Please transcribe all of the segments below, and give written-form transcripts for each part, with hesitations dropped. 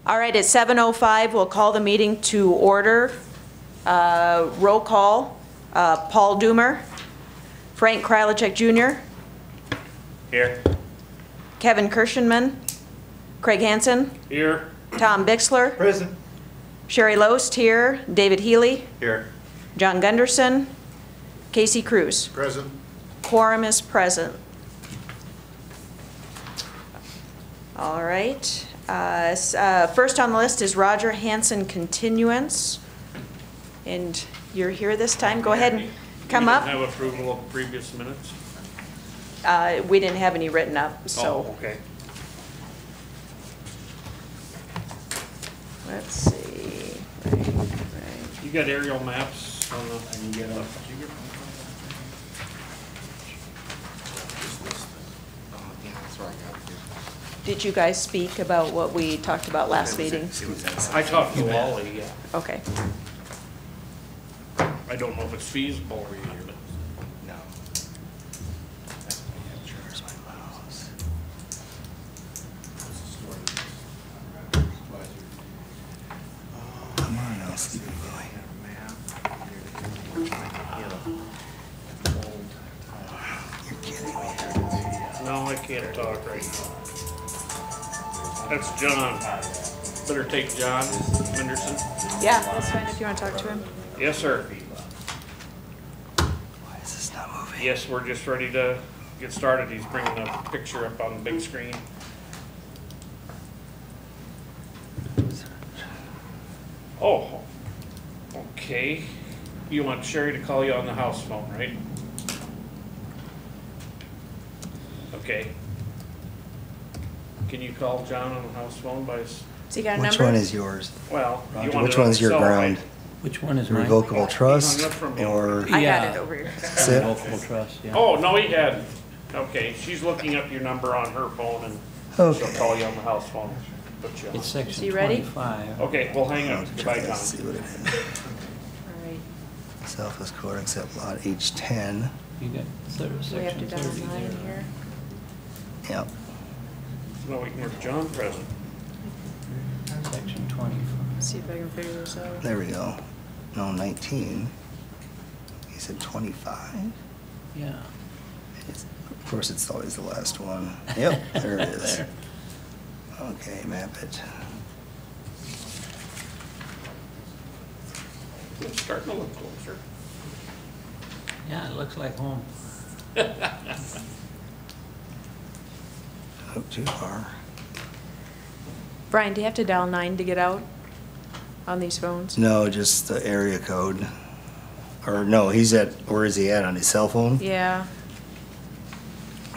All right, at 7:05, we'll call the meeting to order. Roll call, Paul Doomer, Frank Krylicek Jr. Here. Kevin Kirschenman, Craig Hansen, Here. Tom Bixler, Present. Sherry Loest here, David Healy, Here. John Gunderson, Casey Cruz. Present. Quorum is present. All right. First on the list is Roger Hansen continuance. And you're here this time. Go ahead and come up. We didn't have approval of previous minutes? We didn't have any written up, so. Oh, okay. Let's see. Right. You got aerial maps on the, and you get a. Did you guys speak about what we talked about last meeting? I talked to Wally, yeah. Okay. I don't know if it's feasible for you, but. No. Where's my mouse? Come on now, sleepy boy. You're kidding me. No, I can't talk right now. That's John. Better take John Henderson. Yeah, that's fine if you want to talk to him. Yes, sir. Why is this not moving? Yes, we're just ready to get started. He's bringing a picture up on the big screen. Oh, okay. You want Sherry to call you on the house phone, right? Okay. Can you call John on the house phone by his, So you got a Which number? one is yours? well, you Roger, want which it on one's your cell, ground? right? Which one is mine? Revocable trust hung up from me. or I Yeah. got it over here. SIP? Revocable trust, yeah. Oh, no, he had, okay, she's looking up your number on her phone and she'll Okay. call you on the house phone. Put you on. It's section So you ready? 25. Okay, well, hang I'll on. try Goodbye, to see Tom. what it is. All right. Self-less court except lot H10. You got Do we have to section dial 30 9 there. here? Yep. No, we can have John present. Section 25. See if I can figure this out. There we go. No, 19. He said 25. Yeah. Of course, it's always the last one. Yep, there it is. There. Okay, map it. It's starting to look closer. Yeah, it looks like home. Not too far. Brian, do you have to dial 9 to get out on these phones? No, just the area code. Or no, he's at, where is he at, on his cell phone? Yeah.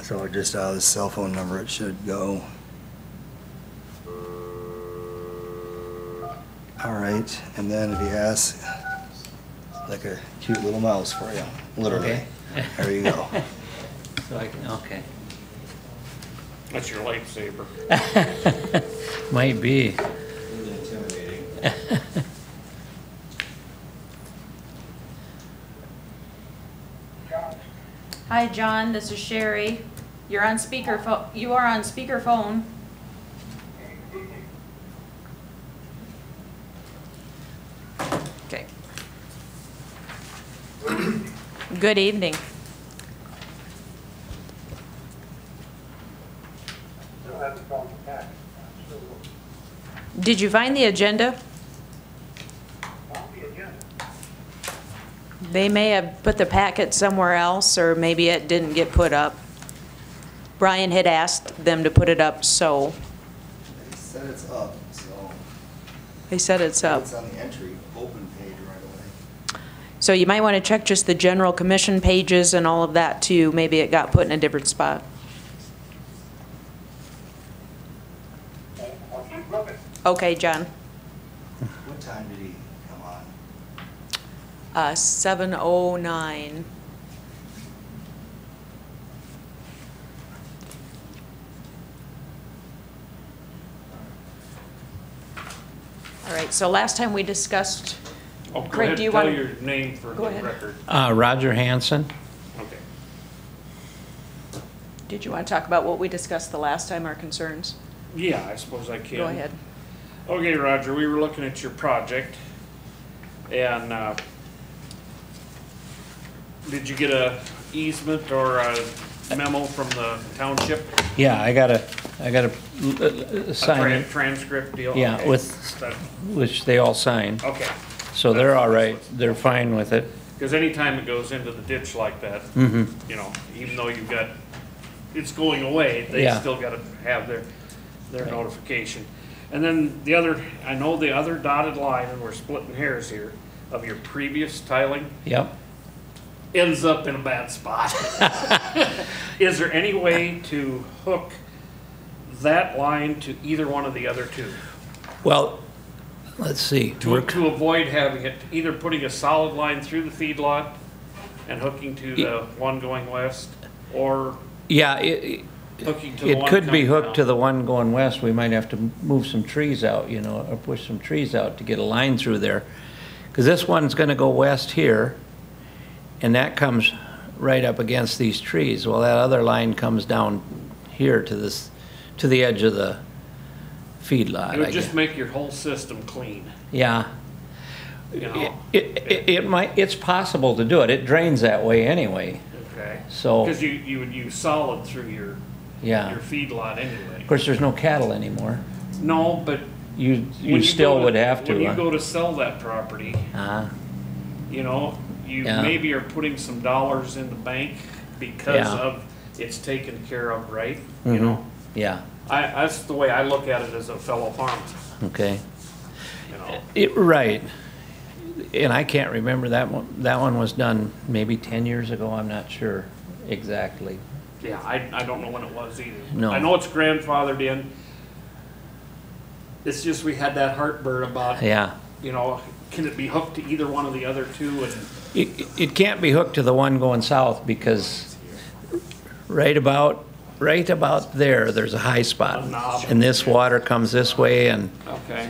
So just out of his cell phone number, it should go. All right, and then if he asks, like a cute little mouse for you, literally. Okay. There you go. So I can, okay. That's your lightsaber. Might be. Hi, John, this is Sherry. You're on speakerphone. You are on speakerphone. Okay. Good evening. Did you find the agenda? They may have put the packet somewhere else, or maybe it didn't get put up. Brian had asked them to put it up, so They said it's up, so. they said it's up. It's on the entry open page right away. So you might want to check just the general commission pages and all of that too. Maybe it got put in a different spot. Okay, John. What time did he come on? 7:09. All right, so last time we discussed, Oh, go Craig, ahead, do you tell want- your name for Go the ahead. record. Roger Hansen. Okay. did you want to talk about what we discussed the last time, our concerns? Yeah, I suppose I can. Go ahead. Okay, Roger, we were looking at your project, and, did you get a easement or a memo from the township? Yeah, I got a A sign it, transcript deal? yeah, Okay. with, That- which they all signed. Okay, So they're all right, they're fine with it. because anytime it goes into the ditch like that, Mm-hmm. you know, even though you've got, it's going away, they Yeah. still gotta have their notification. And then the other, I know the other dotted line, and we're splitting hairs here, of your previous tiling, Yep. ends up in a bad spot. Is there any way to hook that line to either one of the other two? Well, let's see. To avoid having it, either putting a solid line through the feedlot and hooking to the one going west, or Yeah, hooking to the one it could be coming hooked down? to the one going west. We might have to move some trees out, you know, or push some trees out to get a line through there. Because this one's gonna go west here, and that comes right up against these trees. Well, that other line comes down here to this, to the edge of the feedlot, It I would guess. just make your whole system clean, Yeah. you know? It might, it's possible to do it. It drains that way anyway, Okay. so, Because you would use solid through your yeah. feedlot anyway. Of course, there's no cattle anymore. No, but You when still go to- would have to. When you go to sell that property, you know, you Yeah. maybe are putting some dollars in the bank because Yeah. of it's taken care of, right? You Mhm. know, Yeah, that's the way I look at it as a fellow farmer, okay. you know? Right. And I can't remember that one was done maybe 10 years ago, I'm not sure exactly. Yeah, I don't know when it was either. No. I know it's grandfathered in. It's just we had that heartburn about, Yeah. you know, can it be hooked to either one of the other two? And It can't be hooked to the one going south because right about there, there's a high spot. A knob. And this water comes this way and okay,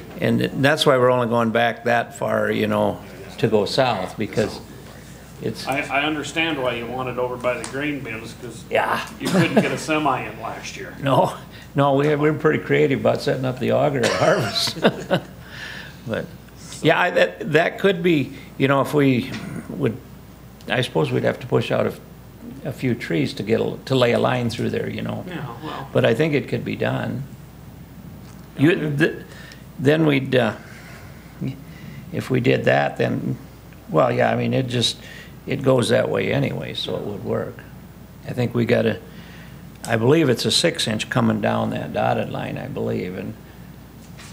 that's why we're only going back that far, you know, to go south because it's, I understand why you want it over by the grain bins, because yeah. you couldn't get a semi in last year. No, we're pretty creative about setting up the auger at harvest. But, yeah, that could be, you know, if we would, I suppose we'd have to push out a few trees to lay a line through there, you know. Yeah, well, But I think it could be done. Then we'd, if we did that, then, well, yeah, I mean, it goes that way anyway, so it would work. I think I believe it's a 6-inch coming down that dotted line, I believe, and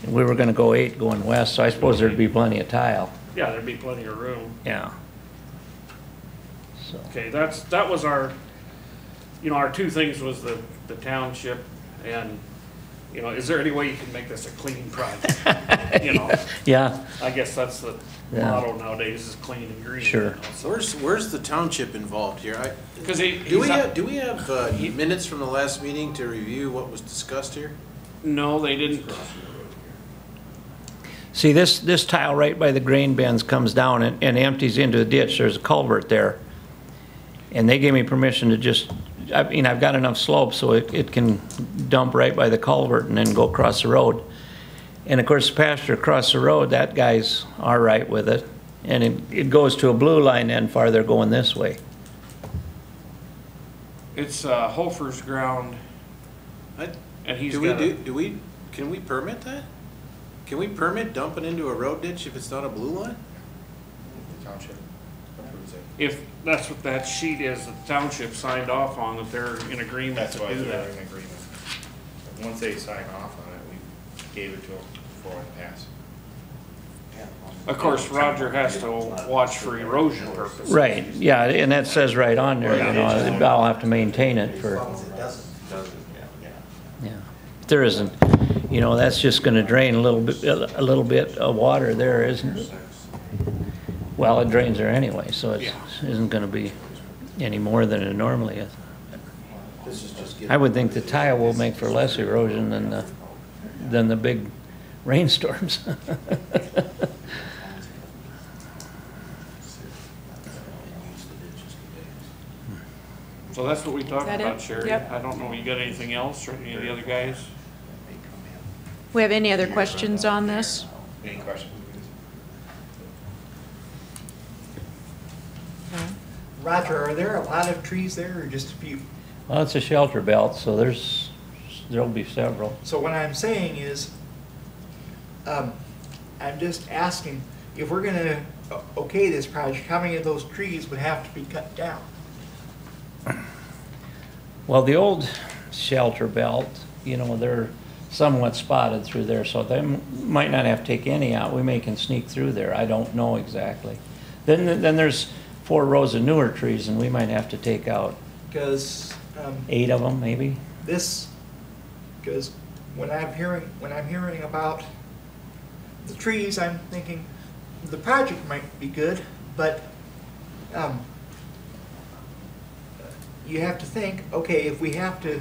we were gonna go 8 going west, so I suppose there'd be plenty of tile. yeah, there'd be plenty of room. Yeah. So, Okay, that was our, you know, our two things was the township and, you know, is there any way you can make this a clean project? You know, yeah, I guess that's the Yeah. motto nowadays is clean and green. Sure. You know, so. Where's the township involved here? Because Do we have minutes from the last meeting to review what was discussed here? No, they didn't. see, this tile right by the grain bins comes down and empties into a ditch, there's a culvert there. And they gave me permission to just, I mean, I've got enough slope so it can dump right by the culvert and then go across the road. And of course, the pasture across the road, that guy's all right with it. And it goes to a blue line then farther going this way. It's Hofer's ground, and he's got Can we permit that? Can we permit dumping into a road ditch if it's not a blue line? The township approves it. if that's what that sheet is, that the township signed off on, that they're in agreement That's to why do they're that. in agreement. Once they sign off on it, we gave it to them before it passed. Of course, Roger has to watch for erosion purposes. Right, yeah, and that says right on there, you know, I'll have to maintain it for, yeah. If there isn't, you know, that's just gonna drain a little bit of water there, isn't it? Well, it drains there anyway, so it isn't gonna be any more than it normally is. I would think the tile will make for less erosion than the big rainstorms. So that's what we talked Is that about, it? Sherry. Yep. I don't know, you got anything else, or any of the other guys? We have any other questions on this? Any questions? Roger, are there a lot of trees there or just a few? Well, it's a shelter belt, so there'll be several. So what I'm saying is, I'm just asking, if we're gonna okay this project, how many of those trees would have to be cut down? Well, the old shelter belt, you know, they're somewhat spotted through there, so they might not have to take any out. We may can sneak through there. I don't know exactly. Then there's 4 rows of newer trees, and we might have to take out Because 8 of them, maybe. because when I'm hearing about the trees, I'm thinking the project might be good, but you have to think, okay, if we have to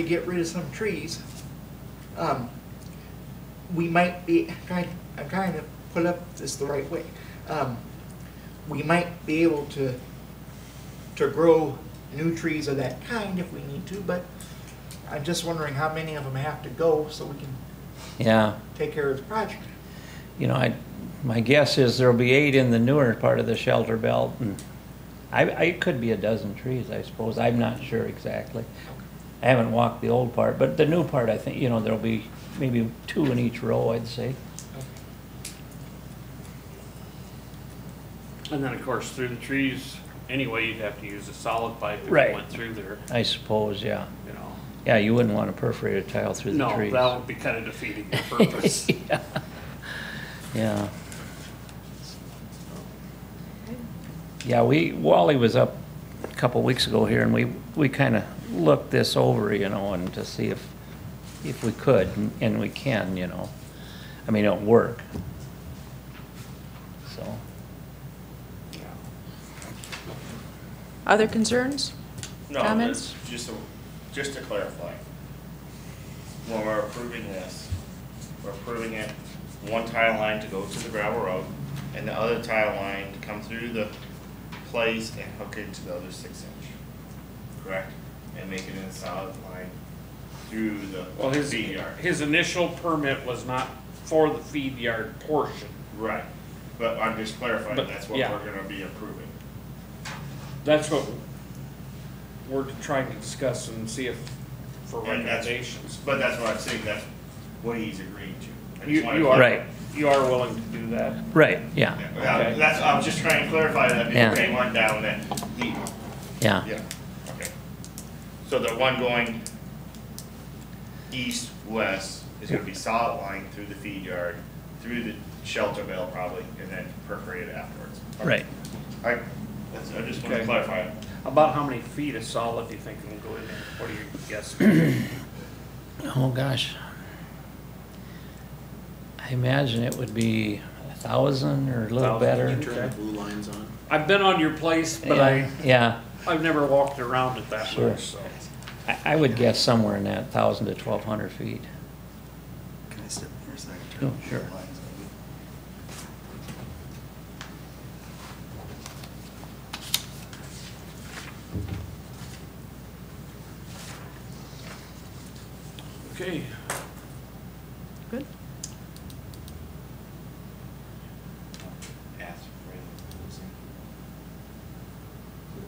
get rid of some trees, we might be I'm trying to put up this the right way. We might be able to grow new trees of that kind if we need to, but I'm just wondering how many of them have to go so we can Yeah. take care of the project. You know, my guess is there'll be 8 in the newer part of the shelter belt, and it could be a dozen trees, I suppose. I'm not sure exactly. I haven't walked the old part, but the new part, I think, you know, there'll be maybe 2 in each row, I'd say. And then, of course, through the trees, anyway, you'd have to use a solid pipe if you Right. went through there, I suppose, yeah. you know. Yeah, you wouldn't want to perforate a tile through the No, trees. that would be kind of defeating the purpose. Yeah. Yeah. Yeah, Wally was up a couple weeks ago here, and we kind of looked this over, you know, and to see if we could, and we can, you know. I mean, it'll work. So, Other concerns? No, Comments? that's just to clarify. When we're approving this, we're approving it, one tile line to go to the gravel road, and the other tile line to come through the place and hook it to the other 6-inch, correct? And make it in a solid line through the Well, feed yard. his initial permit was not for the feed yard portion. Right, but I'm just clarifying, But, that's what yeah. we're gonna be approving. That's what we're trying to discuss and see if, for And that's- recommendations. But that's what I'm saying, that's what he's agreeing to. I just You wanted you to- are, Right. you are willing to do that. right, yeah, Yeah, Okay. that's, I was just trying to clarify that Yeah. before they went down that he, yeah. yeah, okay. So the one going east-west is gonna be solid line through the feed yard, through the shelter bale probably, and then perforated afterwards. Okay. Right. I just want to Okay. clarify it. About how many feet of solid do you think will go in there? What do you guess? Oh, gosh. I imagine it would be 1,000 or a little 1,000. better. You turn the blue lines on. I've been on your place, but Yeah, I've never walked around it that Sure. much, so. I would guess somewhere in that 1,000 to 1,200 feet. Can I step in here a second? Oh, sure. Lines, maybe. Okay, Good. Ask for any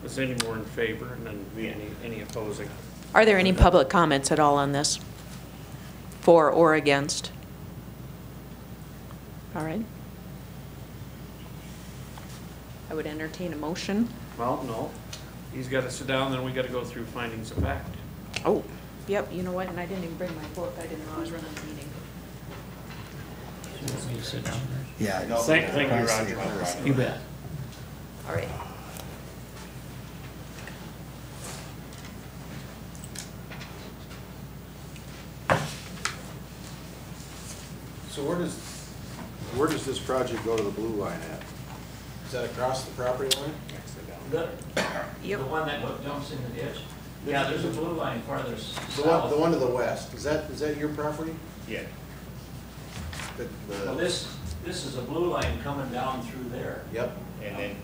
is any more in favor and then any opposing? Are there any public comments at all on this? For or against? All right. I would entertain a motion. Well, no. He's got to sit down, then we got to go through findings of fact. Oh, yep, you know what, and I didn't even bring my book, I didn't know I was running the meeting. You sit down Yeah. No. Thank you, Probably Roger. safe. there. You bet. All right. So where does this project go to the blue line at? Is that across the property line? The Yep. one that dumps in the ditch? Yeah, there's a blue line farther The south. one to the west, is that your property? Yeah, Well, this is a blue line coming down through there. Yep. and then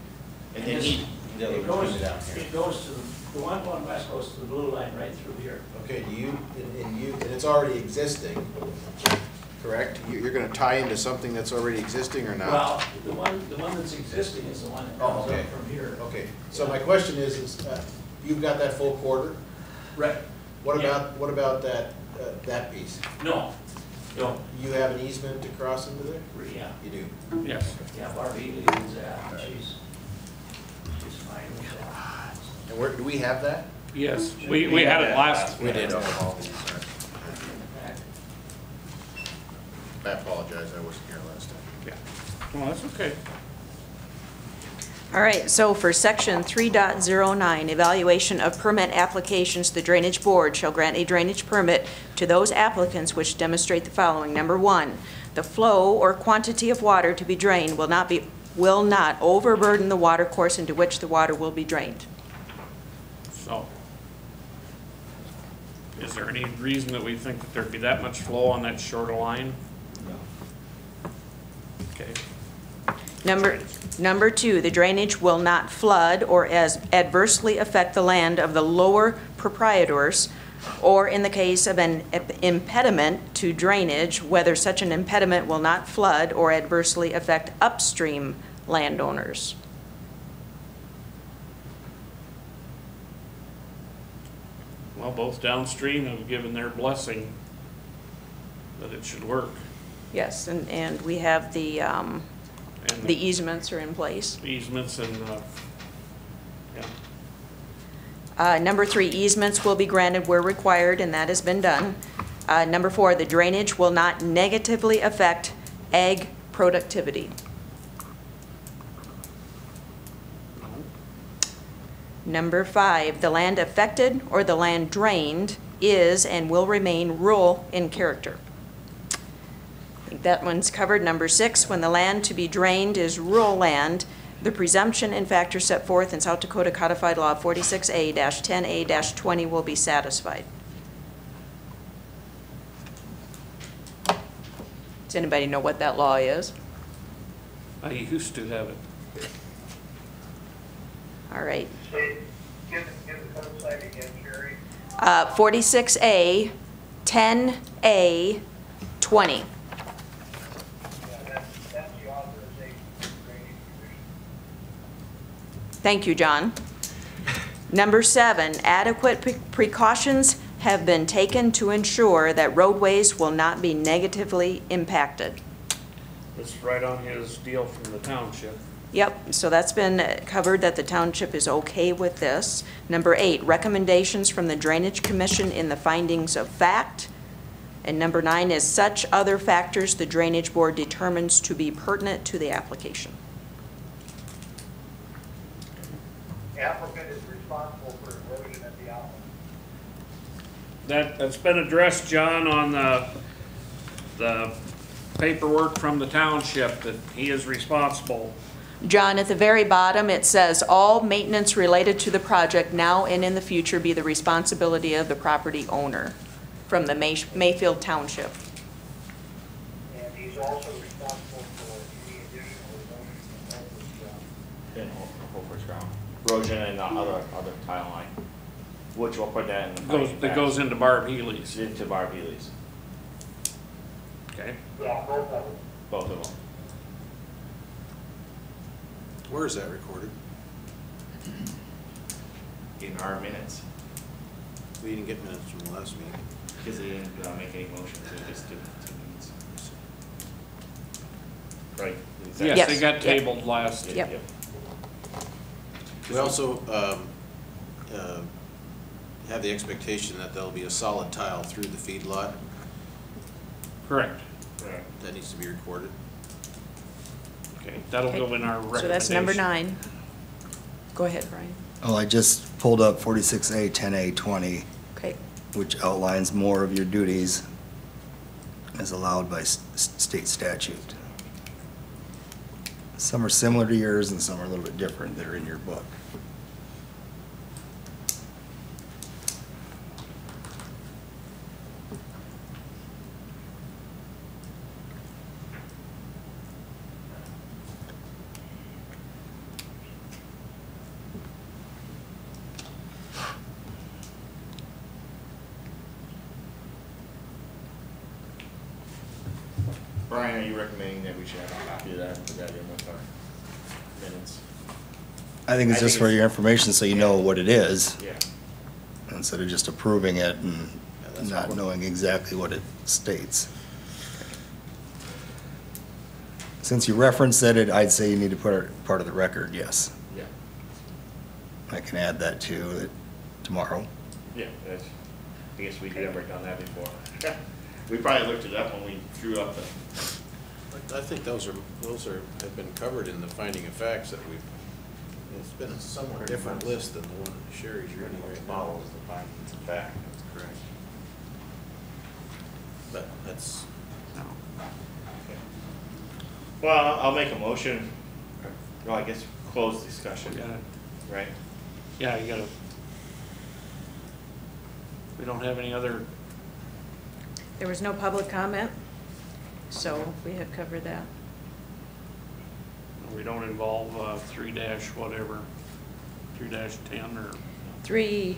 And he, The other It one goes, down here. it goes to, the one going west goes to the blue line right through here. Okay, and it's already existing, correct? You're gonna tie into something that's already existing or not? Well, the one that's existing is the one that Oh, comes okay. up from here. Okay, so my question is, you've got that full quarter? Right. What Yeah. about that, that piece? No, You have an easement to cross into there? yeah, You do? Yes. yeah, Barbie is that, she's fine with that. And where, do we have that? Yes, we had it last. We did, okay. In fact, I apologize, I wasn't here last time. Yeah. Well, that's okay. All right, so for section 3.09, evaluation of permit applications, the Drainage Board shall grant a drainage permit to those applicants which demonstrate the following. Number one, the flow or quantity of water to be drained will not overburden the water course into which the water will be drained. So, is there any reason that we think that there'd be that much flow on that shorter line? No. Okay. Number two, the drainage will not flood or adversely affect the land of the lower proprietors, or in the case of an impediment to drainage, whether such an impediment will not flood or adversely affect upstream landowners. Well, both downstream have given their blessing that it should work. Yes, and we have the And easements are in place. easements and, yeah. Number three, easements will be granted where required, and that has been done. Number four, the drainage will not negatively affect ag productivity. Number five, the land affected or the land drained is and will remain rural in character. I think that one's covered. Number six, when the land to be drained is rural land, the presumption and factors set forth in South Dakota Codified Law 46A-10A-20 will be satisfied. Does anybody know what that law is? I used to have it. All right. Give the code site again, Jerry. 46A, 10A, 20. Yeah, that's the authorization for the drainage commission. Thank you, John. Number seven, adequate precautions have been taken to ensure that roadways will not be negatively impacted. It's right on his deal from the township. Yep, so that's been covered, that the township is okay with this. Number eight, recommendations from the Drainage Commission in the findings of fact. And number nine is such other factors the Drainage Board determines to be pertinent to the application. The applicant is responsible for erosion at the outlet. That's been addressed, John, on the paperwork from the township, that he is responsible. John, at the very bottom, it says, all maintenance related to the project now and in the future be the responsibility of the property owner, from the Mayfield Township. And he's also responsible for any additional erosion from Hofer's ground. Erosion and other tile line, which we'll put that in the. That goes into Barb Healy's. Into Barb Healy's, Okay. Yeah, both of them. both of them. Where is that recorded? In our minutes, We didn't get minutes from the last meeting. because they didn't make any motions, they just did 2 minutes. Right? Yes, Yes. they got Yep. tabled last. Yep. We also have the expectation that there'll be a solid tile through the feedlot. Correct. Right. That needs to be recorded. Okay, that'll go in our recommendation. So that's number nine. Go ahead, Brian. Oh, I just pulled up 46A, 10A, 20, Okay. which outlines more of your duties as allowed by state statute. Some are similar to yours and some are a little bit different that are in your book. recommending that we should have a copy of that and put that in with our minutes. I think it's just for your information so you know what it is, Yeah. instead of just approving it and that's not all. knowing exactly what it states. Since you referenced it, I'd say you need to put it part of the record, yes. Yeah. I can add that to it tomorrow. Yeah, that's, I guess we've never done that before. We probably looked it up when we drew up the, I think those have been covered in the finding of facts that we've, it's been a somewhat different list than the one that Sherry's reading right now. follows the findings of fact, that's correct. But that's, Okay. Well, I'll make a motion, well, I guess close discussion, right? Yeah, you gotta, we don't have any other, There was no public comment, so we have covered that. we don't involve 3 dash whatever, 3-10 or, 3,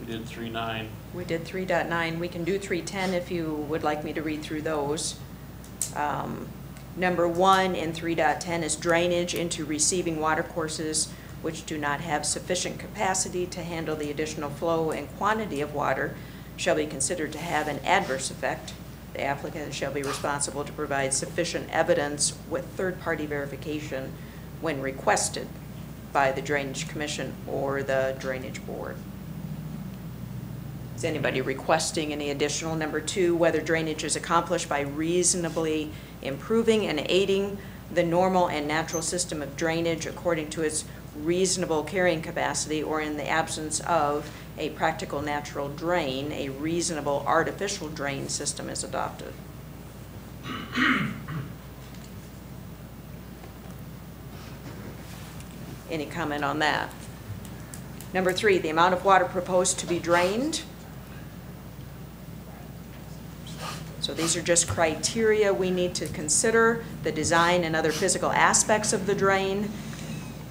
we did 3-9. we did 3.9. We can do 3.10 if you would like me to read through those. Number 1 in 3.10 is drainage into receiving water courses which do not have sufficient capacity to handle the additional flow and quantity of water shall be considered to have an adverse effect. The applicant shall be responsible to provide sufficient evidence with third-party verification when requested by the Drainage Commission or the Drainage Board. Is anybody requesting any additional? Number 2, whether drainage is accomplished by reasonably improving and aiding the normal and natural system of drainage according to its reasonable carrying capacity, or in the absence of a practical natural drain, a reasonable artificial drain system is adopted. Any comment on that? Number 3, the amount of water proposed to be drained. So these are just criteria we need to consider: the design and other physical aspects of the drain,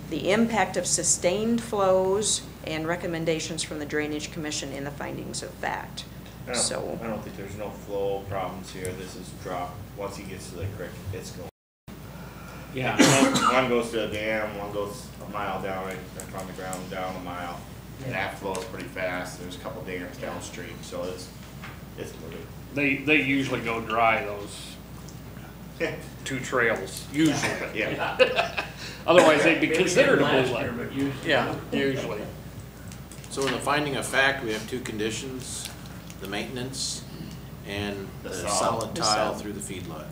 the impact of sustained flows, and recommendations from the Drainage Commission in the findings of fact. I So, don't think there's no flow problems here, this is drop, once he gets to the creek, it's going. Yeah. One goes to a dam, one goes a mile down, right on the ground, down a mile. And that flows pretty fast, there's a couple dams downstream, so it's moving. They usually go dry, those 2 trails, usually. Yeah. Otherwise, they'd be considered a blue. Yeah, usually. so in the finding of fact, we have 2 conditions, the maintenance and The the solid. solid The tile solid. through the feedlot.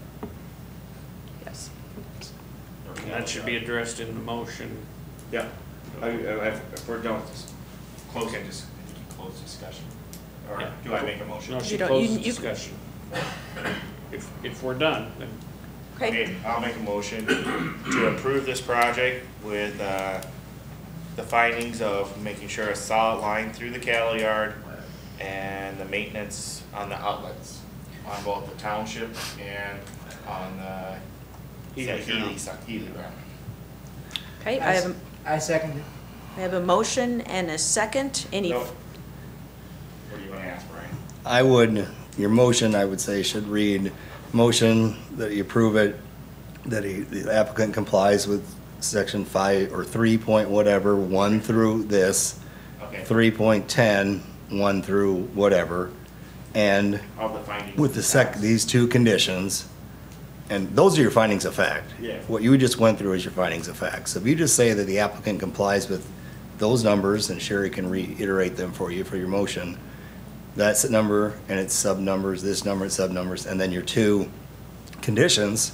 yes. And that should be addressed in the motion. Yeah, if we're done with this, close, I think you close discussion. Or Yeah. do I make a motion? No, You she don't- closed the you- discussion. If we're done, then Okay, I'll make a motion to approve this project with the findings of making sure a solid line through the cattle yard and the maintenance on the outlets on both the township and on the Healy ground. okay, I second it. I have a motion and a second. Any, Nope. What do you want to ask, Brian? I would, your motion, I would say, should read, motion that you approve it, that the applicant complies with section 5 or 3 point whatever, 1 through this, Okay. 3.10, 1 through whatever, and Of the findings. with the these 2 conditions, and those are your findings of fact. Yeah. What you just went through is your findings of fact. So if you just say that the applicant complies with those numbers, and Sherry can reiterate them for you for your motion, that's the number and its sub-numbers, this number and sub-numbers, and then your 2 conditions,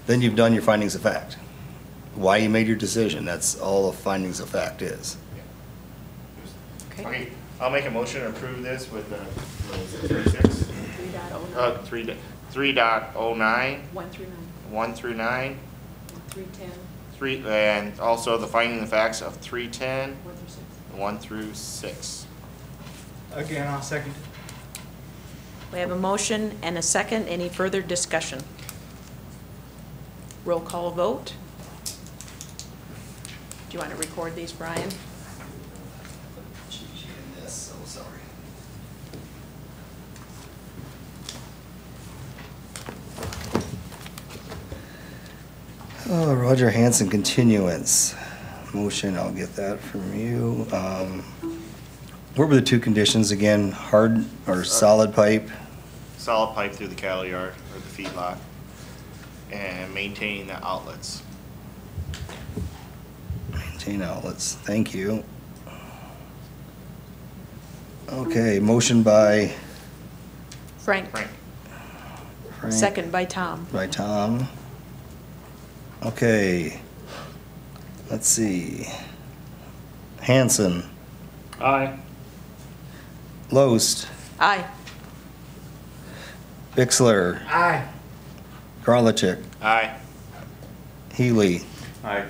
then you've done your findings of fact. Why you made your decision, that's all the findings of fact is. okay. Okay, I'll make a motion to approve this with the, what is it, 36? 3.09, 3.09, 1 through 9, 1 through 9, 3.10, 3, and also the finding of facts of 3.10, 1 through 6. 1 through 6. Again, I'll second it. We have a motion and a second. Any further discussion? Roll call vote. Do you want to record these, Brian? So sorry. Oh, Roger Hanson continuance. Motion, I'll get that from you. What were the two conditions again? Hard or solid pipe? Solid pipe through the cattle yard or the feedlot, and maintaining the outlets. Maintain outlets, thank you. Okay, motion by Frank. Frank. Frank. Second by Tom. By Tom. Okay. Let's see. Hanson, Aye. Loest, Aye. Bixler, Aye. Karlovic, Aye. Healy, Aye.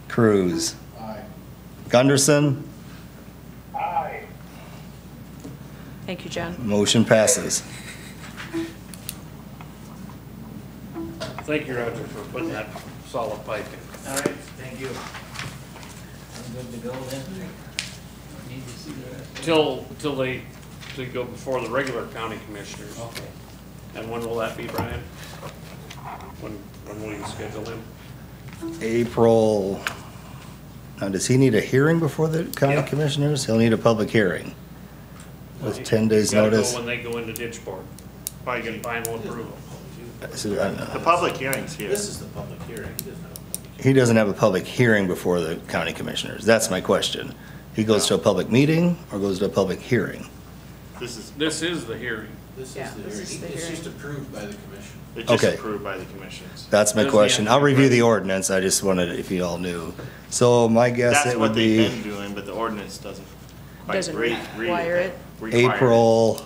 Cruz, Aye. Gunderson. Aye. Thank you, John. Motion passes. Thank you, Roger, for putting that solid pipe in. All right, thank you. I'm good to go then. Need to see the rest. Till they go before the regular county commissioners. Okay. And when will that be, Brian? When will you schedule him? April, now does he need a hearing before the county Yep. commissioners? He'll need a public hearing with 10 days You gotta go notice. when they go into ditch board, Probably get gonna, final approval. the public hearing's here. This is the public hearing. He doesn't have a public hearing. He doesn't have a public hearing before the county commissioners. That's my question. He goes to a public meeting or goes to a public hearing? This is, This is the hearing. This Yeah, is the this hearing. is the It's hearing. just approved by the commission. it's just Okay. approved by the commissions. That's my Does he question. have to I'll be review the ready? ordinance. I just wanted, if you all knew. So my guess That's it what would they've be been doing, but the ordinance doesn't. like, Doesn't read require it. Require it. April,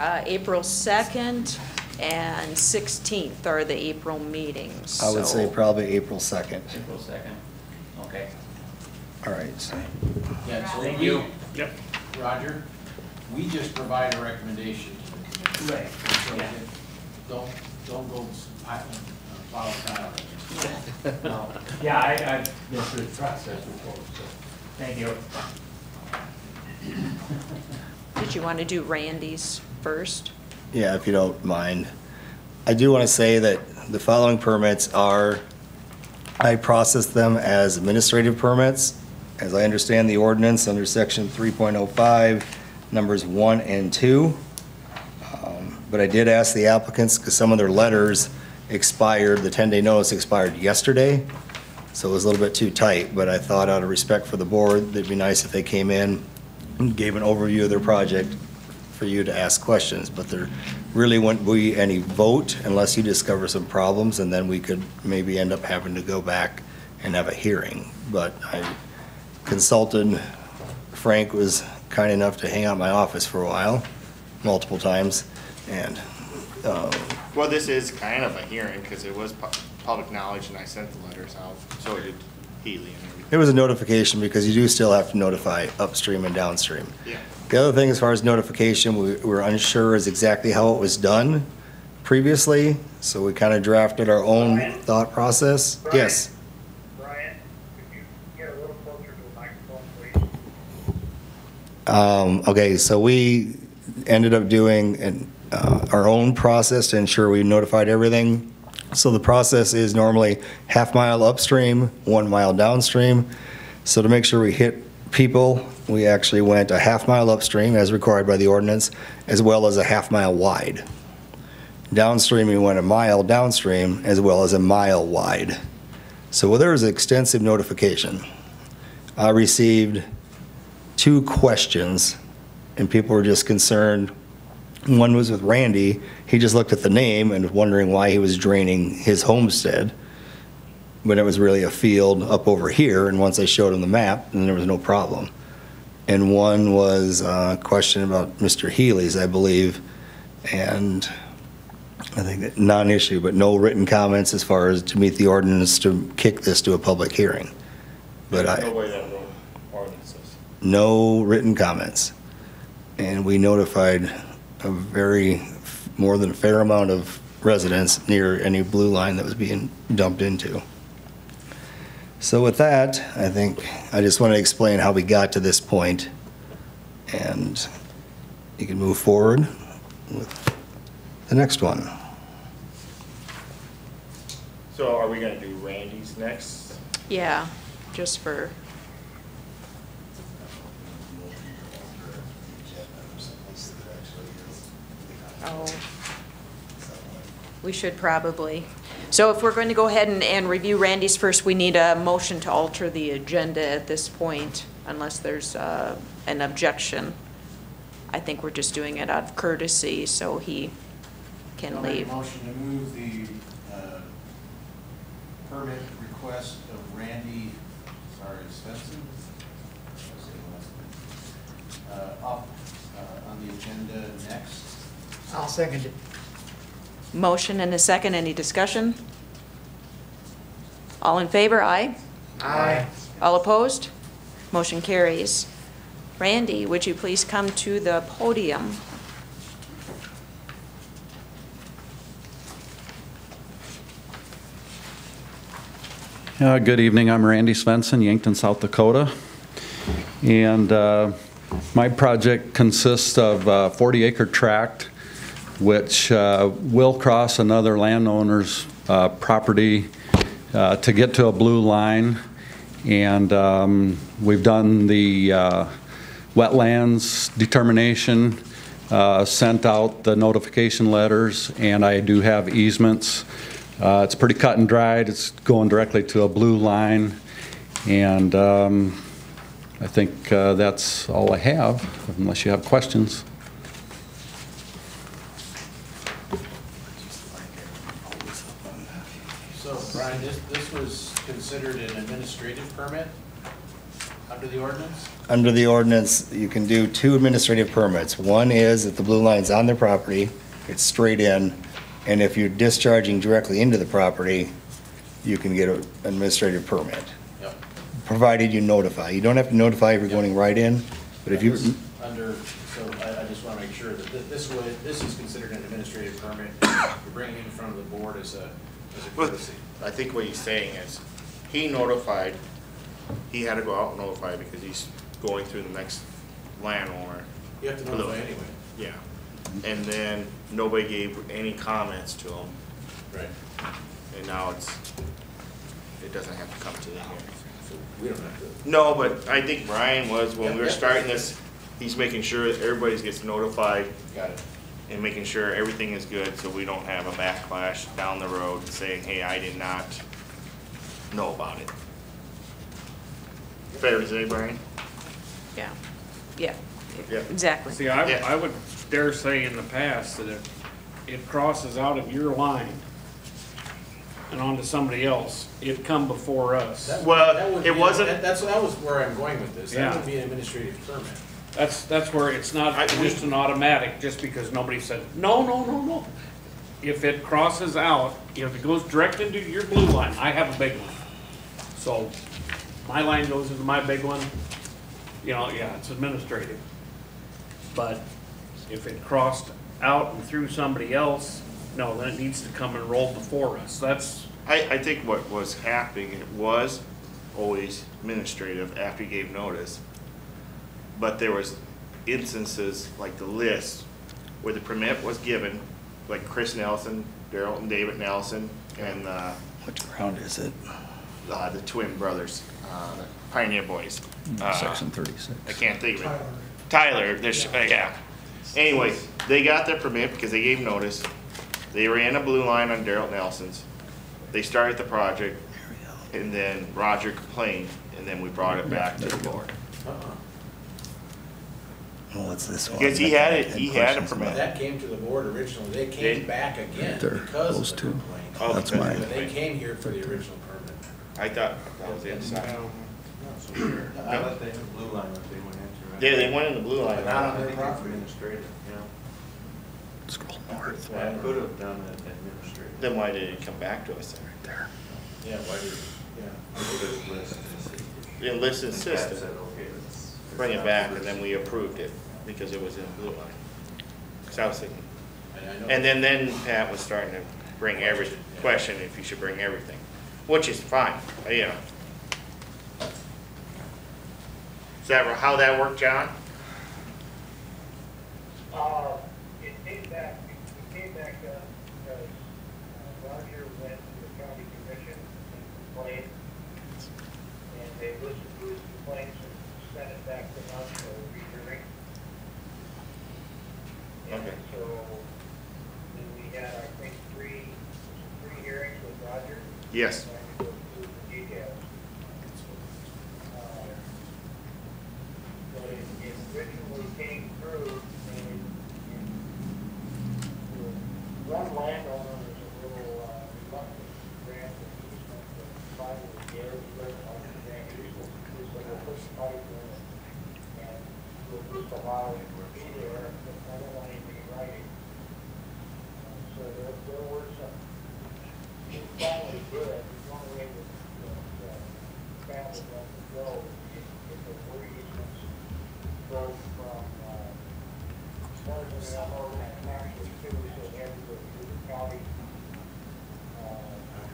April 2nd and 16th are the April meetings. I would say so- probably April 2nd. April 2nd. Okay. All right. Yeah, so Thank we, you. Yep. Roger, we just provide a recommendation to the commission. Right. So Yeah. don't go plow tile. No. Yeah, I've been through the process before, so, thank you. Did you want to do Randy's first? Yeah, if you don't mind. I do want to say that the following permits are, I process them as administrative permits. As I understand the ordinance under section 3.05, numbers 1 and 2. But I did ask the applicants, because some of their letters expired, the 10-day notice expired yesterday, so it was a little bit too tight, but I thought out of respect for the board, it'd be nice if they came in and gave an overview of their project for you to ask questions, but there really wouldn't be any vote unless you discover some problems, and then we could maybe end up having to go back and have a hearing. But I consulted, Frank was kind enough to hang out in my office for a while, multiple times, and, Well, this is kind of a hearing, because it was public knowledge, and I sent the letters out, so did Healy and everything. it was a notification because you do still have to notify upstream and downstream. Yeah. The other thing, as far as notification, we were unsure as exactly how it was done previously, so we kind of drafted our own thought process. Brian? Yes, Brian, could you get a little closer to the microphone, please? okay, so we ended up doing our own process to ensure we notified everything. So the process is normally half-mile upstream, 1 mile downstream. So to make sure we hit people, we actually went a half-mile upstream as required by the ordinance, as well as a half-mile wide. Downstream, we went a mile downstream, as well as a mile wide. So there was extensive notification. I received 2 questions, and people were just concerned. One was with Randy. He just looked at the name and was wondering why he was draining his homestead. But it was really a field up over here, and once I showed him the map, then there was no problem. And one was a question about Mr. Healy's, I believe, and I think that non-issue, but no written comments as far as to meet the ordinance to kick this to a public hearing. But No way that road ordinance is. no written comments. And we notified more than a fair amount of residents near any blue line that was being dumped into. So with that, I think I just want to explain how we got to this point, and you can move forward with the next one. So are we gonna do Randy's next? Yeah, just for, oh, we should probably. So if we're going to go ahead and review Randy's first, we need a motion to alter the agenda at this point, unless there's an objection. I think we're just doing it out of courtesy, so he can I'll make a leave. motion to move the permit request of Randy, Svensson, up on the agenda next. I'll second it. Motion and a second, any discussion? All in favor, aye? Aye. All opposed? Motion carries. Randy, would you please come to the podium? Good evening, I'm Randy Svensson, Yankton, South Dakota. And my project consists of a 40-acre tract which will cross another landowner's property to get to a blue line. And we've done the wetlands determination, sent out the notification letters, and I do have easements. It's pretty cut and dried. It's going directly to a blue line, and I think that's all I have, unless you have questions. So, Brian, this was considered an administrative permit under the ordinance? Under the ordinance, you can do 2 administrative permits. One is if the blue line's on their property, it's straight in, and if you're discharging directly into the property, you can get an administrative permit, Yep. provided you notify. You don't have to notify if you're going right in, but if you, Under, so I just want to make sure that this is considered an administrative permit. You're bringing it in front of the board as a courtesy. I think what he's saying is, he notified, he had to go out and notify because he's going through the next landowner. You have to notify anyway. Yeah. And then nobody gave any comments to him, Right. and now it doesn't have to come to the hearing. So we don't have to. No, but I think Brian was, when we were Yep. starting this, he's making sure that everybody gets notified Got it. and making sure everything is good, so we don't have a backlash down the road saying, hey, I did not know about it. Fair to say, Brian? Yeah, yeah, Yeah. exactly. See, Yeah. I would dare say in the past that if it crosses out of your line and onto somebody else, it'd come before us. Well, That would it be- wasn't- that was where I'm going with this. Yeah. That would be an administrative permit. That's where it's not just an automatic, just because nobody said, no. If it crosses out, if it goes direct into your blue line, I have a big one. So my line goes into my big one, yeah, it's administrative. But if it crossed out and through somebody else, no, then it needs to come and roll before us. That's, I think what was happening, it was always administrative after you gave notice. But there was instances like the list where the permit was given, like Chris Nelson, Daryl and David Nelson, and which round is it? the twin brothers, the Pioneer Boys. Section 36. I can't think of it. Tyler, yeah. Anyway, they got their permit because they gave notice. They ran a blue line on Daryl Nelson's. They started the project, and then Roger complained, and then we brought it back to the board. Well, it's this one. Because he had it- he had a Questions permit. about That came to the board originally. They came Did? back again There, because those of the two. complaint. Oh, That's because- mine. But they came here for the original permit. I thought that was the inside. I thought they had blue line that they went into, right? Yeah, they went in the blue line. But not on I their think it's property. administrative, Scroll north. yeah. I could have done it administrative. Then why did it come back to us then? There. Yeah, why did, yeah. I would have listed it. The enlisted And Pat system, said, okay, let's. bring it back, and then we approved it because it was in blue line. So I was thinking, And I know. and then Pat was starting to bring question if you should bring everything, which is fine, you know. Is that how that worked, John? It came back because Roger went to the county commission sent it back to us for rehearing. And Okay. so then we had, I think, three hearings with Roger. Yes. Trying to go through the details. But it originally came through, and one landowner was a little reluctant to grant the easement, but finally Gary Burton on the grant easement, he said, we'll put the pipe in it, and we'll just allow it to be there, but I don't want anything in writing. So there were some, he finally did, one way that family let it go, if the word easements go from, more than enough overnight actually too, so they have to go through the county,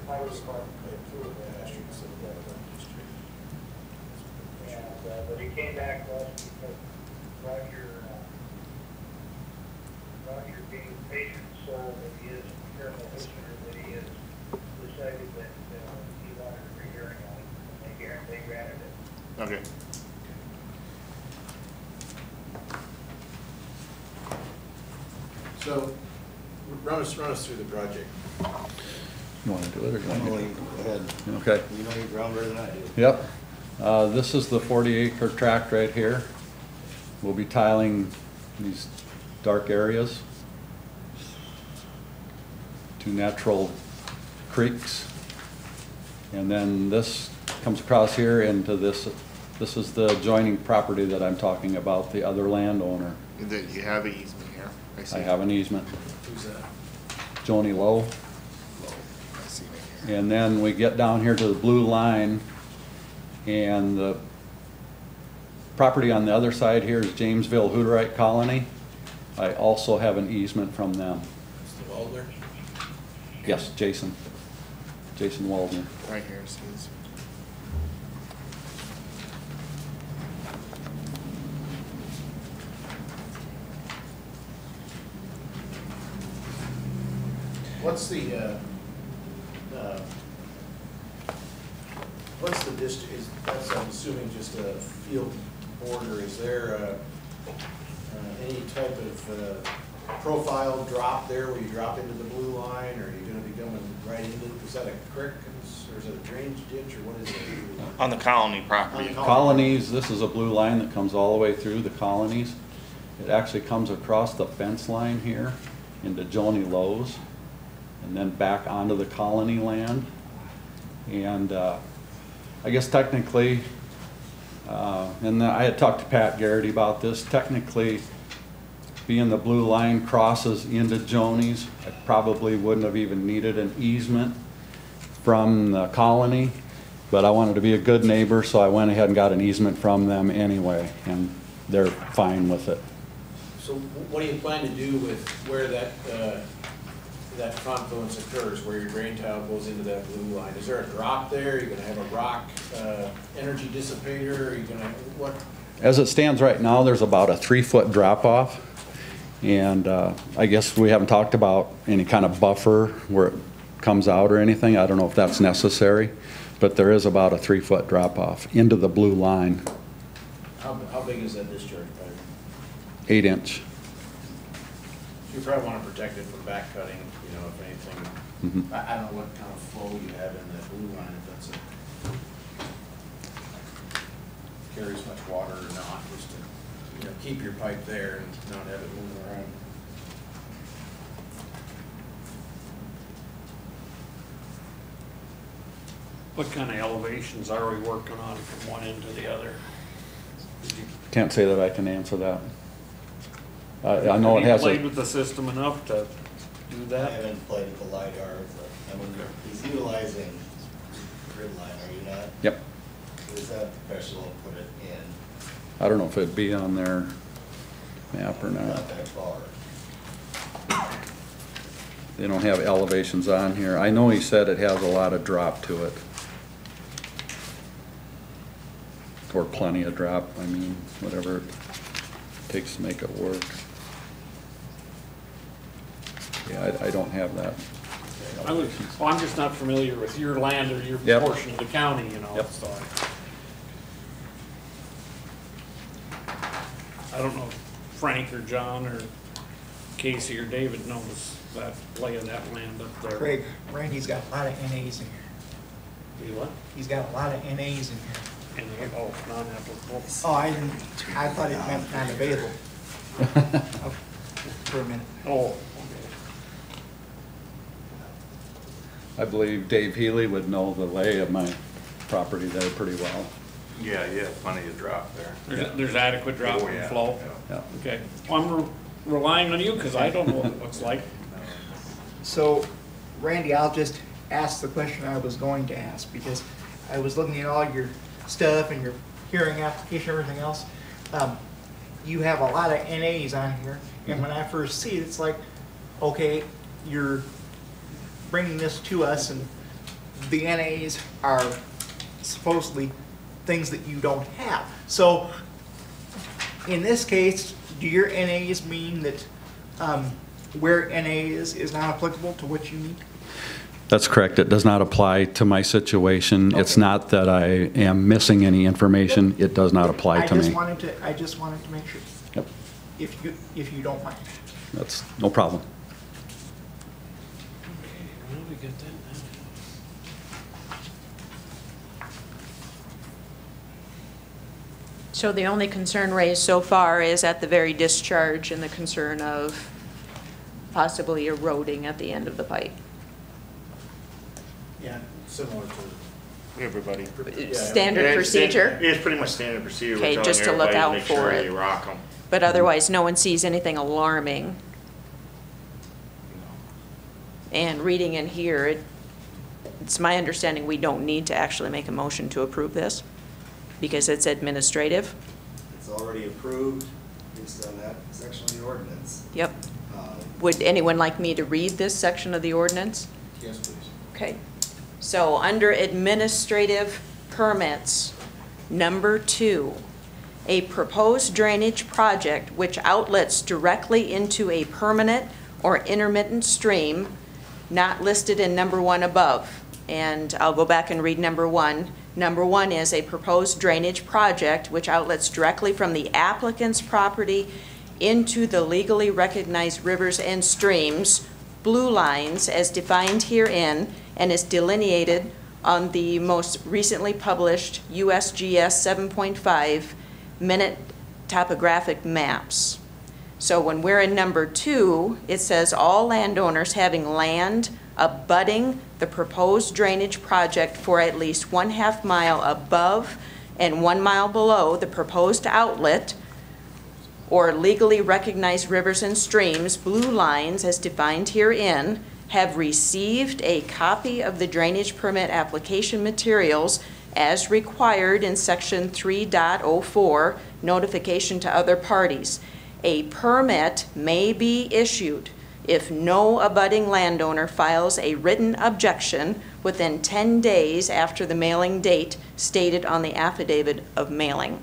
highway department, through the and, but he came back to us because Roger being patient soul that he is, careful listener that he is, decided that, he wanted a rehearing on it, and they granted it. Okay. So, run us through the project. You want to do it or do I Go get it? ahead. Okay. You know your ground better than I do. Yep. This is the 40-acre tract right here. We'll be tiling these dark areas, 2 natural creeks. And then this comes across here into this. This is the adjoining property that I'm talking about, the other landowner. You have an easement here. I have an easement. Who's that? Joni Lowe. I see it here. And then we get down here to the blue line, and the property on the other side here is Jamesville Hooterite Colony. I also have an easement from them. That's the Waldner? Yes, Jason Waldner. Right here, it says. What's the district, that's, I'm assuming, just a field border, is there any type of profile drop there where you drop into the blue line, or are you gonna be going right into, is that a creek, or is it a drainage ditch, or what is it? On the colony property. On the Colonies, this is a blue line that comes all the way through the colonies. It actually comes across the fence line here into Joni Lowe's, and then back onto the colony land. And I guess technically, and I had talked to Pat Garrity about this, technically, being the blue line crosses into Joni's, I probably wouldn't have even needed an easement from the colony, but I wanted to be a good neighbor, so I went ahead and got an easement from them anyway, and they're fine with it. So what do you plan to do with where that confluence occurs, where your drain tile goes into that blue line? Is there a drop there? Are you gonna have a rock energy dissipator? Are you gonna, what? As it stands right now, there's about a 3-foot drop off. And I guess we haven't talked about any kind of buffer where it comes out or anything. I don't know if that's necessary, but there is about a 3-foot drop off into the blue line. How big is that discharge pipe? 8-inch. You probably want to protect it from back cutting, you know, if anything. Mhm. I don't know what kind of flow you have in that blue line, if that's carries much water or not, just to, you know, keep your pipe there and not have it moving around. What kind of elevations are we working on from one end to the other? Can't say that I can answer that. I know it has Have you played a, with the system enough to do I that? haven't played with the LiDAR, but I mean, he's utilizing grid line, are you not? yep. Is that professional put it in? I don't know if it'd be on their map or not. Not that far. They don't have elevations on here. I know he said it has a lot of drop to it. Or plenty of drop, I mean, whatever it takes to make it work. Yeah, I don't have that. Well, I'm just not familiar with your land or your Yep. portion of the county, you know, Yep. so. I don't know if Frank or John or Casey or David knows that lay of that land up there. Craig, Randy's got a lot of NAs in here. You what? He's got a lot of NAs in here. And, oh, non-applicable. Oh, I thought it meant not available. Oh, for a minute. Oh, I believe Dave Healy would know the lay of my property there pretty well. Yeah, you have plenty of drop there. there's adequate drop Oh, and yeah, flow? yeah. Yeah. Okay, well, I'm relying on you, because I don't know what it looks like. So, Randy, I'll just ask the question I was going to ask, because I was looking at all your stuff and your hearing application, everything else. You have a lot of NAs on here, and when I first see it, it's like, okay, you're bringing this to us, and the NAs are supposedly things that you don't have. So, in this case, do your NAs mean that where NA is not applicable to what you need? That's correct. It does not apply to my situation. It's Okay. not that I am missing any information. It does not apply to me. I just wanted to make sure. Yep. If you don't mind. That's no problem. Well, we got that now. So the only concern raised so far is at the very discharge and the concern of possibly eroding at the end of the pipe. Yeah, similar to. Everybody. Yeah. Standard It's- procedure, It's pretty much standard procedure. Okay, We're just telling to look everybody out make for sure it. You rock them. but otherwise no one sees anything alarming. And reading in here, it's my understanding we don't need to actually make a motion to approve this because it's administrative. It's already approved based on that section of the ordinance. Yep. Um, Would anyone like me to read this section of the ordinance? Yes, please. Okay. So under administrative permits, number 2, a proposed drainage project which outlets directly into a permanent or intermittent stream not listed in number 1 above. And I'll go back and read number 1. Number 1 is a proposed drainage project which outlets directly from the applicant's property into the legally recognized rivers and streams, blue lines as defined herein, and is delineated on the most recently published USGS 7.5 minute topographic maps. So when we're in number 2, it says all landowners having land abutting the proposed drainage project for at least 1/2 mile above and 1 mile below the proposed outlet or legally recognized rivers and streams, blue lines as defined herein, have received a copy of the drainage permit application materials as required in section 3.04, notification to other parties. A permit may be issued if no abutting landowner files a written objection within 10 days after the mailing date stated on the affidavit of mailing.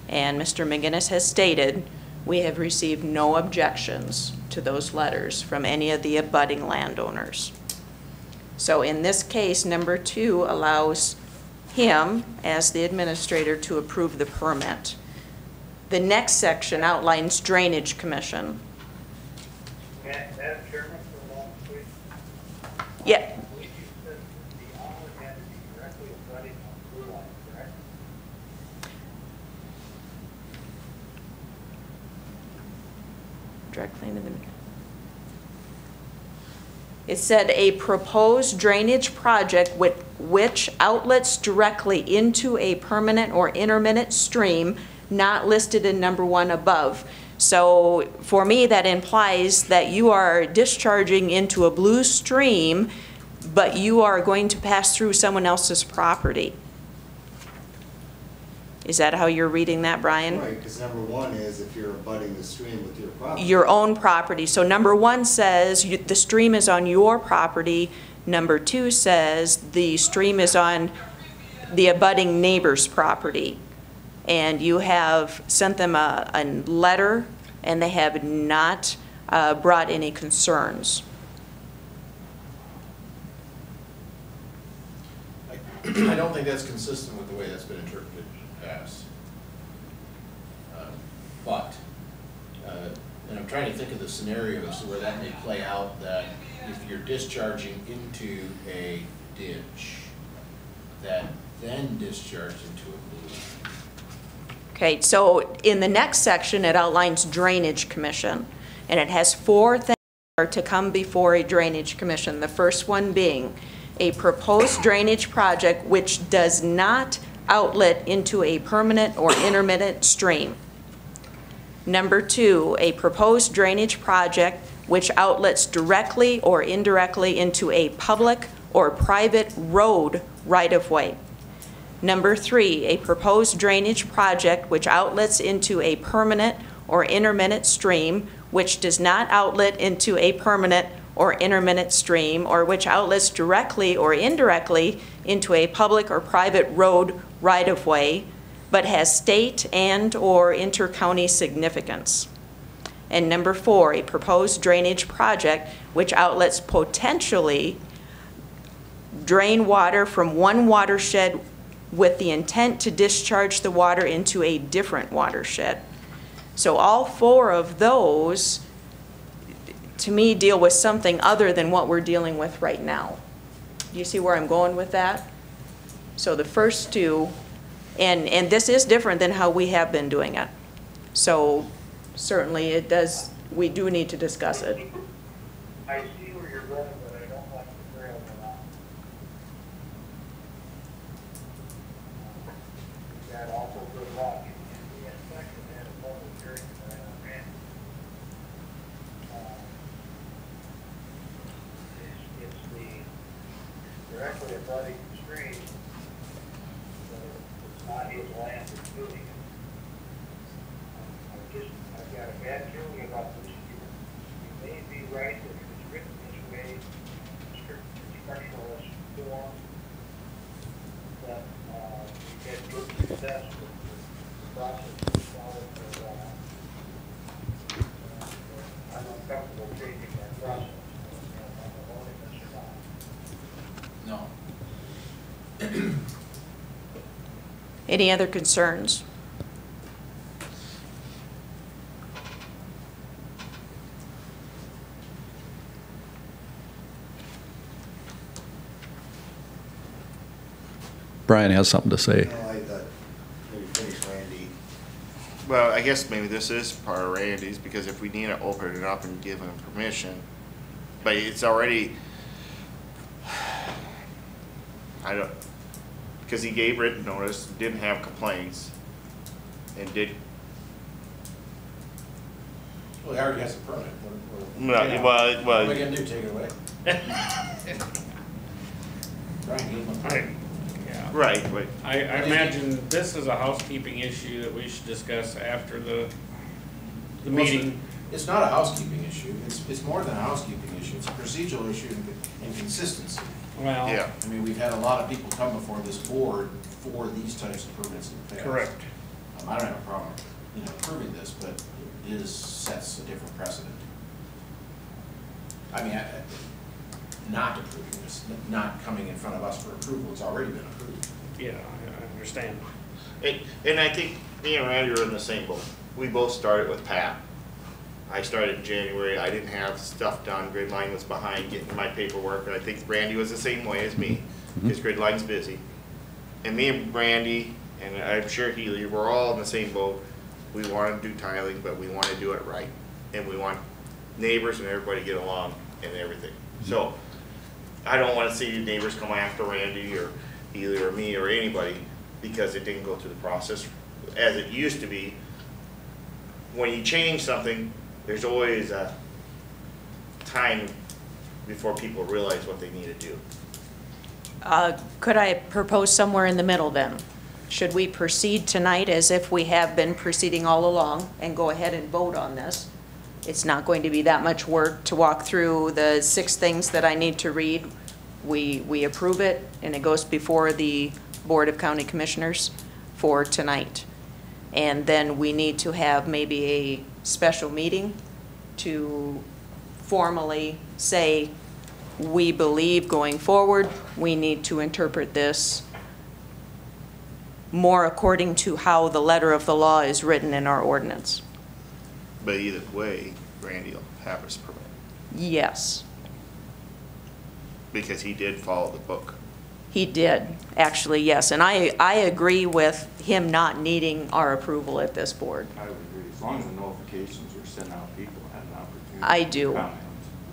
And Mr. McGinnis has stated, we have received no objections to those letters from any of the abutting landowners. So in this case, number 2 allows him, as the administrator, to approve the permit. The next section outlines Drainage Commission. Madam Chairman, for a moment, please. Yeah, You said the owner had to be directly abutting on blue line, correct? directly into the. It said a proposed drainage project which outlets directly into a permanent or intermittent stream not listed in number 1 above. So for me, that implies that you are discharging into a blue stream, but you are going to pass through someone else's property. Is that how you're reading that, Brian? Right, because number 1 is if you're abutting the stream with your property. Your own property. So number 1 says the stream is on your property. Number 2 says the stream is on the abutting neighbor's property. And you have sent them a letter, and they have not brought any concerns. I don't think that's consistent with the way that's been interpreted in the past. But trying to think of the scenarios where that may play out, that if you're discharging into a ditch, that then discharged into a blue line. Okay, so in the next section, it outlines Drainage Commission, and it has 4 things that are to come before a Drainage Commission. The first one being a proposed drainage project which does not outlet into a permanent or intermittent stream. Number 2, a proposed drainage project which outlets directly or indirectly into a public or private road right-of-way. Number 3, a proposed drainage project which outlets into a permanent or intermittent stream which does not outlet into a permanent or intermittent stream, or which outlets directly or indirectly into a public or private road right-of-way, but has state and/or inter-county significance. And number 4, a proposed drainage project which outlets potentially drain water from one watershed with the intent to discharge the water into a different watershed. So all 4 of those, to me, deal with something other than what we're dealing with right now. Do you see where I'm going with that? So the first 2, and this is different than how we have been doing it. So certainly it does, we do need to discuss it. I see where you're going, but I don't like the trail around. That also good luck in the inspection and a public hearing that I ran. It's the directly abutting the stream, so it's not his land that's doing it. I've got a bad feeling about this. You may be right that if it's written this way, structuralist form, that we get good success with the process we followed for a while. I'm uncomfortable changing that process. I'm alone in this or not. No. Any other concerns? Brian has something to say. No, I thought maybe finish Randy. Well, I guess maybe this is part of Randy's, because if we need to open it up and give him permission, but it's already, I don't, because he gave written notice, didn't have complaints, and did, Well, he already has a permit. No, well, What are we gonna do, take it away? Brian, give him a permit. Yeah. right, but I imagine this is a housekeeping issue that we should discuss after the meeting. It's not a housekeeping issue, it's more than a housekeeping issue, it's a procedural issue and consistency. Well, yeah, I mean, we've had a lot of people come before this board for these types of permits in the past. correct. I don't have a problem, approving this, but it sets a different precedent. I mean, not approving this, not coming in front of us for approval, it's already been approved. Yeah, I understand. and I think me and Randy are in the same boat. We both started with Pat. I started in January, I didn't have stuff done, grid line was behind getting my paperwork, and I think Randy was the same way as me. His grid line's busy. And me and Randy, and I'm sure Healy, we're all in the same boat. We want to do tiling, but we want to do it right. And we want neighbors and everybody to get along and everything. So I don't want to see neighbors come after Randy or Healy or me or anybody because it didn't go through the process as it used to be. When you change something, there's always a time before people realize what they need to do. Could I propose somewhere in the middle then? Should we proceed tonight as if we have been proceeding all along and go ahead and vote on this? It's not going to be that much work to walk through the 6 things that I need to read. We approve it and it goes before the Board of County Commissioners for tonight. And then we need to have maybe a special meeting to formally say, we believe going forward, we need to interpret this more according to how the letter of the law is written in our ordinance. But either way, Randy will have his permit, Yes, because he did follow the book. he did, actually, yes. And I agree with him not needing our approval at this board. I would agree, as long as the notifications were sent out, people had an opportunity. I to do. comment.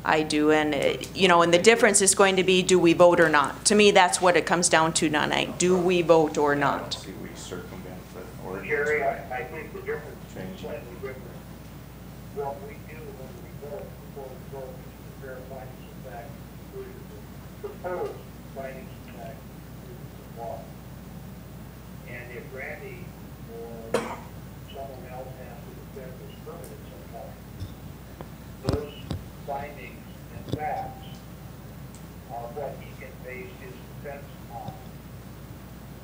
I do, and, and the difference is going to be, do we vote or not? To me, that's what it comes down to tonight. Do we vote or I don't not? see we circumvent the ordinance. Jerry, by I think the difference is changing. slightly different. What we do when we vote, before we vote, is prepare findings of fact, propose findings of fact, to law. And if Randy or someone else has to defend this permit at some point, those findings and facts are what he can base his defense on.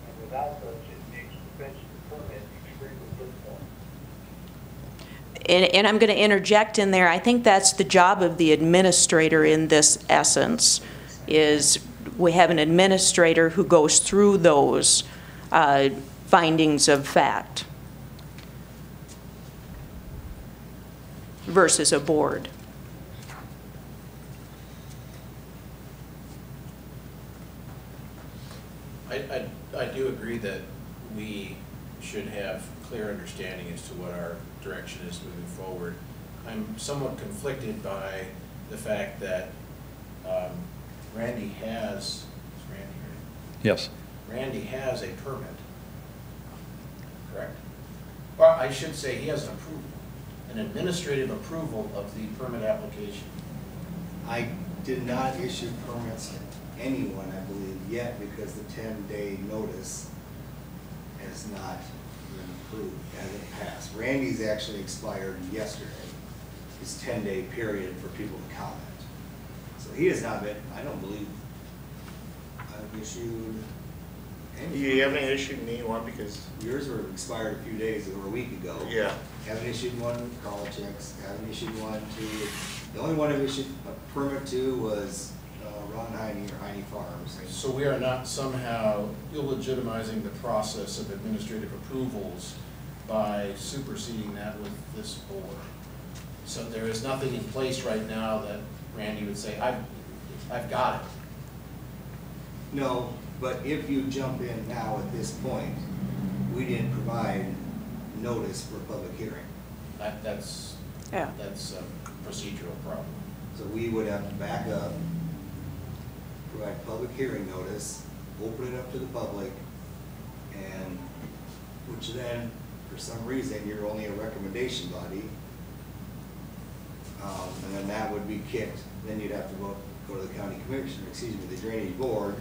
And without those, it makes defense of the permit extremely difficult. And I'm going to interject in there, I think that's the job of the administrator in this essence, is we have an administrator who goes through those findings of fact versus a board. I do agree that we should have clear understanding as to what our direction is moving forward. I'm somewhat conflicted by the fact that Randy has, is Randy here? Yes. Randy has a permit, correct? Well, I should say he has an approval, an administrative approval of the permit application. I did not issue permits to anyone, I believe, yet, because the 10-day notice has not been approved, hasn't passed. Randy's actually expired yesterday, his 10-day period for people to comment. So he has not been, I don't believe I've issued any. You haven't issued me one because, Yours were expired a few days or a week ago. yeah, Haven't issued one, call checks, haven't issued one to, the only one I've issued a permit to was Ron Heine or Heine Farms. So we are not somehow illegitimizing the process of administrative approvals by superseding that with this board. So there is nothing in place right now that Randy would say, I've got it. No, but if you jump in now at this point, we didn't provide notice for public hearing. That's Yeah. a procedural problem. So we would have to back up, provide public hearing notice, open it up to the public, and, which then, for some reason, you're only a recommendation body. And then that would be kicked, then you'd have to go to the county commissioner, the drainage board,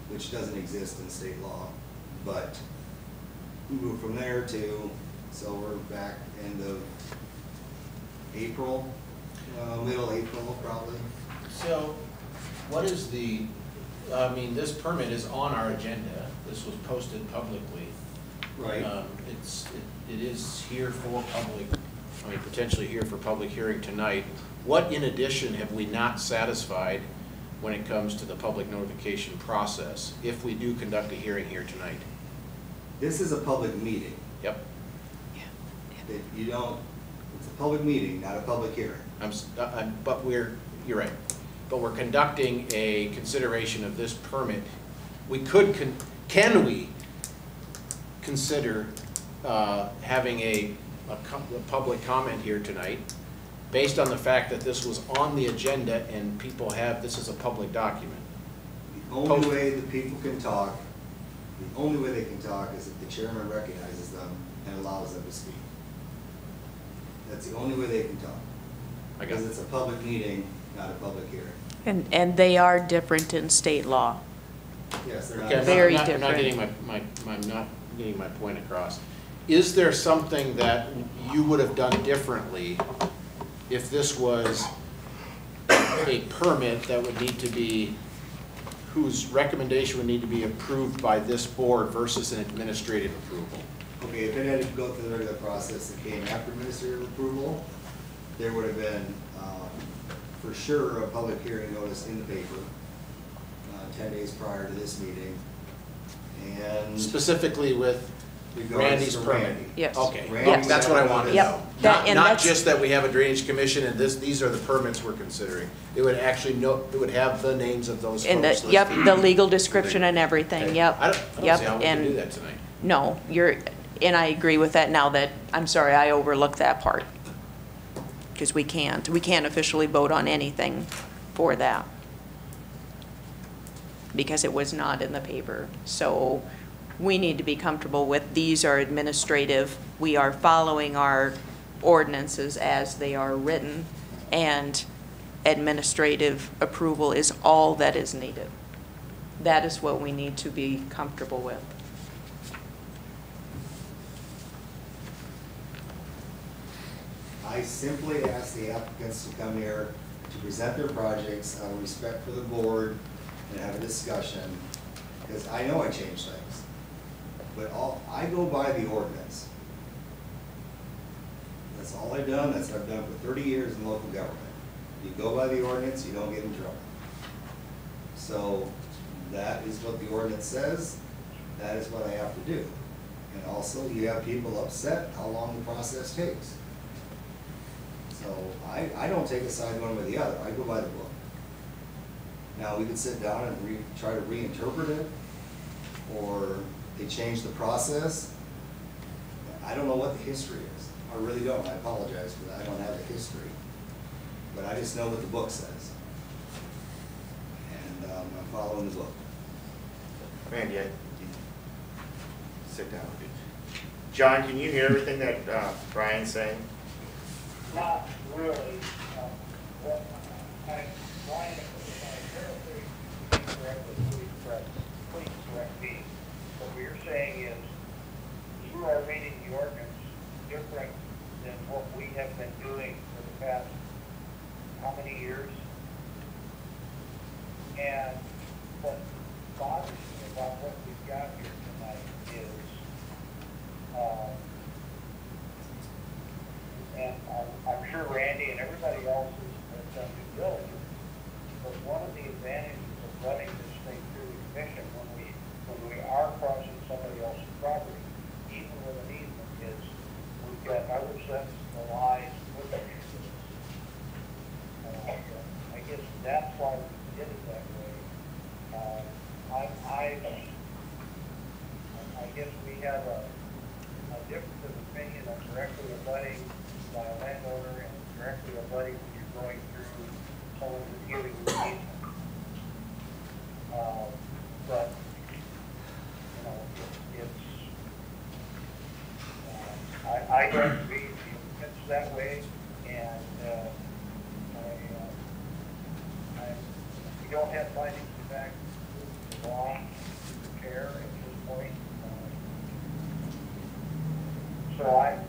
which doesn't exist in state law, but we move from there to, so we're back end of April, middle April probably. So what is the, this permit is on our agenda. This was posted publicly. Right. It is here for public, potentially here for public hearing tonight. What in addition have we not satisfied when it comes to the public notification process, if we do conduct a hearing here tonight? This is a public meeting. Yep. That you don't, it's a public meeting, not a public hearing. You're right, but we're conducting a consideration of this permit. We could, can we consider having a public comment here tonight based on the fact that this was on the agenda and people have, this is a public document? The only way that people can talk, the only way they can talk is if the chairman recognizes them and allows them to speak. That's the only way they can talk. I got Because it. it's a public meeting, not a public hearing. And they are different in state law. Yes, they're Okay, not. Very I'm not getting I'm not getting my point across. Is there something that you would have done differently if this was a permit that would need to be, whose recommendation would need to be approved by this board versus an administrative approval? Okay, if it had to go through the regular process that came after administrative approval, there would have been, for sure, a public hearing notice in the paper 10 days prior to this meeting. And Specifically with Randy's to permit. Randy. Yes. Okay, Randy's that's what I wanted to Yep. know. That- and Not that's- just that we have a drainage commission and these are the permits we're considering. It would actually it would have the names of those And folks the, yep, listed. the legal description and everything, Okay. yep. I don't Yep, see how we can and- do that tonight. No, and I agree with that now that, I'm sorry, I overlooked that part. Because we can't officially vote on anything for that. Because it was not in the paper. So we need to be comfortable with, these are administrative, we are following our ordinances as they are written, and administrative approval is all that is needed. That is what we need to be comfortable with. I simply ask the applicants to come here to present their projects out of respect for the board and have a discussion, because I know I change things. But I go by the ordinance. That's all I've done, that's what I've done for 30 years in local government. You go by the ordinance, you don't get in trouble. So that is what the ordinance says, that is what I have to do. And also, you have people upset how long the process takes. So I don't take a side one way or the other, I go by the book. Now, we could sit down and try to reinterpret it, or they change the process. I don't know what the history is, I really don't, I apologize for that, I don't have the history. But I just know what the book says. And I'm following the book. Randy, sit down. John, can you hear everything that Brian's saying? Not really. What Brian, if I paraphrase correctly, please correct me. But what you're saying is, you are reading the ordinance different than what we have been doing for the past, how many years? And what bothers me about what we've got here tonight is, and I'm sure Randy and everybody else has done due diligence, but one of the advantages of running this thing through the commission when we are crossing somebody else's property, even with an easement, is we've got other sets of lines with it. I guess that's why we did it that way. I guess we have a difference of opinion of directly abutting by a landowner and directly abutting when you're going through someone who's giving you an easement. But, you know, I don't read the offense that way, and we don't have findings of fact to law to care at this point. So I'm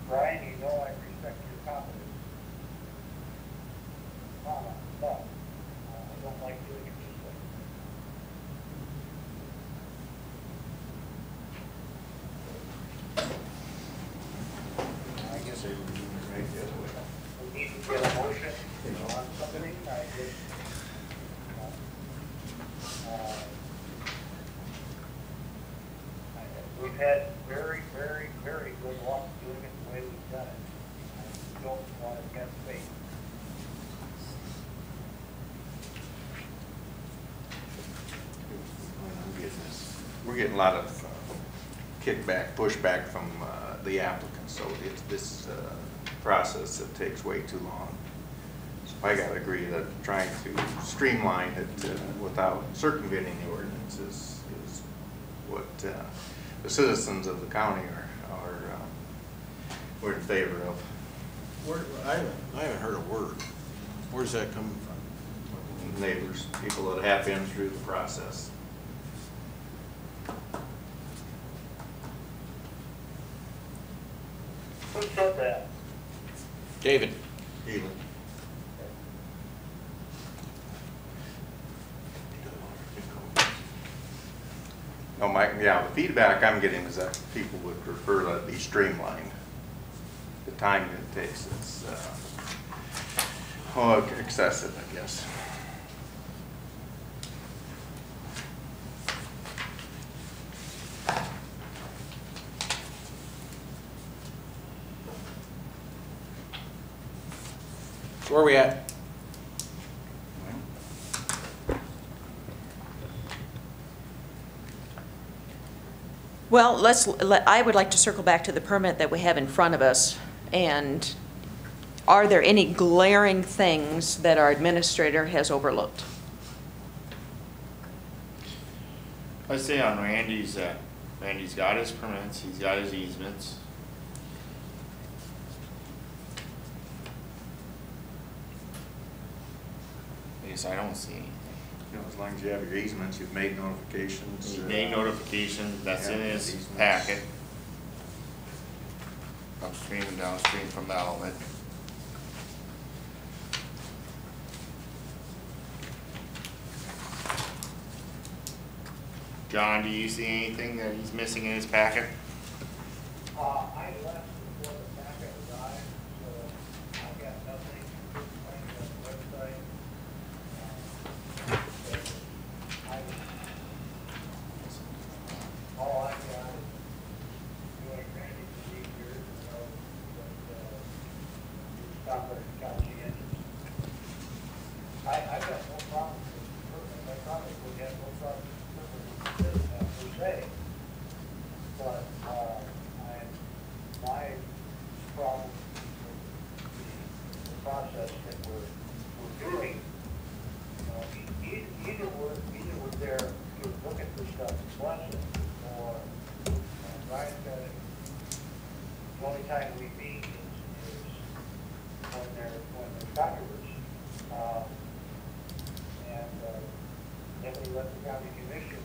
Brian, you know I respect your confidence. But I don't like doing it this way. I guess I would do it right the other way. We need to get a motion on something. We've had very, very, very good luck doing it the way we've done it. I don't want to get faith. We're getting a lot of kickback, pushback from the applicants, so this process that takes way too long. So I gotta agree that trying to streamline it without circumventing the ordinance is what the citizens of the county we're in favor of. I haven't heard a word. Where's that coming from? Neighbors, people that have been through the process. Who said that? David. Even. No, the feedback I'm getting is that people would prefer that it be streamlined. The time it takes, it's excessive, I guess. where are we at? Well, I would like to circle back to the permit that we have in front of us. And are there any glaring things that our administrator has overlooked? I'd say on Randy's, Randy's got his permits, he's got his easements. I guess I don't see anything. You know, as long as you have your easements, you've made notifications. He made notifications, that's in yeah, his easements. packet. Upstream and downstream from the outlet. John, do you see anything that he's missing in his packet? I left before the packet arrived, so I got nothing to find on the website. All I got is doing Randy procedures, stop at the county entrance. I've got no problem with the permit, I probably would have no problem with the permit per se. But, my problem with the process that we're doing, either we're there to look at this stuff and bless it, or Ryan said it, the only time we meet is when there's controversy. Then we let the county commission,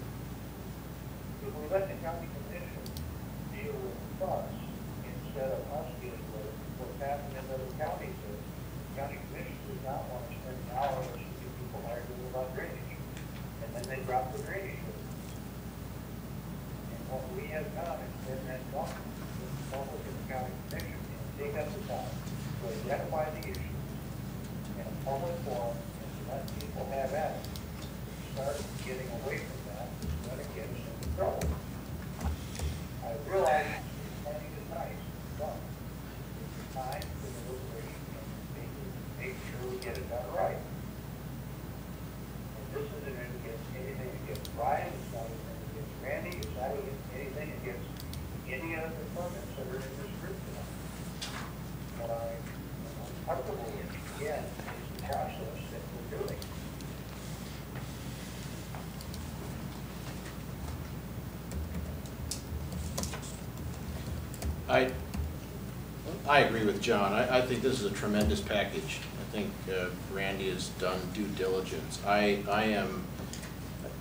if we let the county commission deal with us, instead of us dealing with it, what's happening in other counties is, the county commission does not want to spend an hour listening to people arguing about drainage. And then they drop the drainage rule. And what we have done is been that talk with the public and the county commission, and take up the time to identify the issues in a public forum, and to let people have at it. Start getting away from that, it's going to get us into trouble. I realize planning is nice, but it's time for the deliberation and make sure we get it done right. And this isn't against anything against Brian, it's not anything against Randy, it's not anything against any of the permits that are in this group tonight. But I'm comfortable with, again, is the process that we're doing. I agree with John. I think this is a tremendous package. I think Randy has done due diligence.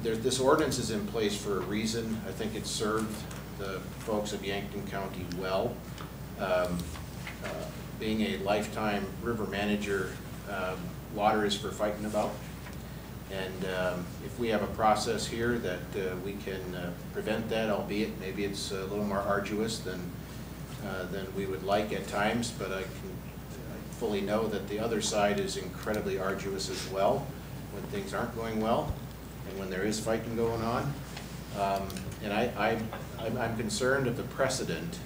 This ordinance is in place for a reason. I think it served the folks of Yankton County well. Being a lifetime river manager, water is for fighting about. And if we have a process here that we can prevent that, albeit maybe it's a little more arduous than we would like at times, but I fully know that the other side is incredibly arduous as well when things aren't going well and when there is fighting going on. And I'm concerned of the precedent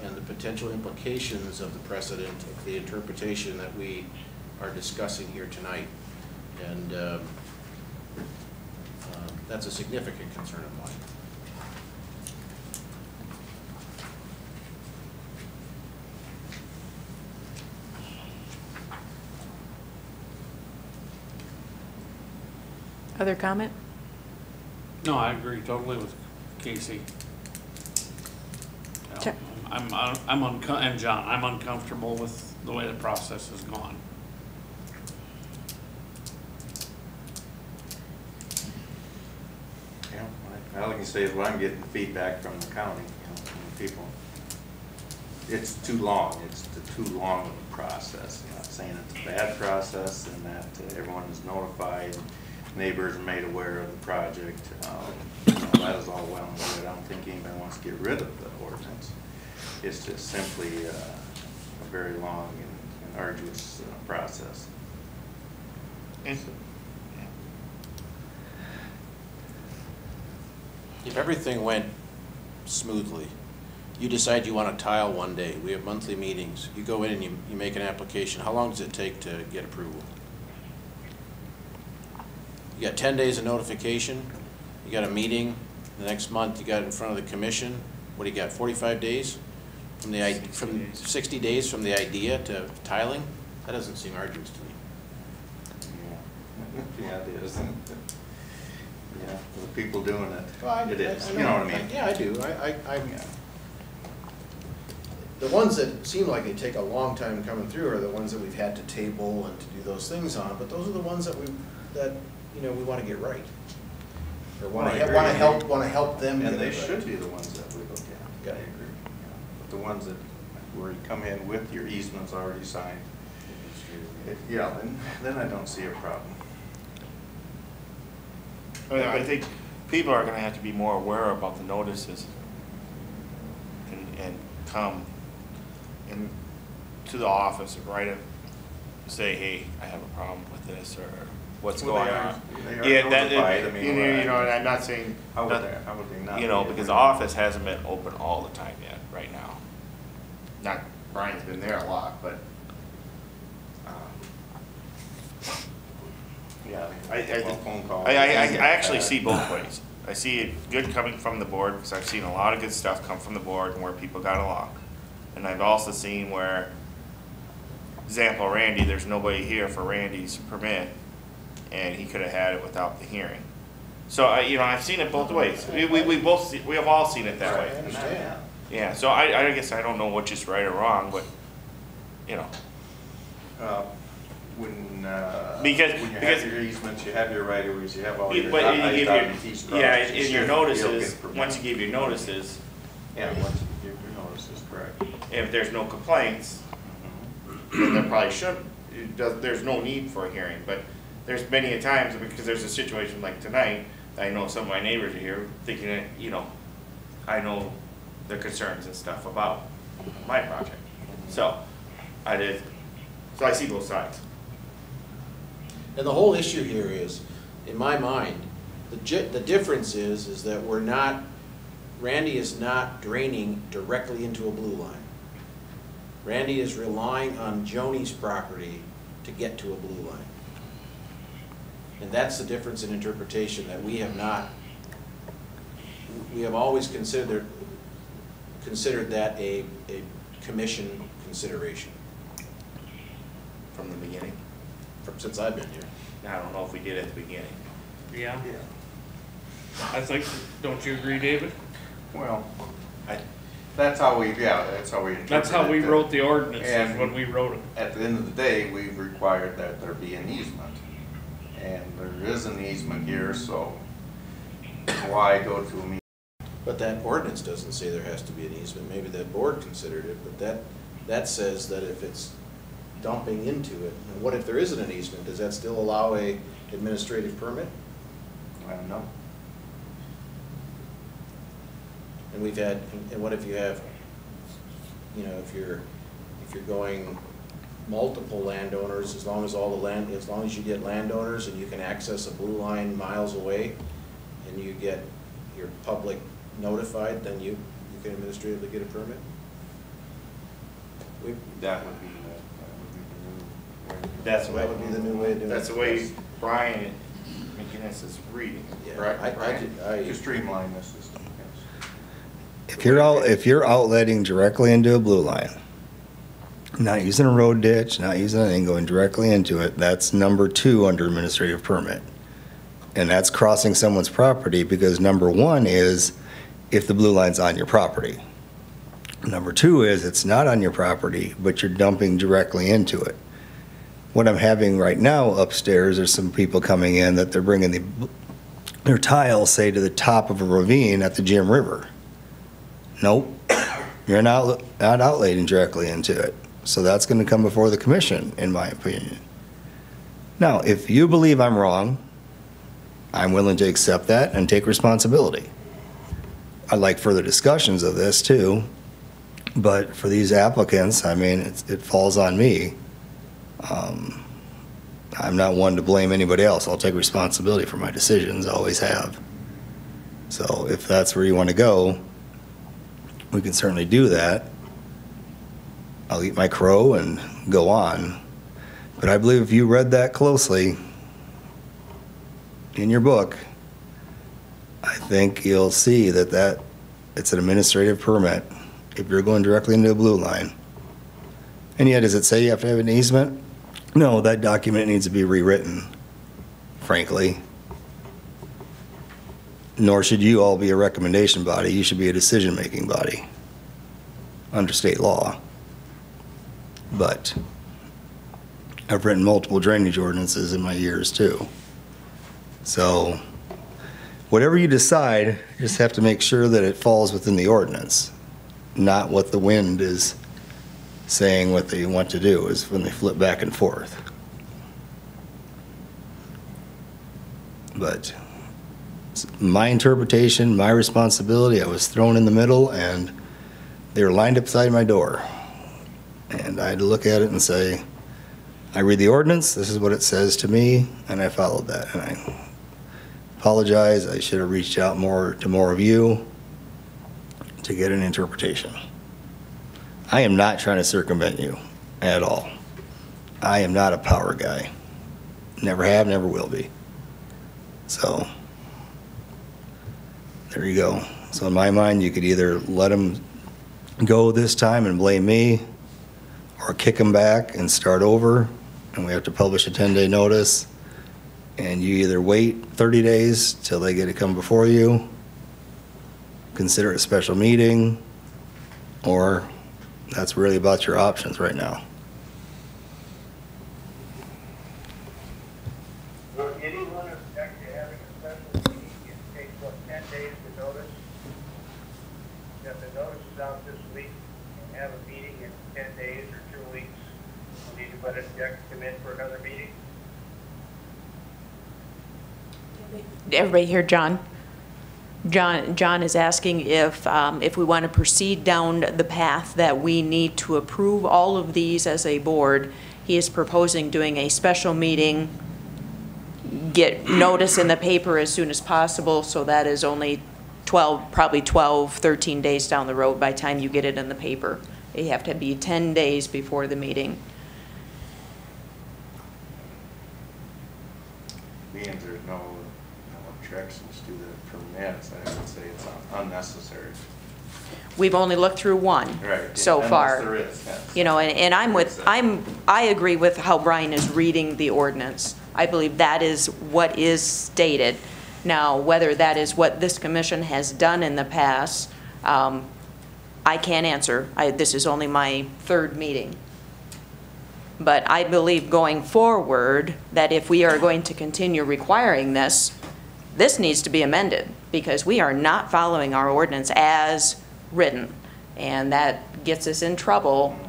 and the potential implications of the precedent of the interpretation that we are discussing here tonight. And that's a significant concern of mine. Other comment? No, I agree totally with Casey. You know, Okay. and John, I'm uncomfortable with the way the process has gone. Yeah, all I can say is, well, I'm getting feedback from the county, from the people. It's too long, it's too long of a process. I'm not saying it's a bad process and that everyone is notified, neighbors are made aware of the project. That is all well and good. I don't think anybody wants to get rid of the ordinance. It's just simply a very long and arduous process. If everything went smoothly, you decide you want to tile one day. We have monthly meetings. You go in and you make an application. How long does it take to get approval? You got 10 days of notification. You got a meeting. The next month you got it in front of the commission. What do you got, 45 days? From 60 days from the idea to tiling? That doesn't seem arduous to me. Yeah, it is. Yeah, the people doing it, Well, it is, you know what I mean? Yeah, I do. The ones that seem like they take a long time coming through are the ones that we've had to table and to do those things on, but those are the ones that we want to get right. Or want to help them get And they it right. should be the ones that we look at. Yeah. I agree. But the ones that, where you come in with your easements already signed, yeah, then I don't see a problem. I think people are gonna have to be more aware about the notices and come in to the office and write it, say, hey, I have a problem with this, or what's Well, going they are- on. they are That, notified. I mean, you know, and I'm not saying, How would they not? you know, be because the aware? office hasn't been open all the time yet, right now. Not, Brian's been there a lot, but, yeah, Well, phone call. I actually see both ways. I see it good coming from the board, because I've seen a lot of good stuff come from the board and where people got along. And I've also seen where, example, Randy, there's nobody here for Randy's permit, and he could have had it without the hearing. So, I've seen it both ways. We have all seen it that I way. understand. Yeah, so I guess I don't know which is right or wrong, but, Because- when you because- have your easements, you have your right of ways, you have all your. But I's you give dotted, your, T's crossed, yeah, you in should your be notices, able to get permit. once you give your notices, Yeah, once you give your notices, correct. if there's no complaints, then there probably there's no need for a hearing, but there's many a times, because there's a situation like tonight, I know some of my neighbors are here thinking that, I know their concerns and stuff about my project. So, I see both sides. And the whole issue here is, in my mind, the difference is that Randy is not draining directly into a blue line. Randy is relying on Joni's property to get to a blue line. And that's the difference in interpretation that we have always considered that a commission consideration. From the beginning. Since I've been here. I don't know if we did at the beginning. Yeah. I think, don't you agree, David? Well, that's how we interpreted it. That's how we wrote the ordinances And- when we wrote them. At the end of the day, we've required that there be an easement. And there is an easement here, so why go to a meeting? But that ordinance doesn't say there has to be an easement. Maybe that board considered it, but that says that if it's dumping into it, and what if there isn't an easement? Does that still allow a administrative permit? I don't know. And what if you have, if you're going multiple landowners, as long as you get landowners and you can access a blue line miles away, and you get your public notified, then you can administratively get a permit? That would be the new. That's the way. That would be the new way of doing it. That's the way Brian McGinnis is reading, Yeah, correct? To streamline the system, yes. If you're outletting directly into a blue line, not using a road ditch, not using anything, going directly into it, that's number 2 under administrative permit. And that's crossing someone's property, because number 1 is if the blue line's on your property. Number 2 is it's not on your property, but you're dumping directly into it. What I'm having right now upstairs are some people coming in that they're bringing their tile, say, to the top of a ravine at the Jim River. Nope, you're not outletting directly into it. So that's going to come before the commission, in my opinion. Now, if you believe I'm wrong, I'm willing to accept that and take responsibility. I'd like further discussions of this too, but for these applicants, I mean, it falls on me. I'm not one to blame anybody else. I'll take responsibility for my decisions, I always have. So if that's where you want to go, we can certainly do that. I'll eat my crow and go on. But I believe if you read that closely in your book, I think you'll see that it's an administrative permit if you're going directly into a blue line. And yet, does it say you have to have an easement? No, that document needs to be rewritten, frankly. Nor should you all be a recommendation body. You should be a decision-making body under state law. But I've written multiple drainage ordinances in my years too. So whatever you decide, you just have to make sure that it falls within the ordinance, not what the wind is saying what they want to do, is when they flip back and forth. But it's my interpretation, my responsibility, I was thrown in the middle and they were lined up beside my door. And I had to look at it and say, I read the ordinance, this is what it says to me, and I followed that. And I apologize, I should have reached out to more of you to get an interpretation. I am not trying to circumvent you at all. I am not a power guy. Never have, never will be. So, there you go. So in my mind, you could either let them go this time and blame me, or kick them back and start over, and we have to publish a 10-day notice, and you either wait 30 days till they get to come before you, consider it a special meeting, or that's really about your options right now. Will anyone object to having a special meeting? It takes, what, 10 days to notice? If the notice is out this week, and have a meeting in 10 days or 2 weeks, will anybody object to come in for another meeting? Everybody hear John? John is asking if we want to proceed down the path that we need to approve all of these as a board. He is proposing doing a special meeting, get notice in the paper as soon as possible, so that is only 13 days down the road by the time you get it in the paper. You have to be 10 days before the meeting. Being there's no objections to the permits, I would say it's unnecessary. We've only looked through one Right. so Unless far. there is, yes. You know, and I agree with how Brian is reading the ordinance. I believe that is what is stated. Now, whether that is what this commission has done in the past, I can't answer. This is only my third meeting. But I believe going forward that if we are going to continue requiring this, this needs to be amended because we are not following our ordinance as written. And that gets us in trouble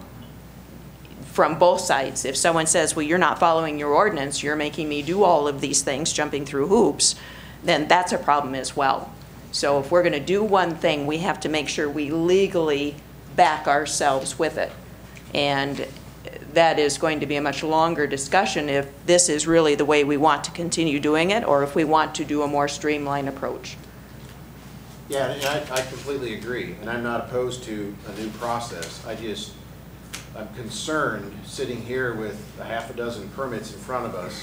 from both sides. If someone says, well, you're not following your ordinance, you're making me do all of these things, jumping through hoops, then that's a problem as well. So if we're going to do one thing, we have to make sure we legally back ourselves with it. And that is going to be a much longer discussion if this is really the way we want to continue doing it or if we want to do a more streamlined approach. Yeah, and I completely agree, and I'm not opposed to a new process. I'm concerned sitting here with a half a dozen permits in front of us,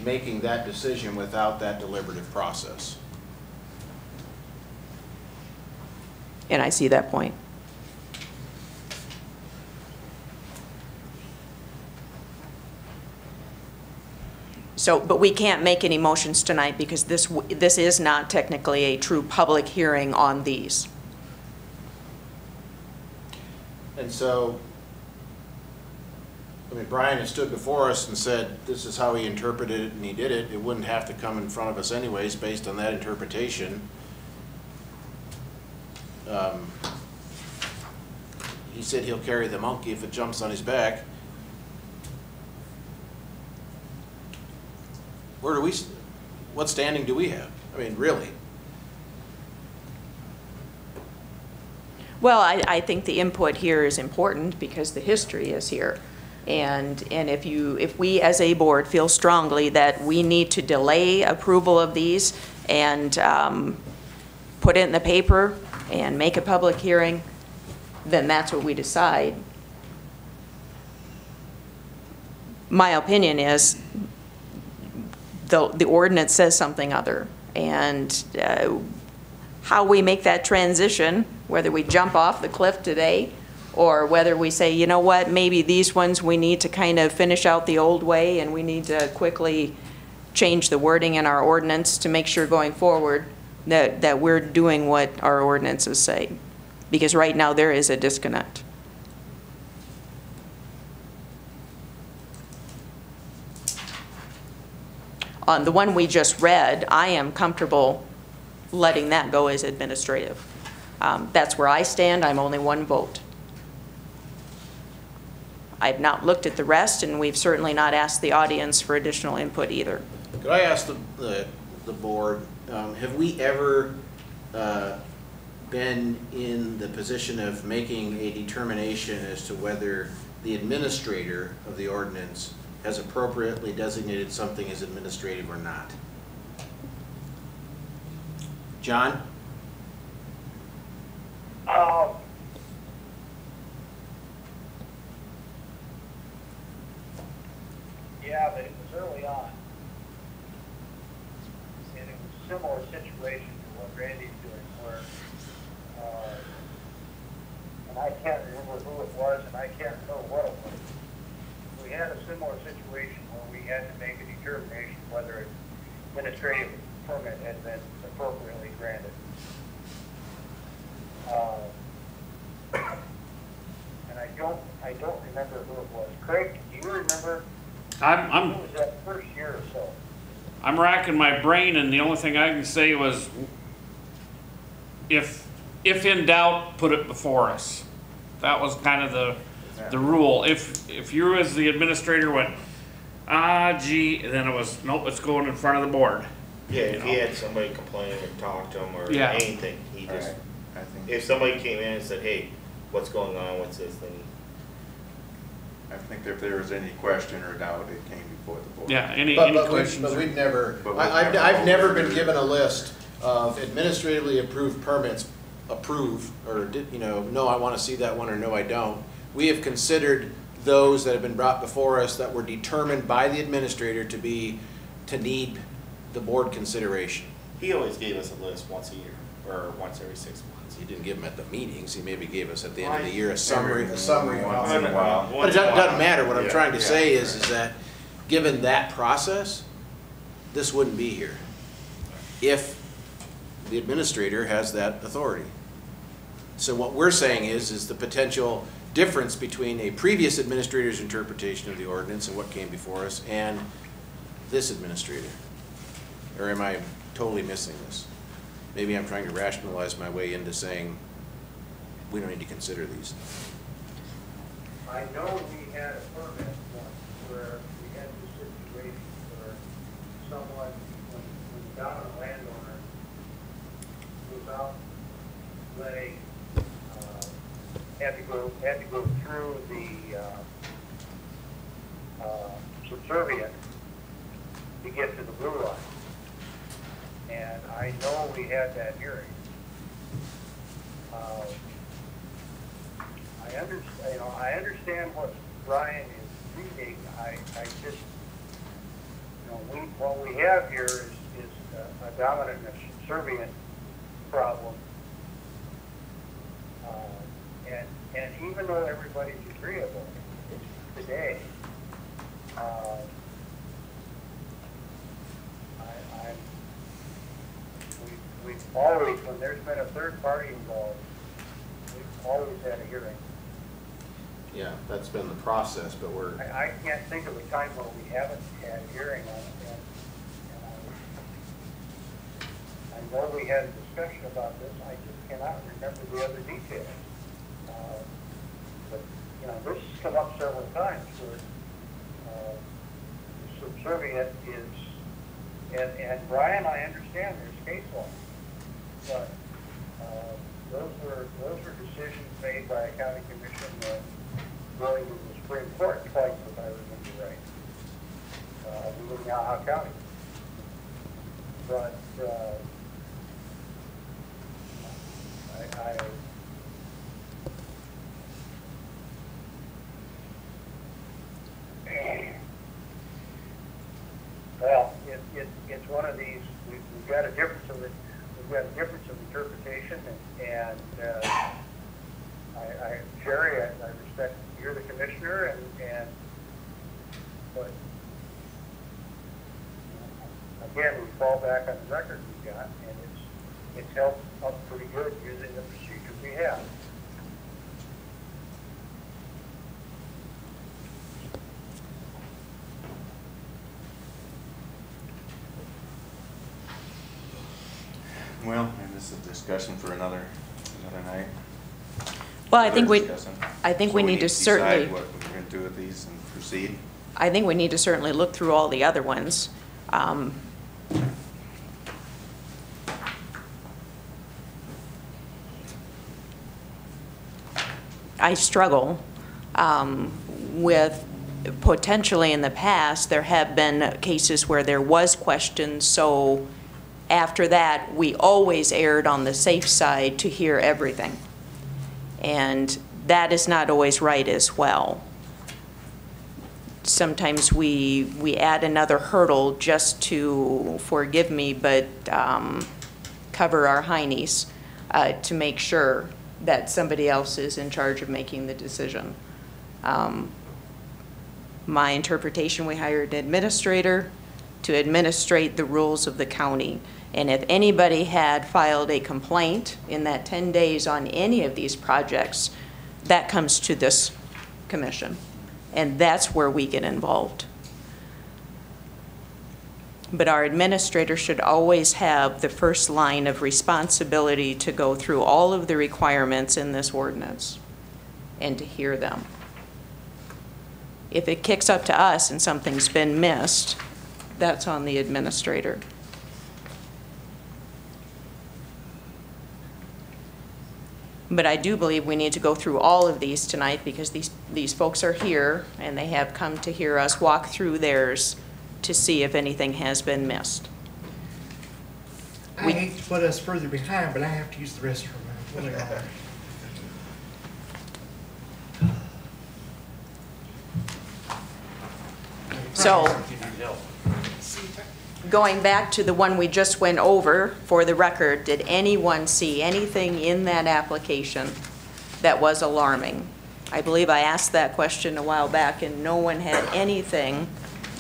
making that decision without that deliberative process. And I see that point. So, but we can't make any motions tonight because this is not technically a true public hearing on these. And so, I mean, Brian has stood before us and said this is how he interpreted it and he did it. It wouldn't have to come in front of us anyways based on that interpretation. He said he'll carry the monkey if it jumps on his back. What standing do we have? I mean, really? Well, I think the input here is important because the history is here. And if we as a board feel strongly that we need to delay approval of these and put it in the paper and make a public hearing, then that's what we decide. My opinion is the ordinance says something other, and how we make that transition, whether we jump off the cliff today or whether we say, you know what, maybe these ones we need to kind of finish out the old way and we need to quickly change the wording in our ordinance to make sure going forward that we're doing what our ordinances say. Because right now there is a disconnect. On the one we just read, I am comfortable letting that go as administrative. That's where I stand. I'm only one vote. I've not looked at the rest, and we've certainly not asked the audience for additional input either. Could I ask the board, have we ever been in the position of making a determination as to whether the administrator of the ordinance has appropriately designated something as administrative or not? John? Yeah, but it was early on. And it was a similar situation to what Randy's doing, where, and I can't remember who it was, and I can't know what it was. We had a similar situation where we had to make a determination whether an administrative permit had been appropriately granted. And I don't remember who it was. Craig, do you remember? It was that first year or so. I'm racking my brain, and the only thing I can say was, if in doubt, put it before us. That was kind of the rule. If you as the administrator went, gee, then it was, nope, it's going in front of the board. Yeah, if he had somebody complain or talk to him or Yeah. anything, he just, Right. I think, if somebody came in and said, hey, what's going on, what's this, then I think if there was any question or doubt, it came before the board. Yeah, any But questions? we've never, But we've I've never never been voted. given a list of administratively approved permits, approve, or, no, I want to see that one, or no, I don't. We have considered those that have been brought before us that were determined by the administrator to need the board consideration. he always gave us a list once a year or once every 6 months. He didn't give them at the meetings, he maybe gave us at the end of the Right. year a summary. Once in a while. But it doesn't matter, what I'm Yeah, trying to yeah, say is right. that, given that process, this wouldn't be here if the administrator has that authority. So what we're saying is the potential difference between a previous administrator's interpretation of the ordinance and what came before us and this administrator. Or am I totally missing this? Maybe I'm trying to rationalize my way into saying we don't need to consider these. I know we had a permit once where we had this situation where someone, when the dominant landowner was out letting, had to go through the, subservient to get to the blue line. And I know we had that hearing. I understand what Brian is reading. I just, what we have here is a dominant and a subservient problem. And even though everybody's agreeable today, we've always, when there's been a third party involved, we've always had a hearing. Yeah, that's been the process, but we're, I can't think of a time where we haven't had a hearing on it. And I know we had a discussion about this, I just cannot remember the other details. But, this has come up several times where the subservient is, and Brian, I understand there's case law, but those were decisions made by a county commission going to the Supreme Court twice, if I remember right. We live in Yaha County. But Jerry, I respect you're the commissioner, and but again, we fall back on the record we got, and it's held up pretty good using the procedures we have. Well, and this is a discussion for another night. Well, I think Another discussion. we need to certainly, decide what we're gonna do with these and proceed. I think we need to certainly look through all the other ones. I struggle with potentially in the past, there have been cases where there was questions, so after that, we always erred on the safe side to hear everything. And that is not always right as well. Sometimes we add another hurdle just to, forgive me, but cover our heinies to make sure that somebody else is in charge of making the decision. My interpretation, we hired an administrator to administrate the rules of the county. And if anybody had filed a complaint in that 10 days on any of these projects, that comes to this commission. And that's where we get involved. But our administrator should always have the first line of responsibility to go through all of the requirements in this ordinance and to hear them. If it kicks up to us and something's been missed, that's on the administrator. But I do believe we need to go through all of these tonight because these folks are here and they have come to hear us walk through theirs to see if anything has been missed. I hate to put us further behind, but I have to use the restroom. I'm really hard. So, going back to the one we just went over, for the record, did anyone see anything in that application that was alarming? I believe I asked that question a while back and no one had anything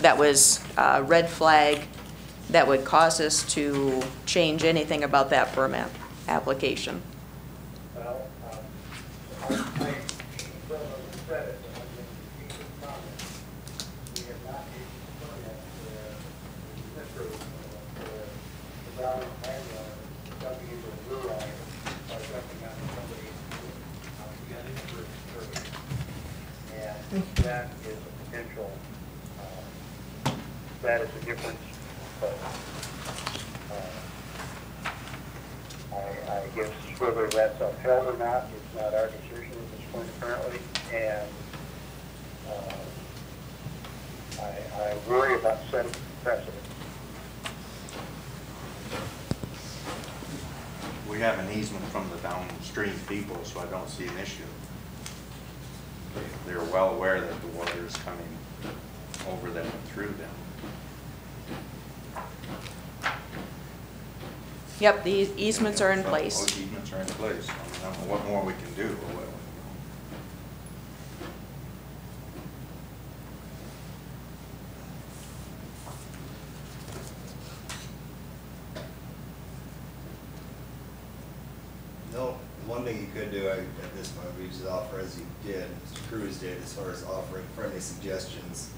that was a red flag that would cause us to change anything about that permit application. Well, I don't know the credit, but I'm going to keep the comment. We have not issued a permit for the Valley landowner jumping into a blue line or jumping on somebody who got into a service. And that is a potential, that is a difference, but I guess whether that's upheld or not, it's not our decision at this point apparently, and I worry about setting precedent. We have an easement from the downstream people, so I don't see an issue. They're well aware that the water is coming over them and through them. Yep, the easements are in So, place. those easements are in place. I don't know what more we can do. Or what, No, one thing you could do at this point, we just offer as you did, Mr. Cruz did, as far as offering friendly suggestions,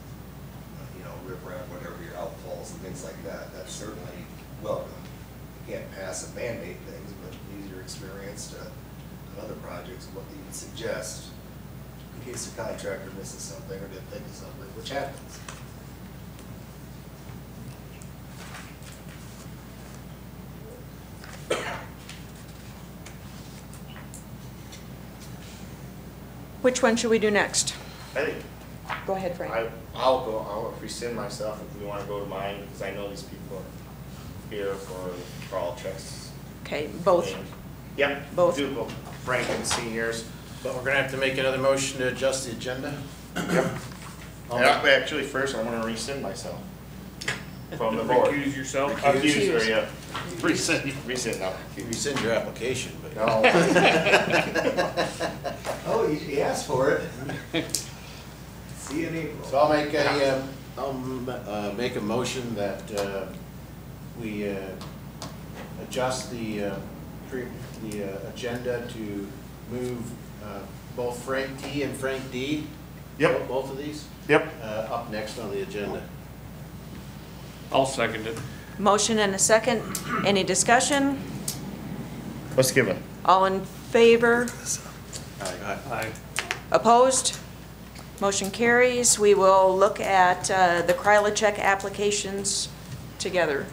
you know, riprap, whatever your outfalls and things like that, that's certainly welcome. You can't pass and mandate things, but use your experience to, on other projects, what you would suggest in case the contractor misses something or didn't think of something, which happens. Which one should we do next? I think Go ahead, Frank. I'll rescind myself if we want to go to mine, because I know these people are here for all checks. Okay, both. Yep. Both. Do both. Frank and seniors, but we're gonna have to make another motion to adjust the agenda. Yep. Actually, first, I'm going to rescind myself from the board. Recuse yourself. Recuse, or, yeah. Rescind now. You rescind your application, but. No. Oh, he asked for it. See you in April. So I'll make a motion that we adjust the agenda to move both Frank T and Frank D. Yep. Both of these. Yep. Up next on the agenda. I'll second it. Motion and a second. Any discussion? Let's give it. All in favor? Aye. Opposed? Motion carries. We will look at the Krylicek applications together.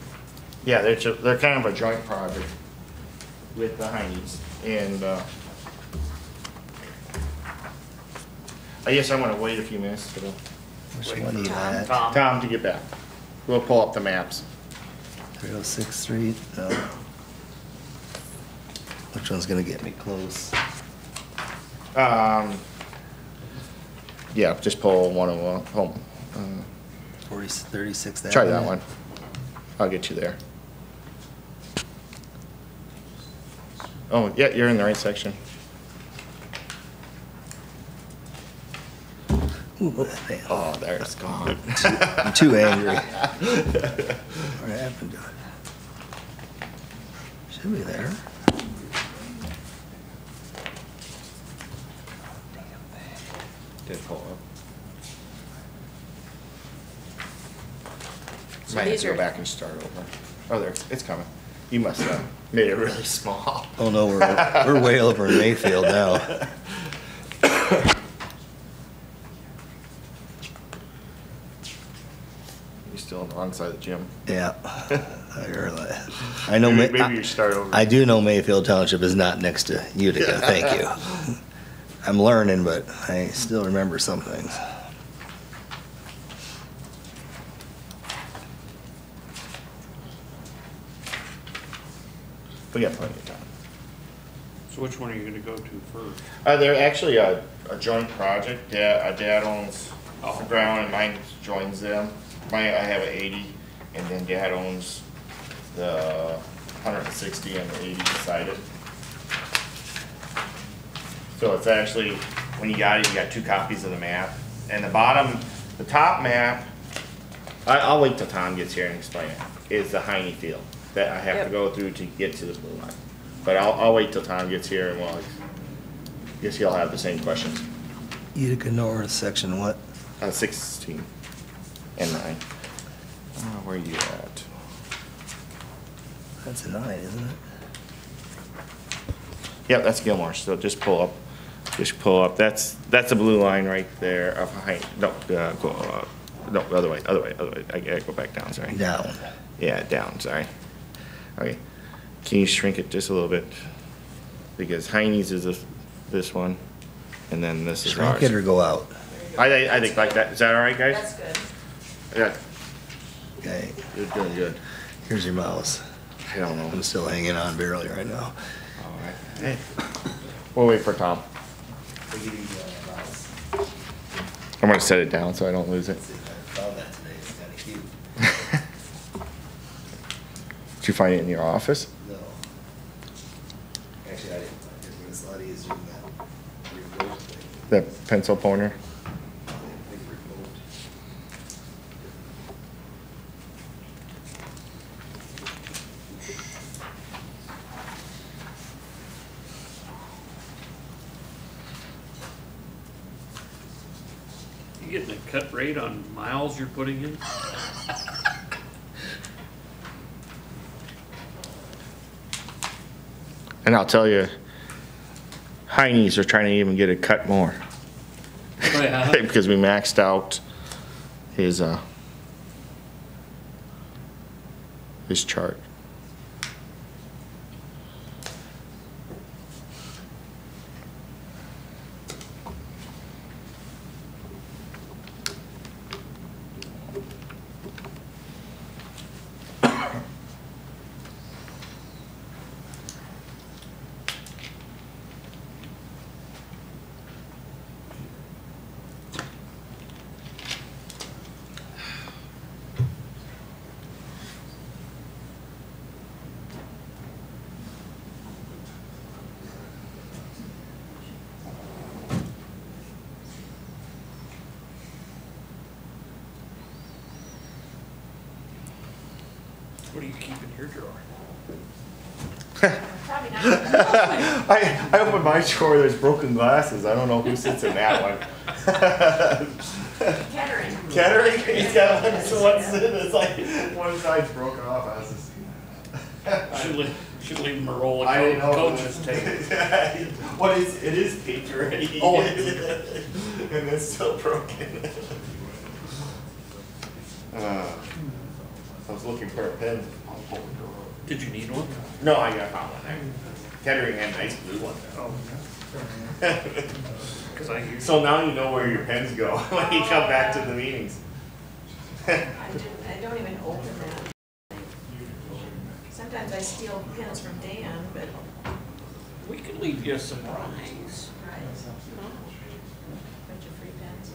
Yeah, they're kind of a joint project with the Heine's, and I guess I'm gonna wait a few minutes for Which one are you at? Tom to get back. We'll pull up the maps. 306th Street, no. Which one's gonna get me close? Yeah, just pull one of them home. 36th Avenue? Try that one. I'll get you there. Oh, yeah, you're in the right section. Ooh, man. Oh, there it's gone. I'm too angry. What happened to it? Should be there. Did pull up. So Might have these to go are- back and start over. Oh, there, it's coming. You must have made it really small. Oh no, we're way over in Mayfield now. You're still on the wrong side of the gym. Yeah. I realize. I know. Maybe you start over. I do know Mayfield Township is not next to Utica. Thank you. I'm learning, but I still remember some things. We got plenty of time. So which one are you gonna go to first? They're actually a joint project. Dad owns the ground and mine joins them. I have an 80, and then Dad owns the 160 and the 80 beside it. So it's actually, when you got it, you got two copies of the map. And the top map, I'll wait till Tom gets here and explain it, is the Heine field that I have to Yep. go through to get to the blue line. But I'll wait till Tom gets here and I guess he'll have the same questions. Utica North, section what? 16 and 9. Where are you at? That's a 9, isn't it? Yep, that's Gilmore, so just pull up. Just pull up. That's the blue line right there of Heine. No, no, other way. I gotta go back down, sorry. Down. Yeah, down, sorry. Okay, can you shrink it just a little bit? Because Heine's is this one, and then this is ours. Shrink it or go out? I think like that. Is that all right, guys? That's good. Yeah, Okay, you're doing good. here's your mouse. I don't know. I'm still hanging on barely right now. All right. Hey, we'll wait for Tom. I'm gonna set it down so I don't lose it. I found that today, it's kinda cute. Did you find it in your office? No. Actually, I didn't find it, but it's a lot easier than that remote thing. The pencil pointer? Big remote. You getting a cut rate on miles you're putting in? And I'll tell you, Heine's are trying to even get a cut more. Oh, yeah? Because we maxed out his chart. What do you keep in your drawer? Probably not. I open my drawer, there's broken glasses. I don't know who sits in that one. Kettering. Kettering, he's got one, so what's it? It's like one side's broken off. I was just. Should leave him a roll of I didn't know. coach's tape. What is, it is paper already. Oh. And it's still broken. I was looking for a pen. Did you need one? No, I got found one there. Kettering had nice blue ones. Because I use. So now you know where your pens go when you come back to the meetings. I don't even open that. Sometimes I steal pins from Dan, but. We could leave you a surprise. Bunch of free pens.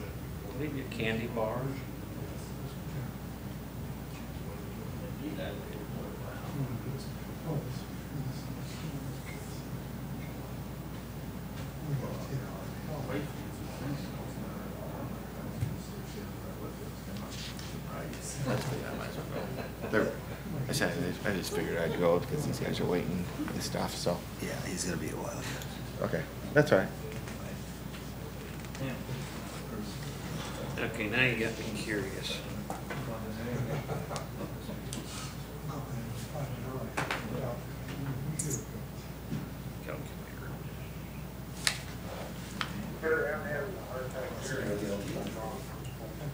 Leave you a candy bar. I just figured I'd go because these guys are waiting and stuff, so. Yeah, he's gonna be a while. Okay, that's all right. Okay, now you got me curious.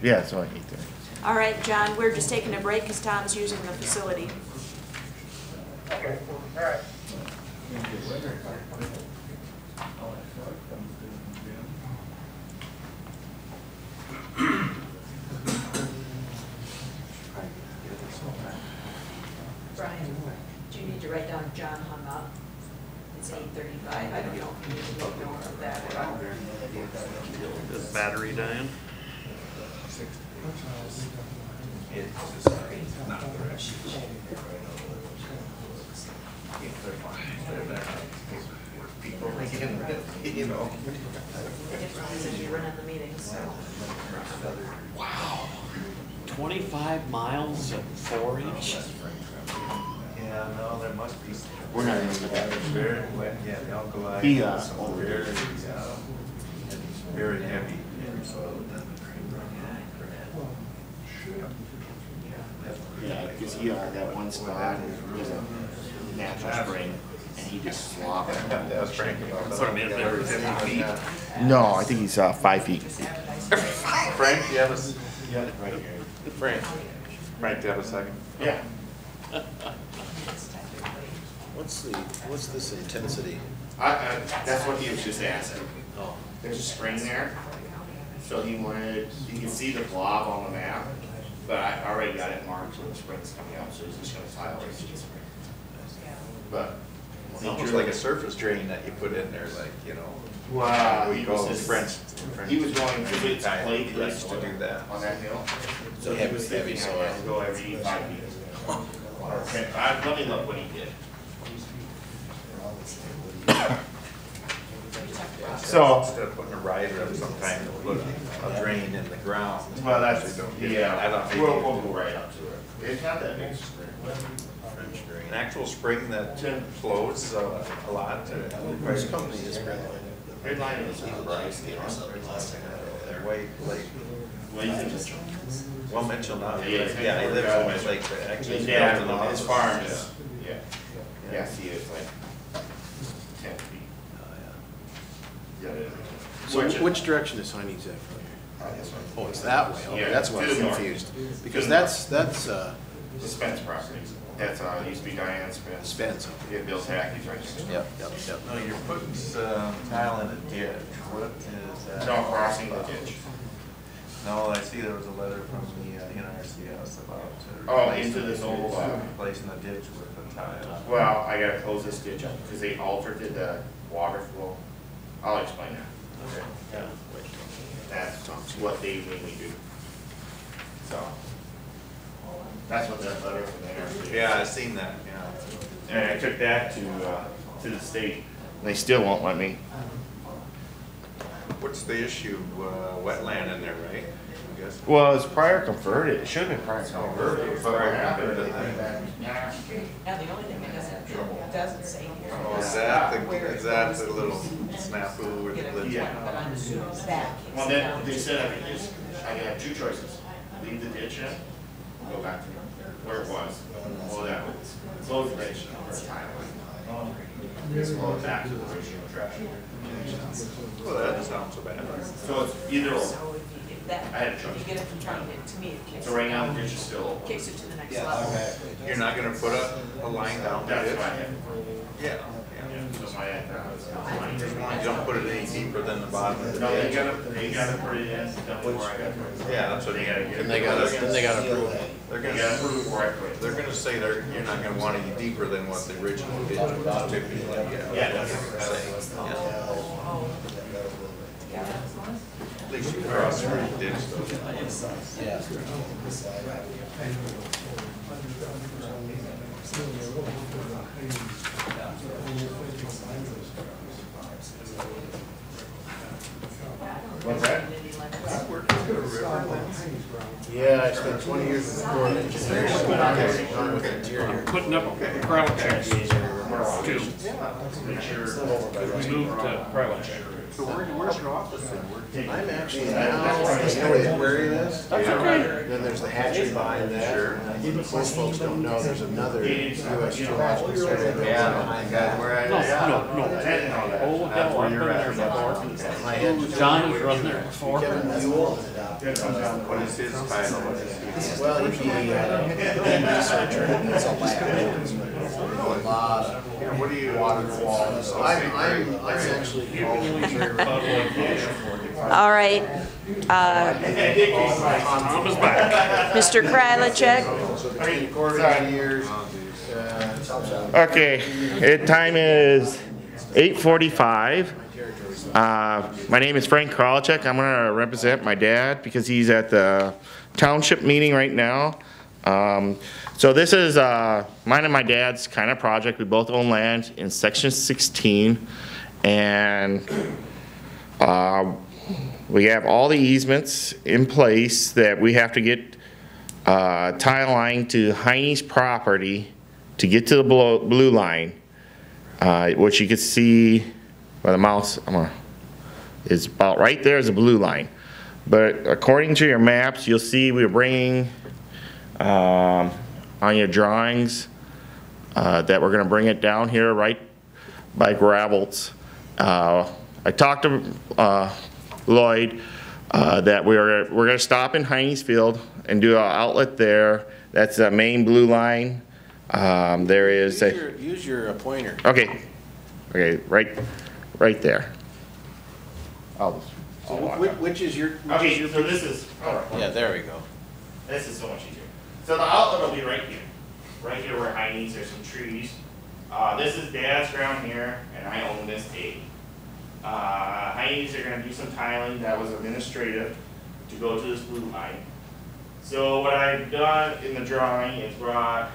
Yeah, so I hate that. All right, John, we're just taking a break because Tom's using the facility. Okay, all right. Brian, do you need to write down John hung up? It's 8:35. I don't know if you need to make note of that at all. The battery dying? You know. The difference is you run in the meetings, so. Wow. 25 miles of 4-inch? Yeah, no, there must be. We're not into that. Very wet, yeah, the alkali. He, very heavy. Yeah, because he that one spot was a natural spring, and he just slopped. That was Frank. Put him in there 50 feet. No, I think he's 5 feet. Frank, do you have a, Right here. Frank, Frank, do you have a second? Yeah. What's this intensity? That's what he was just asking. There's a spring there, so he could see the blob on the map, but I already got it marked where the spring's coming out, so he's just gonna tile right to the spring. But. It's almost like a surface drain that you put in there, like, you know. Wow, We he call was it just, French. he was going to its He plate likes to do that. on that hill. So he Heavy, was heavy thinking soil. I had to go every 5 feet. Or 10, let me look what he did. So, Instead of putting a riser up sometime, we'll put a drain in the ground. well, that's, So you don't get- yeah, I don't think we'll you- go right up to it. It's not that big a spring. An actual spring that flows a lot. Which company is Redline? Redline is White Lake. Lazy. Well, Mitchell now, Yeah, yeah, he lives on White Lake, but actually. His he's built an dad, his office. farm is, yeah, see, it's like 10 feet. Yeah. So which direction is Heine's at from here? Oh, it's that way. Okay, Yeah, that's why to I'm the north. confused. To Because the that's The Spence property. That's, used to be Diane Spence. Spence. Yeah, Bill Tacky's right next to it. Yep. No, you're putting tile in a ditch. What is that? No, crossing the ditch. No, I see there was a letter from the NRCS about. Oh, into this old, Replacing the ditch with a tile. Well, I gotta close this ditch up because they altered the water flow. I'll explain that. Okay. Yeah. That's what they mainly do. So. That's what that letter from there. Yeah, I seen that, yeah. And I took that to the state. They still won't let me. What's the issue? Wetland in there, right? I guess. Well, it's prior converted, it should have been prior converted, but what happened is. Now, the only thing it doesn't say here. Oh, is that the little snafu where they live? Yeah. Well, then, they said I could have two choices, leave the ditch in, go back to where it was, well, that would close the ditch for a time. Just go back to the original trash. Well, that doesn't sound so bad. So it's either or. So if that, I had a choice. you get it from trying it, to me, it kicks. So right now, the ditch is still open. Kicks it to the next level. You're not gonna put a line down the That's ditch? what I had. Yeah. So my, You don't put it any deeper than the bottom of the no, they ditch. gotta put it in, definitely where I got it. Yeah, that's what They gotta get. And they gotta approve it. They're You gonna, gotta prove where I put it. they're gonna say you're not gonna want any deeper than what the original ditch was typically. Yeah, that's what they're saying. Yeah. At least you cross through the ditch though. What's that? Yeah, I spent 20 years in the Corps of Engineers. I'm putting up crowd checks too. Make sure. We moved to crowd check. So where's your office then? I'm actually now, you know where the aquarium is? That's okay. Then there's the hatchery behind that. Sure. Most folks don't know, there's another U.S. Geological Survey behind that. No, Oh, hell, I've been there before. My head- John was running there before. Kevin Buell. What is his title? What is he? Well, he'd be a researcher, it's a lab. A lot of What do you? waterfalls. I'm actually called All right, Tom is back. Mr. Krylicek, So between the Corps of Engineers, Okay, time is 8:45. My name is Frank Kralchek. I'm gonna represent my dad because he's at the township meeting right now. So this is mine and my dad's kind of project. We both own land in section 16, and we have all the easements in place that we have to get tile line to Heine's property to get to the blue line, which you can see by the mouse. Is about right there is a blue line. But according to your maps, you'll see we're bringing on your drawings that we're gonna bring it down here right by Gravels. I talked to Lloyd that we're gonna stop in Heine's Field and do an outlet there. That's the main blue line. There is a, use your pointer. okay, right there. I'll walk up. Which is your? Okay, so this is, Yeah, there we go. this is so much easier. So the outlet will be right here where Heine's, there's some trees. This is Dad's ground here, and I own this 8. Heine's are gonna do some tiling that was administrative to go to this blue line. So what I've done in the drawing is brought,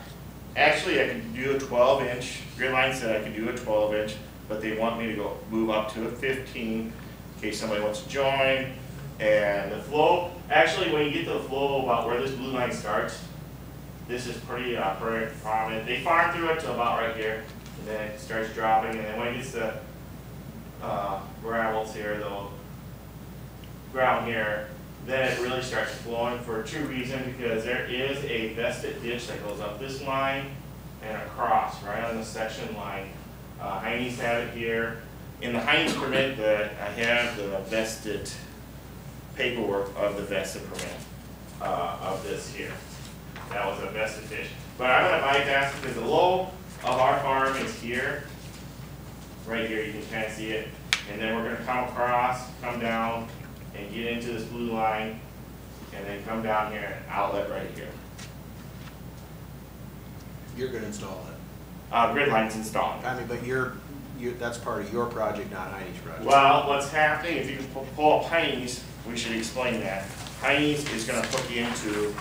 actually I could do a 12-inch, Gridline said I could do a 12-inch, but they want me to move up to a 15 in case somebody wants to join. And the flow, actually when you get to the flow about where this blue line starts, this is pretty prominent. They farm through it to about right here, and then it starts dropping, and then when it gets to gravels here, the ground here, then it really starts flowing for 2 reasons, because there is a vested ditch that goes up this line and across, right on the section line. Heine's have it here. In the Heine's permit that I have the vested paperwork of the vested permit of this here. That was a vested ditch. But I'm gonna bypass it because the low of our farm is here. Right here, you can kind of see it. And then we're gonna come across, come down, and get into this blue line, and then come down here and outlet right here. You're gonna install it. Grid line's installed. I mean, but that's part of your project, not Heine's project. Well, what's happening, if you can pull up Heine's, we should explain that. Heine's is gonna hook into,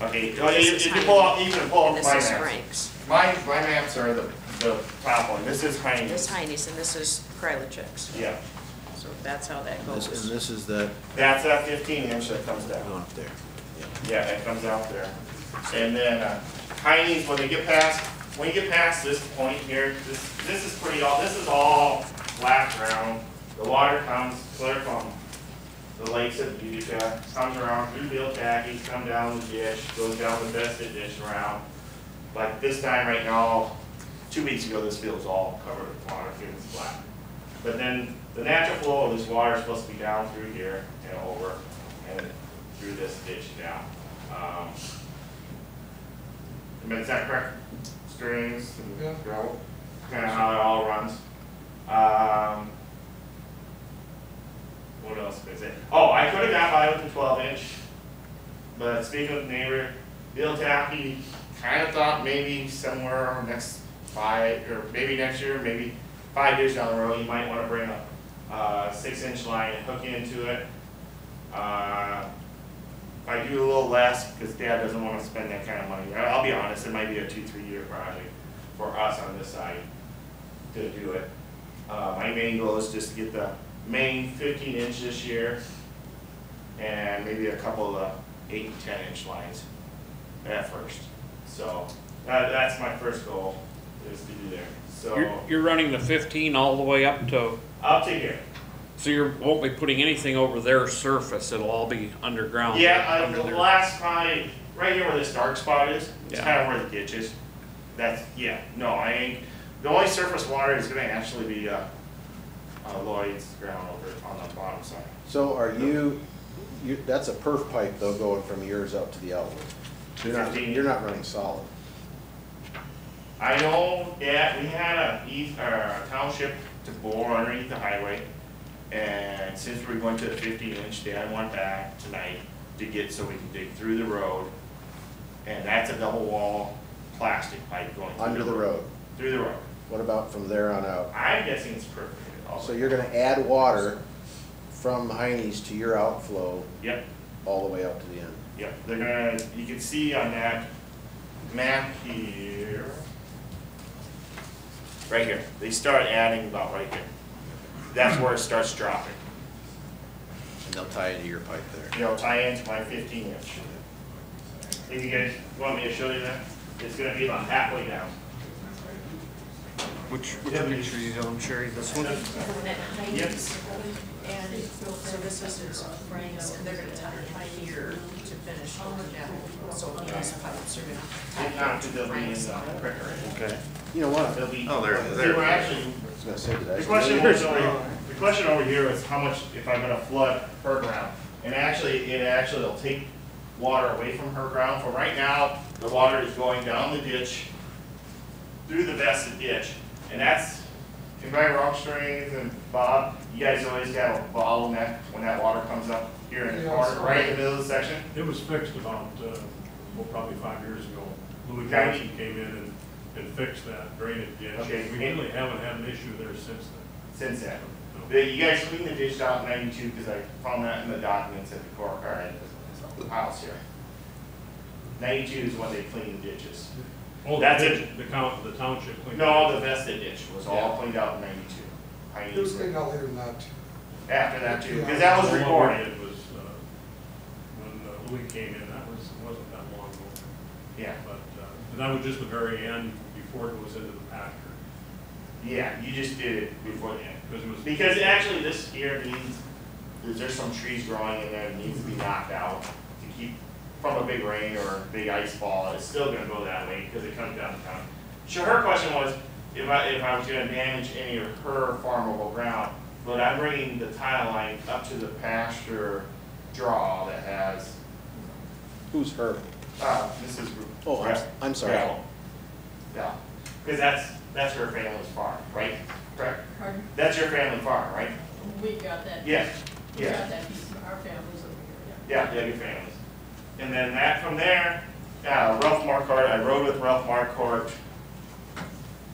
okay, if you pull up, you can pull up and my this is maps. Frank's. My maps are the top one, this is Heine's. This is Heine's, and this is Krylicek's. Yeah, So that's how that And goes. this is the, That's that 15-inch that comes down. going up there. Yeah, that comes out there. And then, Heine's, when you get past this point here, this is all flat ground. The water comes clear from the lakes of Utica, comes around through Bill Tackey's, comes down the ditch, goes down the vested ditch around. Like this time right now, 2 weeks ago, this field's all covered with water, it's flat. But then the natural flow of this water is supposed to be down through here and over and through this ditch down. But is that correct? Strings and gravel, kind of how it all runs. What else could I say? Oh, I could have got by with the 12-inch, but speaking with the neighbor, Bill Taffy kind of thought maybe somewhere next 5, or maybe next year, maybe 5 years down the road, you might want to bring a 6-inch line and hook into it. If I do a little less, because Dad doesn't want to spend that kind of money, I'll be honest, it might be a 2-3 year project for us on this side to do it. My main goal is just to get the main 15-inch this year, and maybe a couple of 8 and 10-inch lines at first. So that's my first goal, is to do there. So You're running the 15 all the way up to here. So you won't be putting anything over their surface, it'll all be underground? Yeah, under the their- last probably, right here where this dark spot is, it's Yeah. kind of where the ditch is. That's, yeah, no, I ain't, the only surface water is gonna actually be, Lloyd's ground over on the bottom side. So are you, that's a perf pipe though, going from yours up to the outlet? So you're not running solid? I know, yeah, we had a township to bore underneath the highway, and since we're going to the 15-inch, Dad went back tonight to get so we can dig through the road, and that's a double wall plastic pipe going through Under the road? Through the road. What about from there on out? I'm guessing it's perfect. So you're gonna add water from Heine's to your outflow Yep, all the way up to the end? yep, they're gonna, you can see on that map here, right here, they start adding about right here. That's where it starts dropping. And they'll tie into your pipe there? You know, tie into my 15-inch. If you guys want me to show you that, it's gonna be about halfway down. Which picture you have, Sherry, this one? Yes. And so this is his frames, and they're gonna tie it here to finish holding down. So these pipes are gonna. If not, they'll be in the quicker. Okay. You know what? They'll be. Oh, there. They were actually, I was gonna say, did I? the question over here is how much, if I'm gonna flood her ground. And actually, it'll take water away from her ground. For right now, the water is going down the ditch, through the vested ditch. And that's, in my rock strings and Bob, you guys always have a bottleneck when that water comes up here in the corner, right in the middle of the section. It was fixed about, well, probably 5 years ago. Louis Okay. Johnson came in and fixed that drainage ditch. Okay. We really haven't had an issue there since then. Since then. No. You guys cleaned the ditch out in 92, because I found that in the documents at the court, or at the house here. 92 is when they cleaned the ditches. Oh, That's the it. ditch, the township cleaned. No, the vested ditch was all Yeah. cleaned out in 92. It was cleaned out later than that. After that too, because that was Well, what we recorded. did was, when Louis came in, wasn't that long ago. Yeah, But, and that was just the very end before it goes into the pasture. yeah, you just did it before the end. Because it was. Because actually this here needs, there's some trees growing in there that needs to be knocked out to keep from a big rain or a big ice fall. It's still gonna go that way because it comes down the town. So her question was, if I was gonna damage any of her farmable ground, but I'm bringing the tile line up to the pasture draw that has, Who's her? Mrs. Oh, I'm sorry. Gravel. Yeah, because that's her family's farm, right? Correct? Pardon? That's your family farm, right? We got that. Yeah, We yeah. got that piece of our families over here, Yeah, your families. And then that from there, Ralph Marquardt, I rode with Ralph Marquardt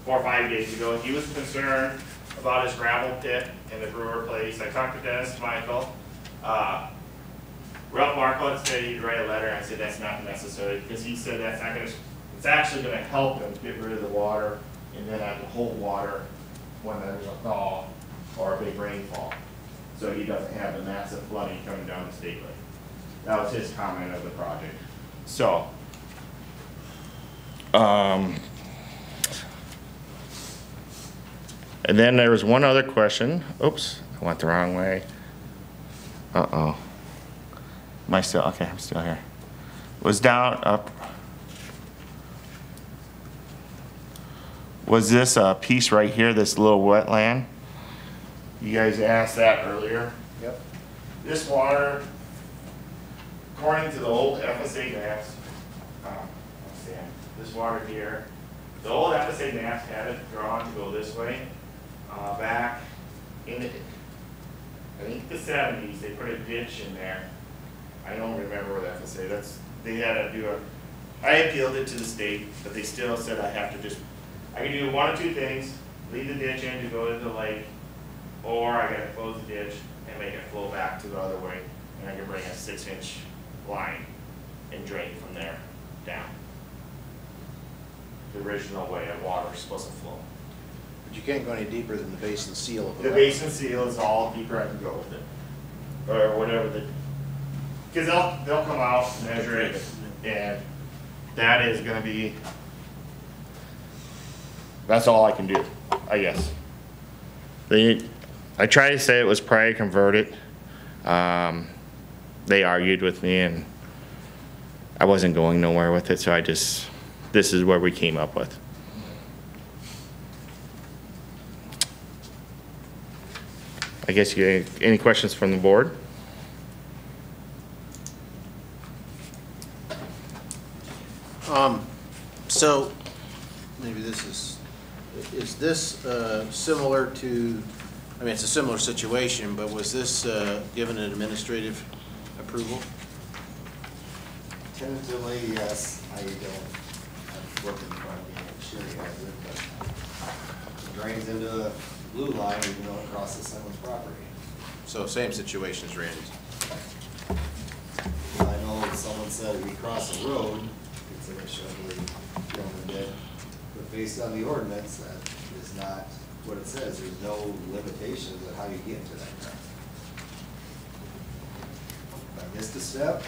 4 or 5 days ago. He was concerned about his gravel pit in the brewer place. I talked to Dennis Michael. Ralph Marquardt said he'd write a letter. I said that's not necessary because he said that's not gonna, it's actually gonna help him get rid of the water and then have to hold water when there's a thaw or a big rainfall. so he doesn't have the massive flooding coming down the state lake. That was his comment of the project. So, and then there was one other question. Oops, I went the wrong way. Uh-oh. Am I still, okay, I'm still here. Was down, up. Was this a piece right here, this little wetland? You guys asked that earlier. Yep. This water, according to the old FSA maps, let's see, this water here, the old FSA maps had it drawn to go this way. Back in the, I think the 70s, they put a ditch in there. I don't remember what FSA, they had to do I appealed it to the state, but they still said I have to just, I can do one of two things, leave the ditch in to go to the lake, or I gotta close the ditch and make it flow back to the other way, and I can bring a 6-inch line and drain from there down. The original way of water is supposed to flow. But you can't go any deeper than the basin seal of The basin seal is all deeper I can go with it, or whatever because they'll come out, measure it, and that is going to be. That's all I can do, I guess. I tried to say it was prior converted. They argued with me, and I wasn't going nowhere with it, so this is where we came up with. I guess any questions from the board? So maybe this is this similar to, I mean, it's a similar situation, but was this given an administrative approval? Tentatively, yes. I don't have work in front of me, I'm sure he has it, but it drains into the blue line even though it crosses someone's property. So same situation as Randy's. I know someone said if you cross a road, it's an issue, I believe, gentleman did. But based on the ordinance, that is not what it says. There's no limitations on how you get to that ground. If I missed a step,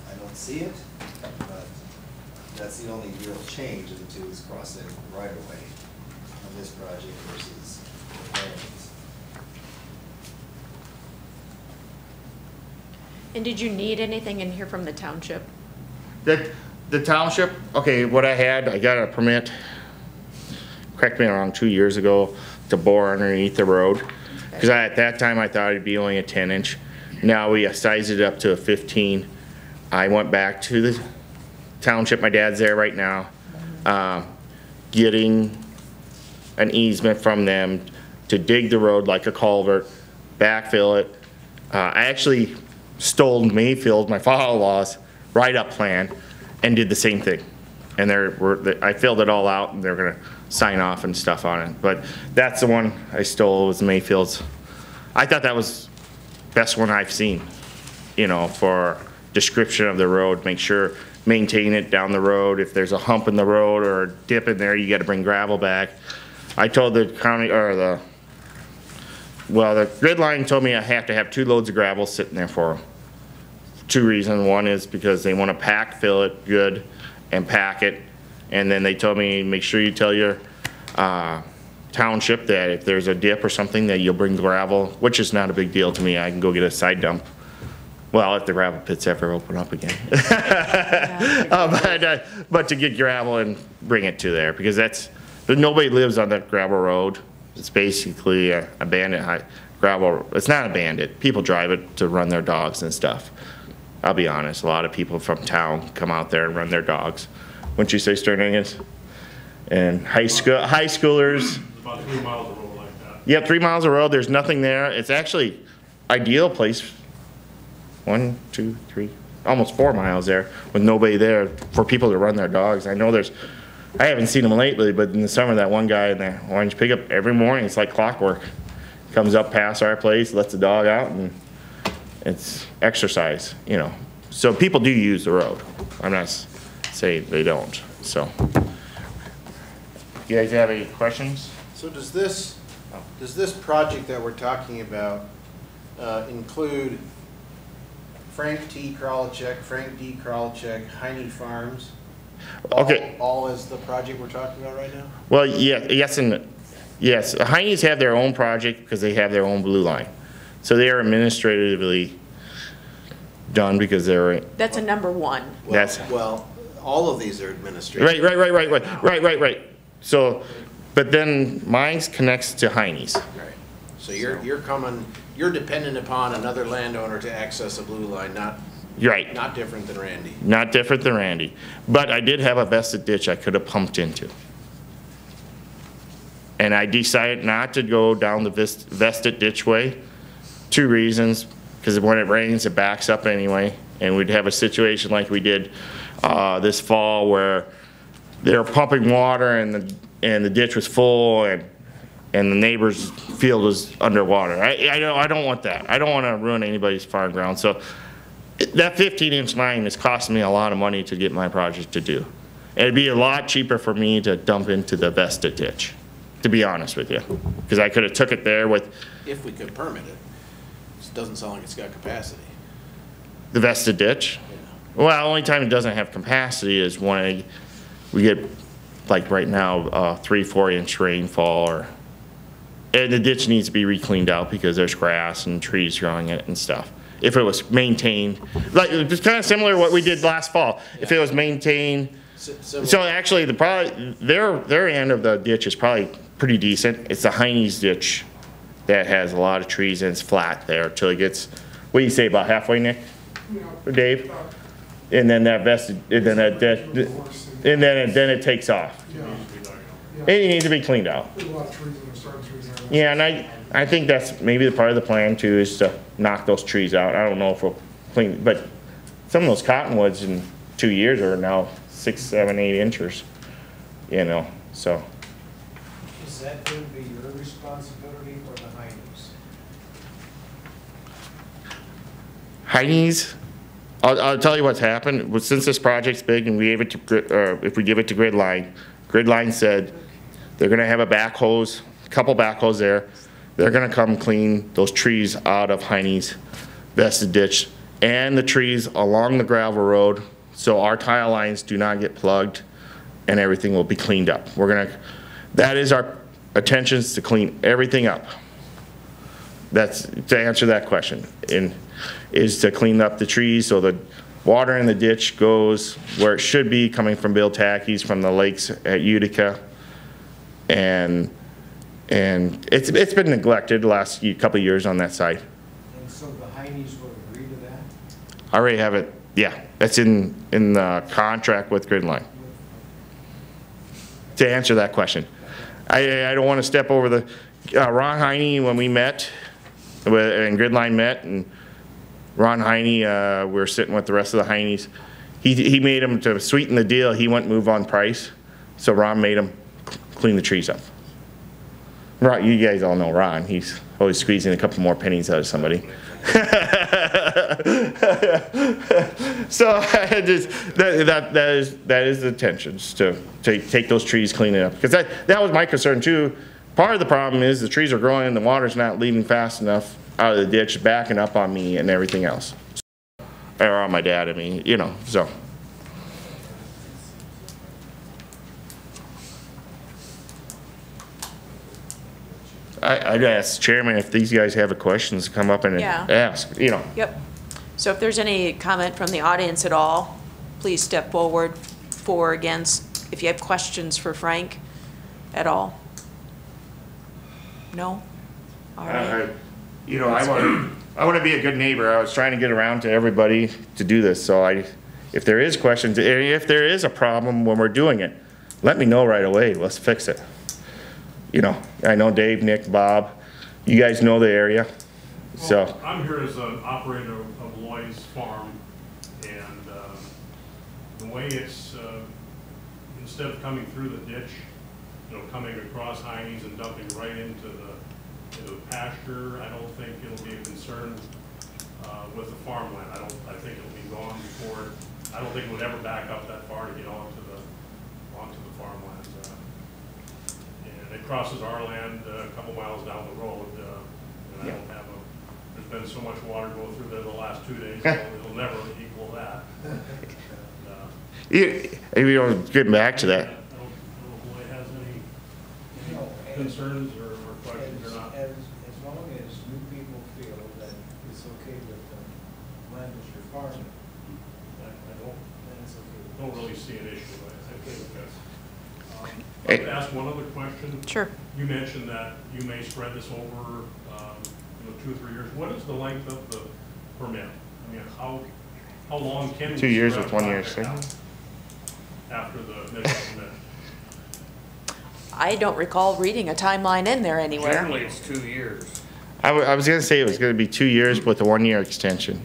I don't see it, but that's the only real change of the two is crossing right away on this project versus the plans. And did you need anything in here from the township? The township, okay, what I got a permit, correct me if I'm wrong, 2 years ago to bore underneath the road. Because at that time I thought it'd be only a 10-inch. Now we sized it up to a 15. I went back to the township, my dad's there right now, getting an easement from them to dig the road like a culvert, backfill it. I actually stole Mayfield, my father-in-law's write-up plan, and did the same thing. And I filled it all out, and they're gonna sign off and stuff on it. But that's the one I stole, was Mayfield's. I thought that was best one I've seen, you know, for description of the road. Make sure, maintain it down the road. If there's a hump in the road or a dip in there, you gotta bring gravel back. I told the county, or the grid line told me I have to have 2 loads of gravel sitting there for them. 2 reasons. One is because they want to pack, fill it good, and pack it. And then they told me, make sure you tell your township that if there's a dip or something that you'll bring gravel, which is not a big deal to me. I can go get a side dump. Well, if the gravel pits ever open up again. But to get gravel and bring it to there, because nobody lives on that gravel road. It's basically abandoned gravel. It's not abandoned. People drive it to run their dogs and stuff. I'll be honest, a lot of people from town come out there and run their dogs. Wouldn't you say, Sterningus? And high schoolers. About 3 miles of road like that. Yep, 3 miles of road. There's nothing there. It's actually ideal place. 1, 2, 3, almost 4 miles there with nobody there for people to run their dogs. I haven't seen them lately, but in the summer, that one guy in the orange pickup, every morning, it's like clockwork. Comes up past our place, lets the dog out, and it's exercise, you know. So people do use the road. I'm not saying they don't, so. You guys have any questions? So does this project that we're talking about, include Frank T. Kralachek, Frank D. Kralachek, Heine Farms. Okay. All is the project we're talking about right now? Well, yeah, yes and yes. Heine's have their own project because they have their own blue line. So they are administratively done because they're. That's a number one. Well, all of these are administrative. Right. So, but then mine connects to Heine's. Right. So you're dependent upon another landowner to access a blue line, not different than Randy. Not different than Randy. But I did have a vested ditch I could have pumped into. And I decided not to go down the vested ditch way. 2 reasons. Because when it rains, it backs up anyway. And we'd have a situation like we did this fall where they were pumping water and the ditch was full and the neighbor's field was underwater. I don't want that. I don't want to ruin anybody's farm ground. So that 15-inch line is costing me a lot of money to get my project to do. And it'd be a lot cheaper for me to dump into the vested ditch, to be honest with you. Because I could have took it there with... If we could permit it. It doesn't sound like it's got capacity. The vested ditch? Yeah. Well, the only time it doesn't have capacity is when we get, like right now, 3-4-inch rainfall, and the ditch needs to be re-cleaned out because there's grass and trees growing in it and stuff. If it was maintained, like it's kind of similar to what we did last fall. Yeah. If it was maintained, so actually their end of the ditch is probably pretty decent. It's the Heine's ditch that has a lot of trees and it's flat there till it gets, what do you say, about halfway, Nick? Or Dave? And then that vested, and then then it takes off. Yeah. It needs to be cleaned out. There's a lot of trees in there, starting trees in there. Yeah, and I think that's maybe the part of the plan too, is to knock those trees out. I don't know if we'll clean, but some of those cottonwoods in 2 years are now 6, 7, 8 inches, you know, so. Is that going to be your responsibility or the Heine's? Heine's, I'll tell you what's happened. Since this project's big and we gave it to, if we give it to Gridline said they're gonna have a couple backhoes there. They're gonna come clean those trees out of Heine's vested ditch and the trees along the gravel road so our tile lines do not get plugged and everything will be cleaned up. That is our intentions, to clean everything up. That's to answer that question, is to clean up the trees so the water in the ditch goes where it should be, coming from Bill Tackey's from the lakes at Utica. And it's been neglected the last couple of years on that side. And so the Heine's will agree to that? I already have it, yeah. That's in the contract with Gridline. To answer that question. I don't want to step over the, Ron Heine, when we met, and Gridline met, and Ron Heine, we were sitting with the rest of the Heine's. He made him, to sweeten the deal, he went move on price. So Ron made him clean the trees up. Ron, you guys all know Ron. He's always squeezing a couple more pennies out of somebody. So that is the intentions, to take those trees, clean it up. Because that was my concern too. Part of the problem is the trees are growing and the water's not leaving fast enough out of the ditch, backing up on me and everything else. Or on my dad, I mean, you know, so. I'd ask Chairman if these guys have a questions, come up and ask, you know. Yep. So if there's any comment from the audience at all, please step forward, for or against, if you have questions for Frank at all. No? All right. You know, I want to be a good neighbor. I was trying to get around to everybody to do this, so if there is questions, if there is a problem when we're doing it, let me know right away. Let's fix it. You know, I know Dave, Nick, Bob, you guys know the area, so. Well, I'm here as an operator of Loy's Farm, and the way it's, instead of coming through the ditch, you know, coming across Heine's and dumping right into the pasture, I don't think it'll be a concern with the farmland. I think it'll be gone before, I don't think it would ever back up that far to get onto the farmland. And it crosses our land a couple miles down the road, and I don't have been so much water go through there the last 2 days, so it'll never equal that. And, You know, getting back to that, I don't know if Lloyd has any concerns or questions or not. As long as new people feel that it's okay with the land that you're farming, I then it's okay. don't really see an issue, but I think that's. I'd like to ask one other question. Sure. You mentioned that you may spread this over, 2 or 3 years. What is the length of the permit? I mean, how long can we 2 years spread with 1 year project out extension? after the initial permit? I don't recall reading a timeline in there anywhere. Generally, it's 2 years. I was gonna say it was gonna be 2 years with a 1 year extension.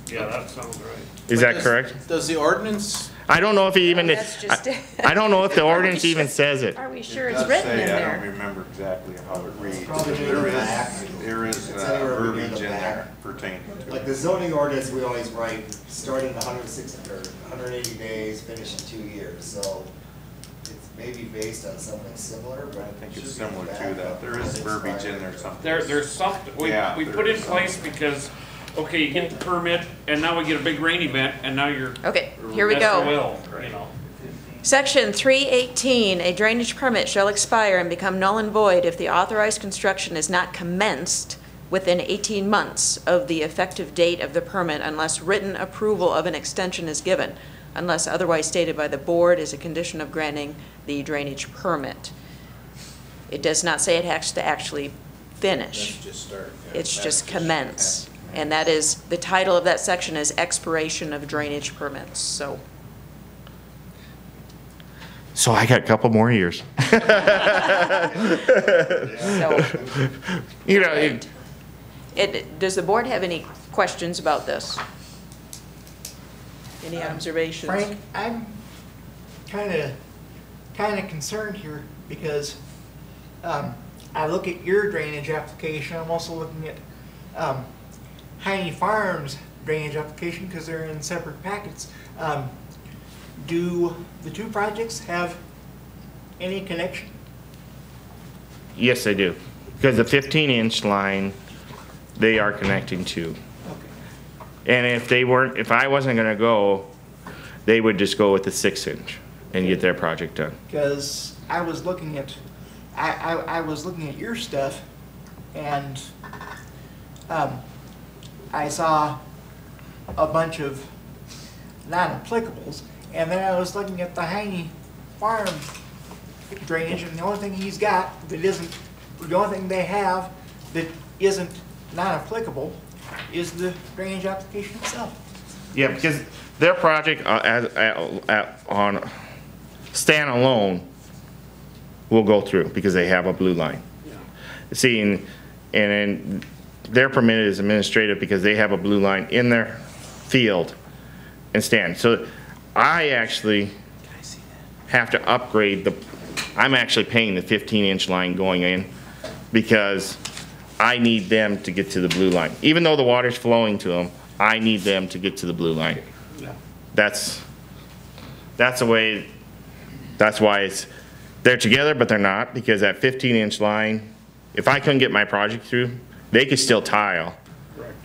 Yeah, that sounds right. Is that correct? Does the ordinance, I don't know if he even, That's just it. I don't know if the ordinance even says it. Are we sure It it's does written say, in I don't there? remember exactly how it reads. Probably but near the back. There is It's anywhere near verbiage the in back. there pertaining to Like it. the zoning ordinance, we always write, starting in 160, or 180 days, finish in 2 years, so it's maybe based on something similar, but I think it's it should be similar back to up that. There is verbiage in there something. There's something, Yeah, we there put in is place something. because, okay, you get the permit, and now we get a big rain event, and now you're. Okay, here we go. SOL, you know. Section 318, a drainage permit shall expire and become null and void if the authorized construction is not commenced within 18 months of the effective date of the permit unless written approval of an extension is given, unless otherwise stated by the board as a condition of granting the drainage permit. It does not say it has to actually finish. let's just start. It's just commence. And that is, the title of that section is expiration of drainage permits, so. So I got a couple more years. So, You know, does the board have any questions about this? Any observations? Frank, I'm kind of concerned here because I look at your drainage application. I'm also looking at Heine Farms drainage application because they're in separate packets. Do the two projects have any connection? yes, they do. Because the 15-inch line, they are connecting to. Okay. And if I wasn't gonna go, they would just go with the 6-inch and get their project done. Because I was looking at, I was looking at your stuff, and I saw a bunch of non-applicables, and then I was looking at the Heine Farm drainage, and the only thing he's got that isn't, the only thing they have that isn't non-applicable is the drainage application itself. Yeah, because their project on standalone will go through because they have a blue line. See, and then their permit is administrative because they have a blue line in their field and stand. So I actually have to upgrade I'm actually paying the 15-inch line going in because I need them to get to the blue line. Even though the water's flowing to them, I need them to get to the blue line. That's the way, that's why they're together, but they're not, because that 15-inch line, if I couldn't get my project through, they could still tile. Correct.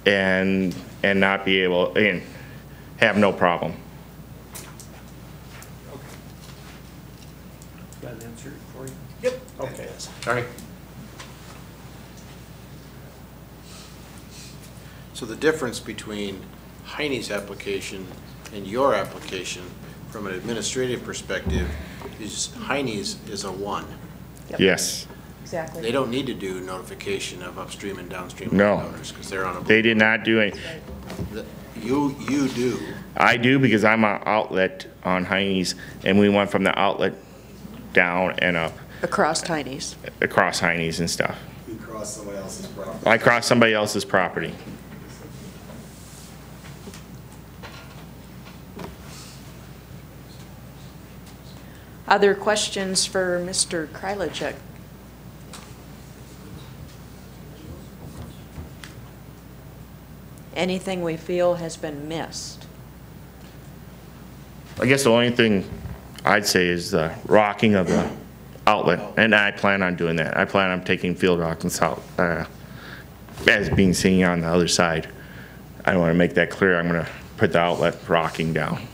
And not be able, and have no problem. That answer it for you? Yep. Okay, all right. So the difference between Heine's application and your application, from an administrative perspective, is Heine's is a 1. Yep. Yes. Exactly. They don't need to do notification of upstream and downstream No. landowners, because they're on a. They did not do any. You do. I do because I'm an outlet on Heine's, and we went from the outlet down and up Across Tiny's. across Heine's and stuff. You cross somebody else's property. I crossed somebody else's property. Other questions for Mr. Krylicek? Anything we feel has been missed? I guess the only thing I'd say is the rocking of the outlet, and I plan on doing that. I plan on taking field rock and salt, as being seen on the other side. I want to make that clear. I'm going to put the outlet rocking down.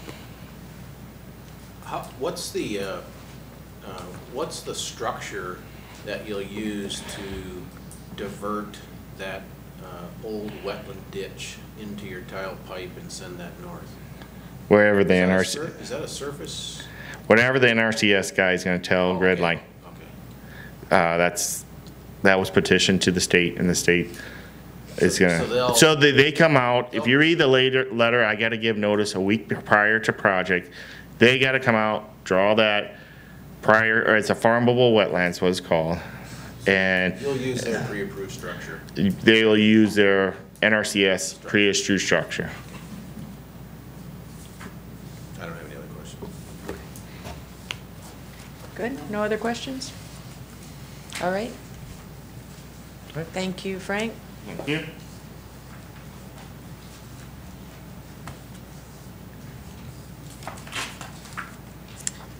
What's the structure that you'll use to divert that old wetland ditch into your tile pipe and send that north? Wherever the NRC, Is that a surface? whatever the NRCS guy is going to tell Grid Line. Okay. That was petitioned to the state, and the state is So gonna, they'll- so they come out, if you read the letter, I gotta give notice a week prior to project. They gotta come out, draw that prior, or it's a farmable wetlands, what it's called. And You'll use their pre-approved structure. they will use their NRCS pre-approved structure. I don't have any other questions. Good, no other questions? All right. Thank you, Frank. Thank you.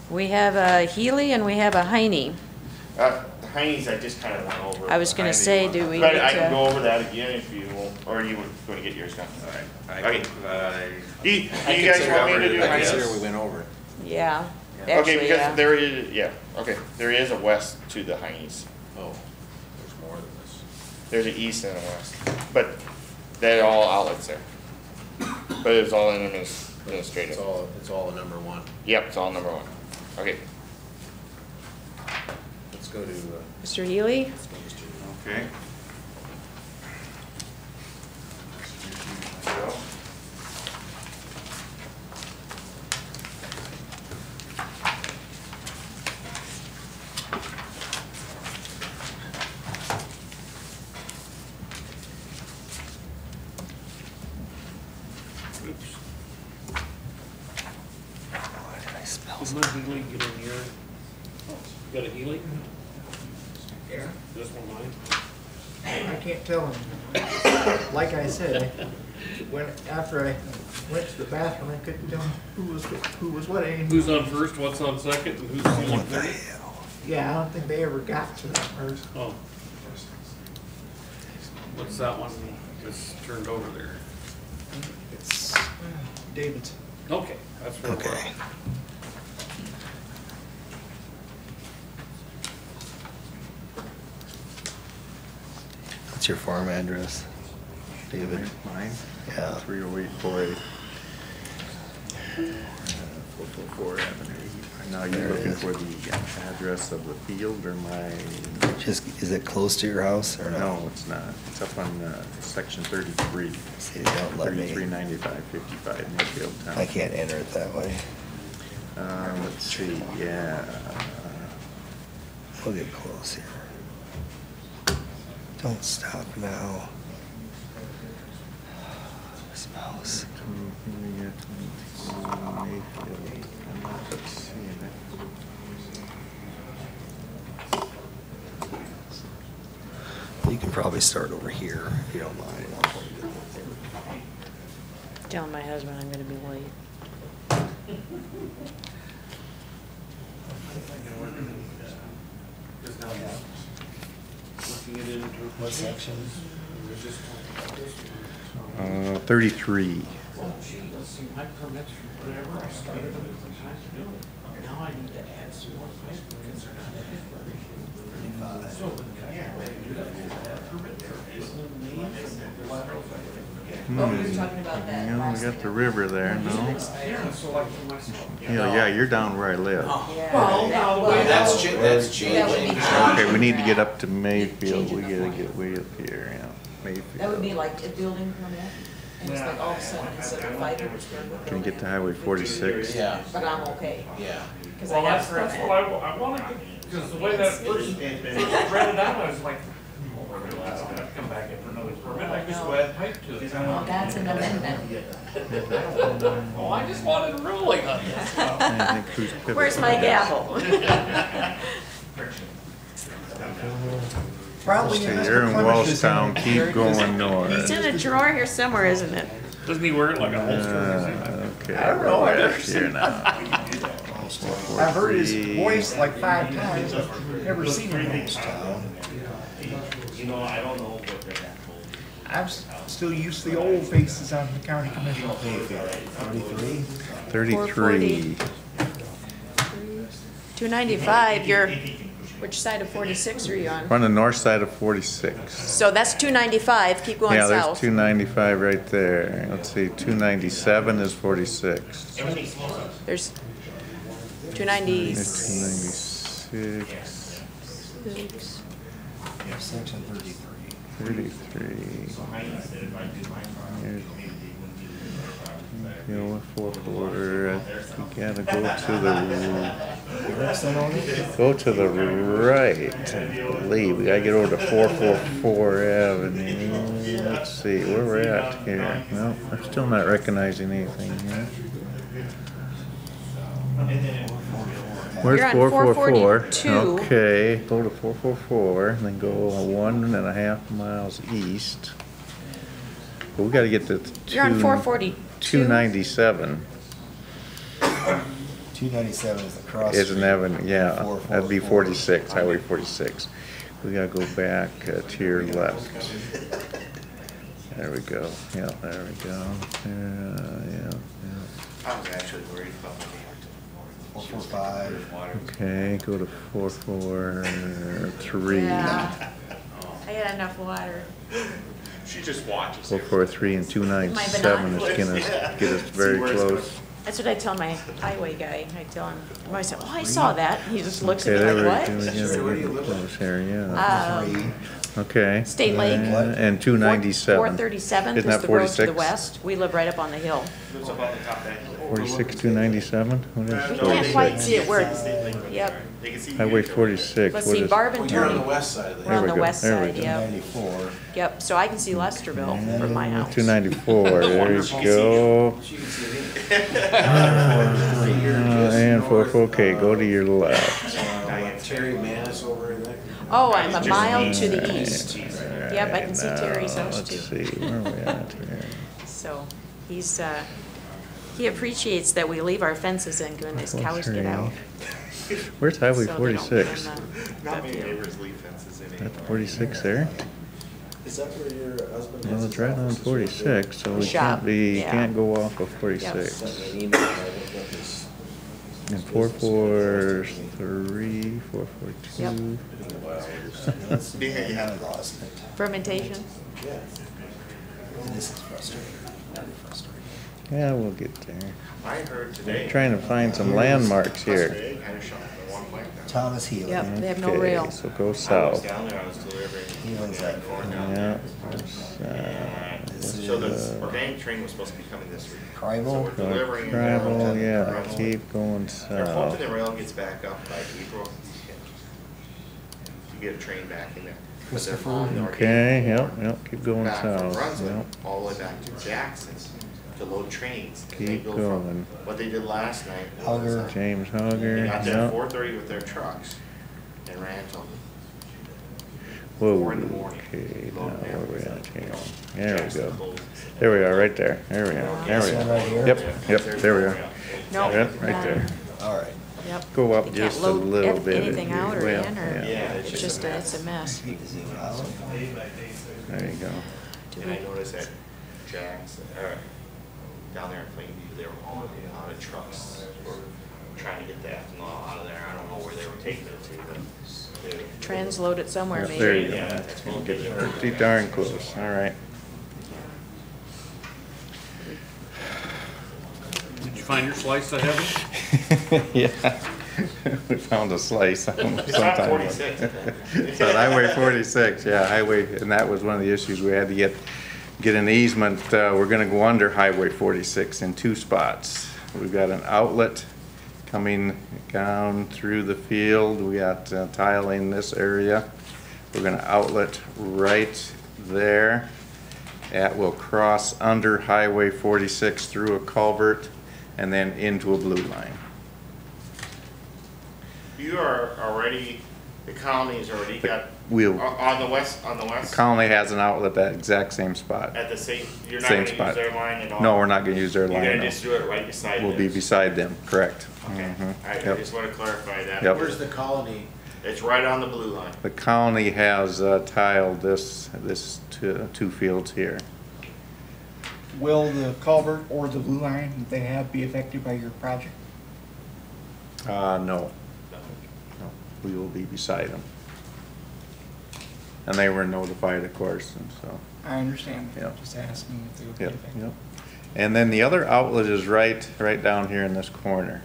We have a Healy and we have a Heine. The Heine's I just kinda went over. I was gonna say, do we But need I can to- go over that again if you will, or you were gonna get yours done. Okay. Do you guys want me to do I Heine's? consider we went over it. Yeah, Okay, actually, because yeah. there is, yeah, okay, there is a west to the Heine's. Oh, there's more than this. There's an east and a west, but they're all outlets there. But it's all in administrative. It's all a number one. Yep, it's all number one. Okay. Let's go to, Mr. Healy? Okay. Does my Healy get in here? You got a Healy? Yeah. This one mine? I can't tell him. Like I said, after I went to the bathroom, I couldn't tell who was what anymore. Who's on first, what's on second, and who's on third? Yeah, I don't think they ever got to that first. Oh. What's that one that's turned over there? It's David's. Okay, that's where we're Okay. at. What's your farm address, David? Mine? Yeah. 30848. 444 Avenue. Now, you looking for the address of the field or my? Just, is it close to your house or no? No, it's not. It's up on section 33. See, they don't let me, 339555 Mayfield Town. I can't enter it that way. Let's see, yeah. We'll get close here. Don't stop now. This mouse. Mayfield. I'm not seeing it. You can probably start over here if you don't mind. Telling my husband I'm gonna be late. What section? 33. My permits for whatever, I started them as a high school. Now I need to add some more high school kids are not in it. So, yeah, they do that permit there is the name of the lateral. Oh, you're talking about that Yeah, we last got thing. the river there, no? Yeah, so like for myself. Yeah, you're down where I live. Yeah, Well, that- well, that's that would be changing. Okay, we need to get up to Mayfield, we gotta get way up here, yeah, Mayfield. That would be like a building permit, and it's like all of a sudden, instead of 500 square foot. Can you get to building, Highway 46? Yeah, But I'm okay, yeah. because I Well, got that's permit. what I wanted to, because the way that first read it out, I was like, oh, really, that's gonna come back in for another permit, I just go add pipe to it. Well, that's an amendment. Oh, I just wanted a ruling on this. I think who's pivot Where's my point? gavel? Probably in You're in Mr. Clemens' Wellstown, keep going It's north. in a drawer here somewhere, isn't it? Doesn't he wear it like a holster? Okay, I don't know, I've we're never back seen here it. now. I've heard his voice like 5 times, I've never seen him in this town. You know, I don't know what they're that old. still used to the old faces on the county commission. 33? 33. 295, you're, which side of 46 are you on? We're on the north side of 46. So that's 295, keep going Yeah, there's south. 295 right there. Let's see, 297 is 46. There's 290. There's 296, Section 33. 33. You know, 4-4, you gotta go to the right, I believe. We gotta get over to 444 Avenue. Let's see, where we're at here. No, we're still not recognizing anything here. Where's You're on 444? 442. Okay, go to 444, and then go 1.5 miles east. But we gotta get to You're on 442. 297. 297 is the cross. Is an avenue, yeah, that'd be 444. 46, Highway 46. We gotta go back to your left. There we go, yeah, there we go. Yeah. I was actually worried about the 445. Okay, go to 443. Yeah. I had enough water. She just watches. 443 and 297 is gonna get us very close. That's what I tell my highway guy. I tell him, I said, oh, I saw that. He just looks Okay, at there me we like, go. what? We gotta get close here, yeah. 3. Okay. State Lake. And 297. 437th Isn't is that the road to the 46? west. We live right up on the hill. Lives up on the top end. 46, 297? What We is can't quite see it where, yep. They can see. Highway 46, Let's what see, is? Barb and You're on the Tony. west side of We're the. on There the we go, west there we side, go. yep. 294. Yep, so I can see Lesterville from my house. 294, there you go. She can see it. And okay, go to your left. Terry Manis over in there. Oh, I'm a mile to the east. Yep, I can see Terry's house Let's too. see, where are we at here? So he's, he appreciates that we leave our fences in when his cows get out. Where's Highway So they don't 46? come, Not many neighbors leave fences in That's anymore. 46 there? Is that where your husband has Well, his it's right on office? 46, so we Shop, can't be, yeah. can't go off of 46. And 443, 442. Yep. I lost it. Fermentation? This is frustrating. Very frustrating. Yeah, we'll get there. I heard today. Trying to find some landmarks here. Kind of shocked at one point. Thomas Healy. Yep, they have no Okay, rail. so go I was south. down there, I was delivering. He owns that. Yeah. So the organic train was supposed to be coming this week. So Tribal? we're delivering. Travel, yeah, Travel. keep going They're hoping south. the rail gets back up by April. To get a train back in there. But they're following the Okay, organic yep, keep going back from south. Brunswick Yep. all the way back to Jackson to load trains. And they Keep go going. from what they did last night. was, Hugger. James They Hogger, got there at yep. 4:30 with their trucks and ran till Whoa, 4 in the morning. okay, now Loading where we everything. at here? There we Jackson go. closed. There we are, right there. There we are, there we This one right are. here? Yep, there we are. No. Yep, right there. All right. Yep. Go up You just can't a load little bit. anything out or Well, in, or yeah. it's it's just, it's a mess. Zoom out. There you go. Do And I we- noticed that Jackson, down there in Plainview, they were hauling a lot of trucks, were trying to get the ethanol out of there. I don't know where they were taking it to, but they. Transload it somewhere, Yep, maybe. there you go. Yeah, that's what Get pretty darn close, all right. Did you find your slice of heaven? Yeah, we found a slice sometime. It's on 46. It's on Highway 46, yeah, highway, and that was one of the issues, we had to get an easement. We're gonna go under Highway 46 in 2 spots. We've got an outlet coming down through the field. We got tile in this area. We're gonna outlet right there. We'll cross under Highway 46 through a culvert and then into a blue line. You are already, the colony's already got, We'll, on the west, Colony has an outlet at exact same spot. at the same, you're not Same gonna spot. use their line at all? No, we're not gonna use their You're line. gonna no. just do it right beside We'll be theirs? beside them, correct. Okay, Mhm. I Yep. just wanna clarify that. Yep. Where's the colony It's right on the blue line. The county has tiled this 2 fields here. Will the culvert or the blue line that they have be affected by your project? No. No, we will be beside them. And they were notified, of course, and so. I understand, Yep. just asking if they would be Yep, affected. yep. And then the other outlet is right down here in this corner.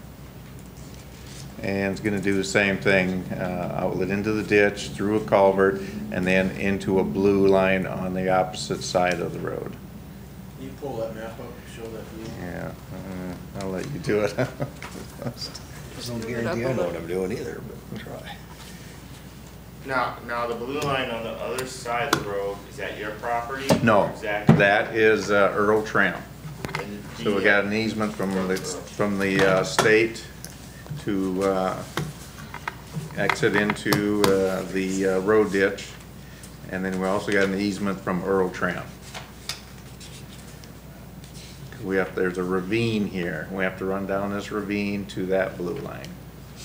And it's gonna do the same thing, outlet into the ditch, through a culvert, and then into a blue line on the opposite side of the road. Can you pull that map up and show that view? Yeah, I'll let you do it. There's no guarantee I know what I'm doing either, but we'll try. Now the blue line on the other side of the road, is that your property? No, Or exactly? that is Earl Tram. And So we got an easement from the state to exit into the road ditch. And then we also got an easement from Earl Tram. There's a ravine here. We have to run down this ravine to that blue line.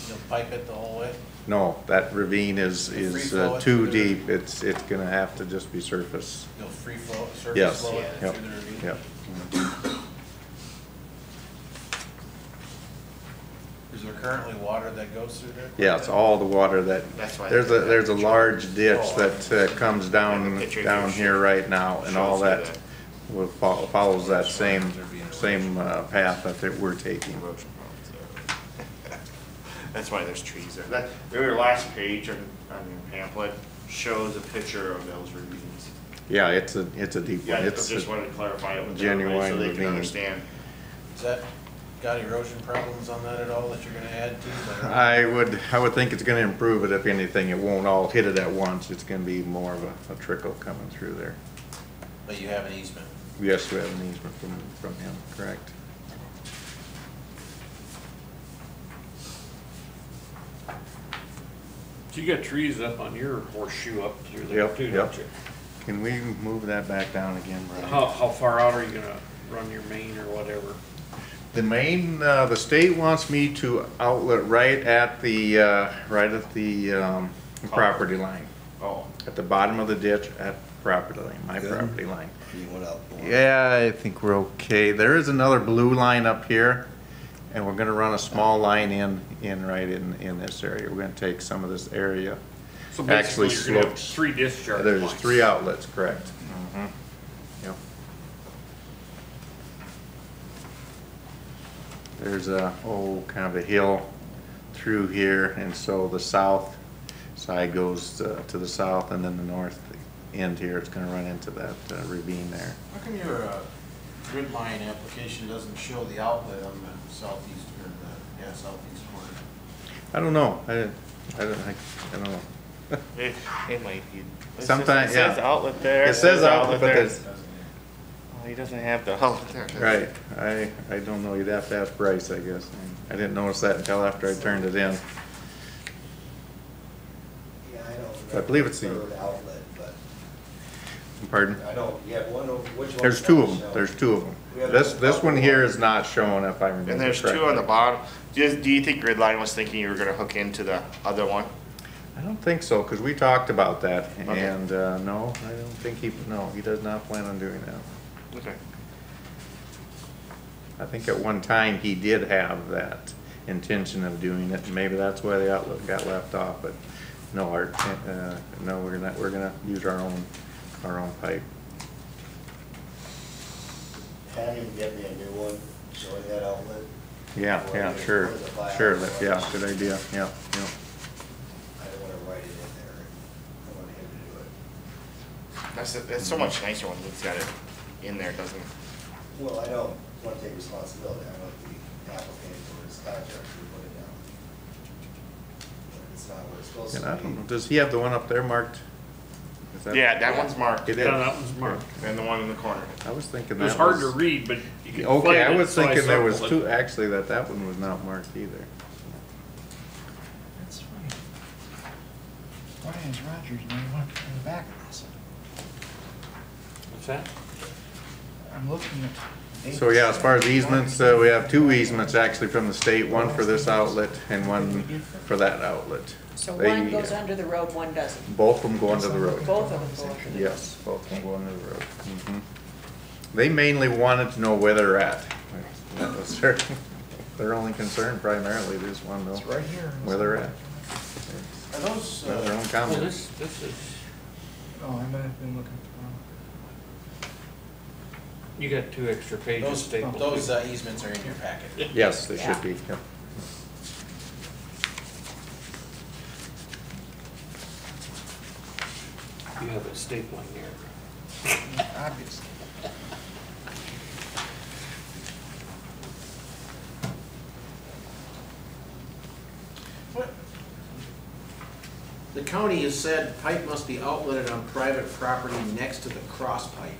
You'll pipe it the whole way? No, that ravine is Free flow it too through the- deep. It's gonna have to just be surface. You'll free flow, surface Yes, flow it yep, through the ravine? yep. Is there currently water that goes through there? Yeah, it's all the water That's why there's a large ditch that comes Yeah, down the picture down here here right now, and all shows you that follows that same path that we're taking. That's why there's trees there. That, your last page on your pamphlet shows a picture of those ravines. Yeah, it's a deep Yeah, one. I It's just wanted to clarify it with genuine everybody so they can ravine. understand. Is that got erosion problems on that at all that you're gonna add to? I would think it's gonna improve it. If anything, it won't all hit it at once. It's gonna be more of a trickle coming through there. But you have an easement? Yes, we have an easement from him, correct. So you got trees up on your horseshoe up through there Yep, too, yep. don't you? Can we move that back down again, Brian? How far out are you gonna run your main or whatever? The main, the state wants me to outlet right at the property line. Oh, At the bottom of the ditch at property line, my Good. property line. You went up more. Yeah, I think we're okay. There is another blue line up here, and we're gonna run a small line in this area. We're gonna take some of this area. So Actually basically, you're gonna have slopes. 3 discharge There's lines. 3 outlets, correct. Yep. There's kind of a hill through here, and so the south side goes to the south, and then the north end here, it's gonna run into that ravine there. How come your grid line application doesn't show the outlet on the southeast, or the, southeast corner? I don't know. I don't know. it might be. Sometimes, It says yeah. outlet there. It says outlet, but there. there's, Well, he doesn't have the outlet there. right, I don't know. You'd have to ask Bryce, I guess. I didn't notice that until after I turned it in. Yeah, I don't. I believe it's the- Third outlet, but Pardon? I don't, you have one over, which one? There's 2 of them. There's 2 of them. This one here is not showing, if I remember And there's correctly. 2 on the bottom. Do you think Gridline was thinking you were gonna hook into the other one? I don't think so, because we talked about that, Okay. and, no, I don't think he does not plan on doing that. Okay. I think at one time he did have that intention of doing it, and maybe that's why the outlet got left off, but no, no, we're gonna use our own pipe. Have him get me a new one, showing that outlet. Yeah, sure, yeah, good idea, yeah. I don't wanna write it in there. I want him to do it. That's so much nicer when he's got it in there, doesn't it? Well, I don't want to take responsibility. I want the applicant or his contractor to put it down. It's not what it's supposed And to I be. don't know, does he have the one up there marked? Is Yeah, that one's marked. It Yeah, is. that one's marked. And the one in the corner. I was thinking It that was hard to read, but you could find Okay, I it, was so thinking there was circled it. 2, actually, that one was not marked either. That's funny. Why is Rogers name up in the back of this? What's that? I'm looking at So yeah, as far as easements, we have 2 easements actually from the state, one for this outlet and one for that outlet. So They- one goes under the road, one doesn't. Both of them go under the road. Both of them go under the road. Yes, both of them go under the road. Mhm. They mainly wanted to know where they're at. That was their only concern primarily, they just wanted to know right here. where they're at. Are those, Their own Well, comment. this is, Oh, I might have been looking you got 2 extra pages stapled. those easements are in your packet? Yes, they Yeah. should be, yep. You have it stapling here. obviously. What? The county has said pipe must be outletted on private property next to the cross pipe.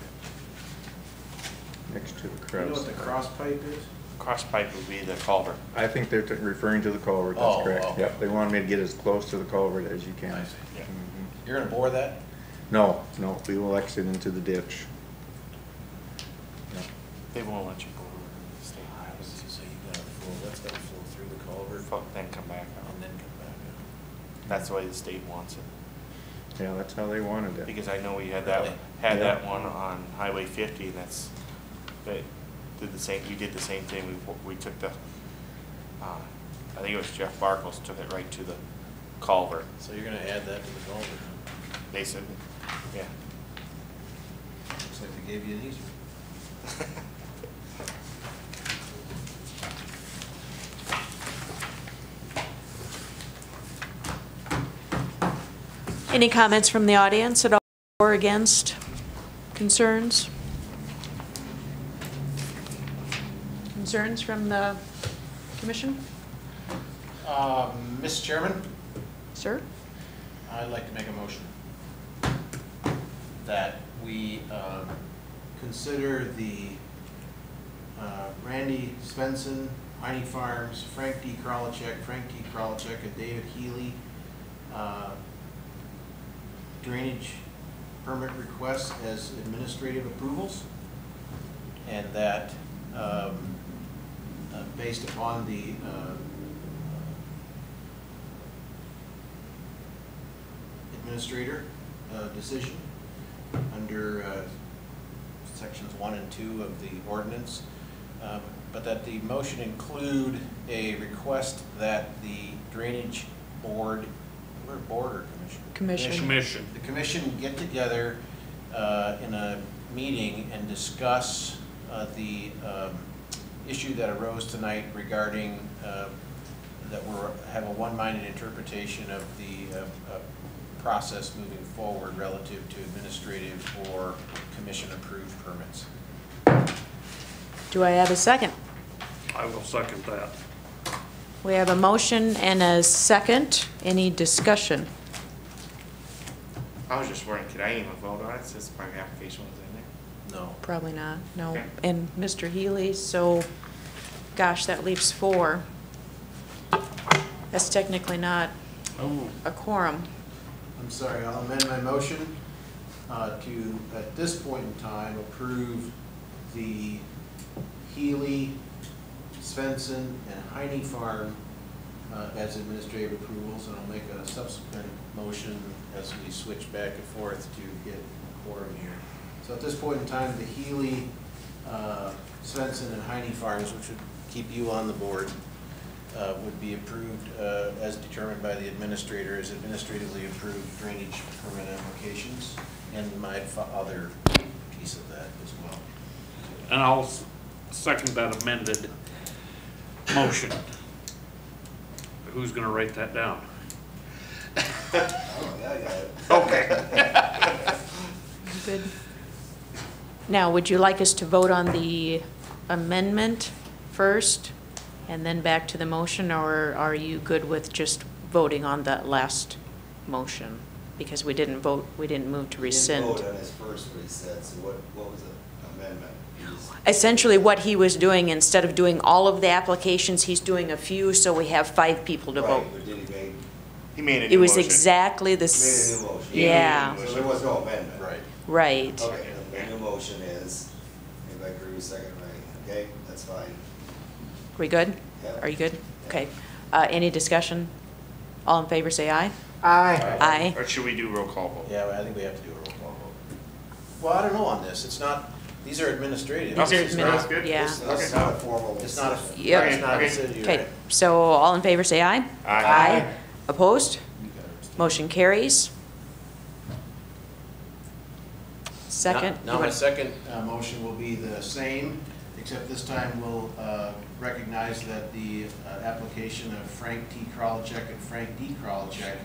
Next to the You know what cross. the cross pipe is? Cross pipe would be the culvert. I think they're referring to the culvert, Oh, that's correct. okay. Yep, they wanted me to get as close to the culvert as you can. I see. Yeah. Mhm. You're gonna bore that? No, we will exit into the ditch. They won't let you go over the state highways. So you gotta flow, that's gotta flow through the culvert Then come back out. and then come back out. That's the way the state wants it. Yeah, that's how they wanted it. Because I know we had Really? that one on Highway 50, and they did the same, you did the same thing, we took the, I think it was Jeff Barkles took it right to the culvert. So you're gonna add that to the culvert? They said, yeah. Looks like they gave you an easement. Any comments from the audience at all, or against, concerns? Concerns from the commission? Mr. Chairman, Sir? I'd like to make a motion that we consider the Randy Svensson, Heine Farms, Frank D. Kralachek, and David Healy drainage permit requests as administrative approvals, and that based upon the administrator decision under sections 1 and 2 of the ordinance, but that the motion include a request that the drainage board, or board or commission? Commission. The commission get together in a meeting and discuss the issue that arose tonight regarding that have a one-minded interpretation of the process moving forward relative to administrative or commission-approved permits. Do I have a second? I will second that. We have a motion and a second. Any discussion? I was just wondering, could I even vote on it since my application was in there? No. Probably not, no. Okay. And Mr. Healy, so, gosh, that leaves 4. That's technically not Oh. a quorum. I'm sorry, I'll amend my motion to, at this point in time, approve the Healy, Svensson, and Heine Farm as administrative approvals, and I'll make a subsequent motion as we switch back and forth to get a quorum here. So at this point in time, the Healy, Svensson, and Heine Farms, which would keep you on the board, would be approved as determined by the administrator as administratively approved drainage permit applications, and my other piece of that as well. And I'll second that amended motion. Who's gonna write that down? Oh, yeah, I got it. Okay. Good. Now, would you like us to vote on the amendment first and then back to the motion, or are you good with just voting on that last motion? Because we didn't vote, we didn't move to rescind. He didn't vote on his first what he said, so what was the amendment? Essentially, what he was doing, instead of doing all of the applications, he's doing a few, so we have 5 people to vote. Right, but did he make, He made a It new was motion. exactly the, he made a new motion? yeah, So there was no amendment? Right. right. Okay, and the new motion is, second by Cruz, second by, okay, that's fine. We good? Yeah. Are you good? Okay. Any discussion? All in favor, say aye. Aye. Aye. Or should we do roll call vote? Yeah, I think we have to do a roll call vote. Well, I don't know on this, it's not, these are administrative. These are Okay, so that's adminis- good. yeah. That's not a formal. It's not a, Yep. it's not a Okay. decision, Okay, right? so all in favor, say aye. Aye. Opposed? You gotta abstain. Motion carries. Second. Now my second motion will be the same, except this time we'll recognize that the application of Frank T. Kralachek and Frank D. Kralachek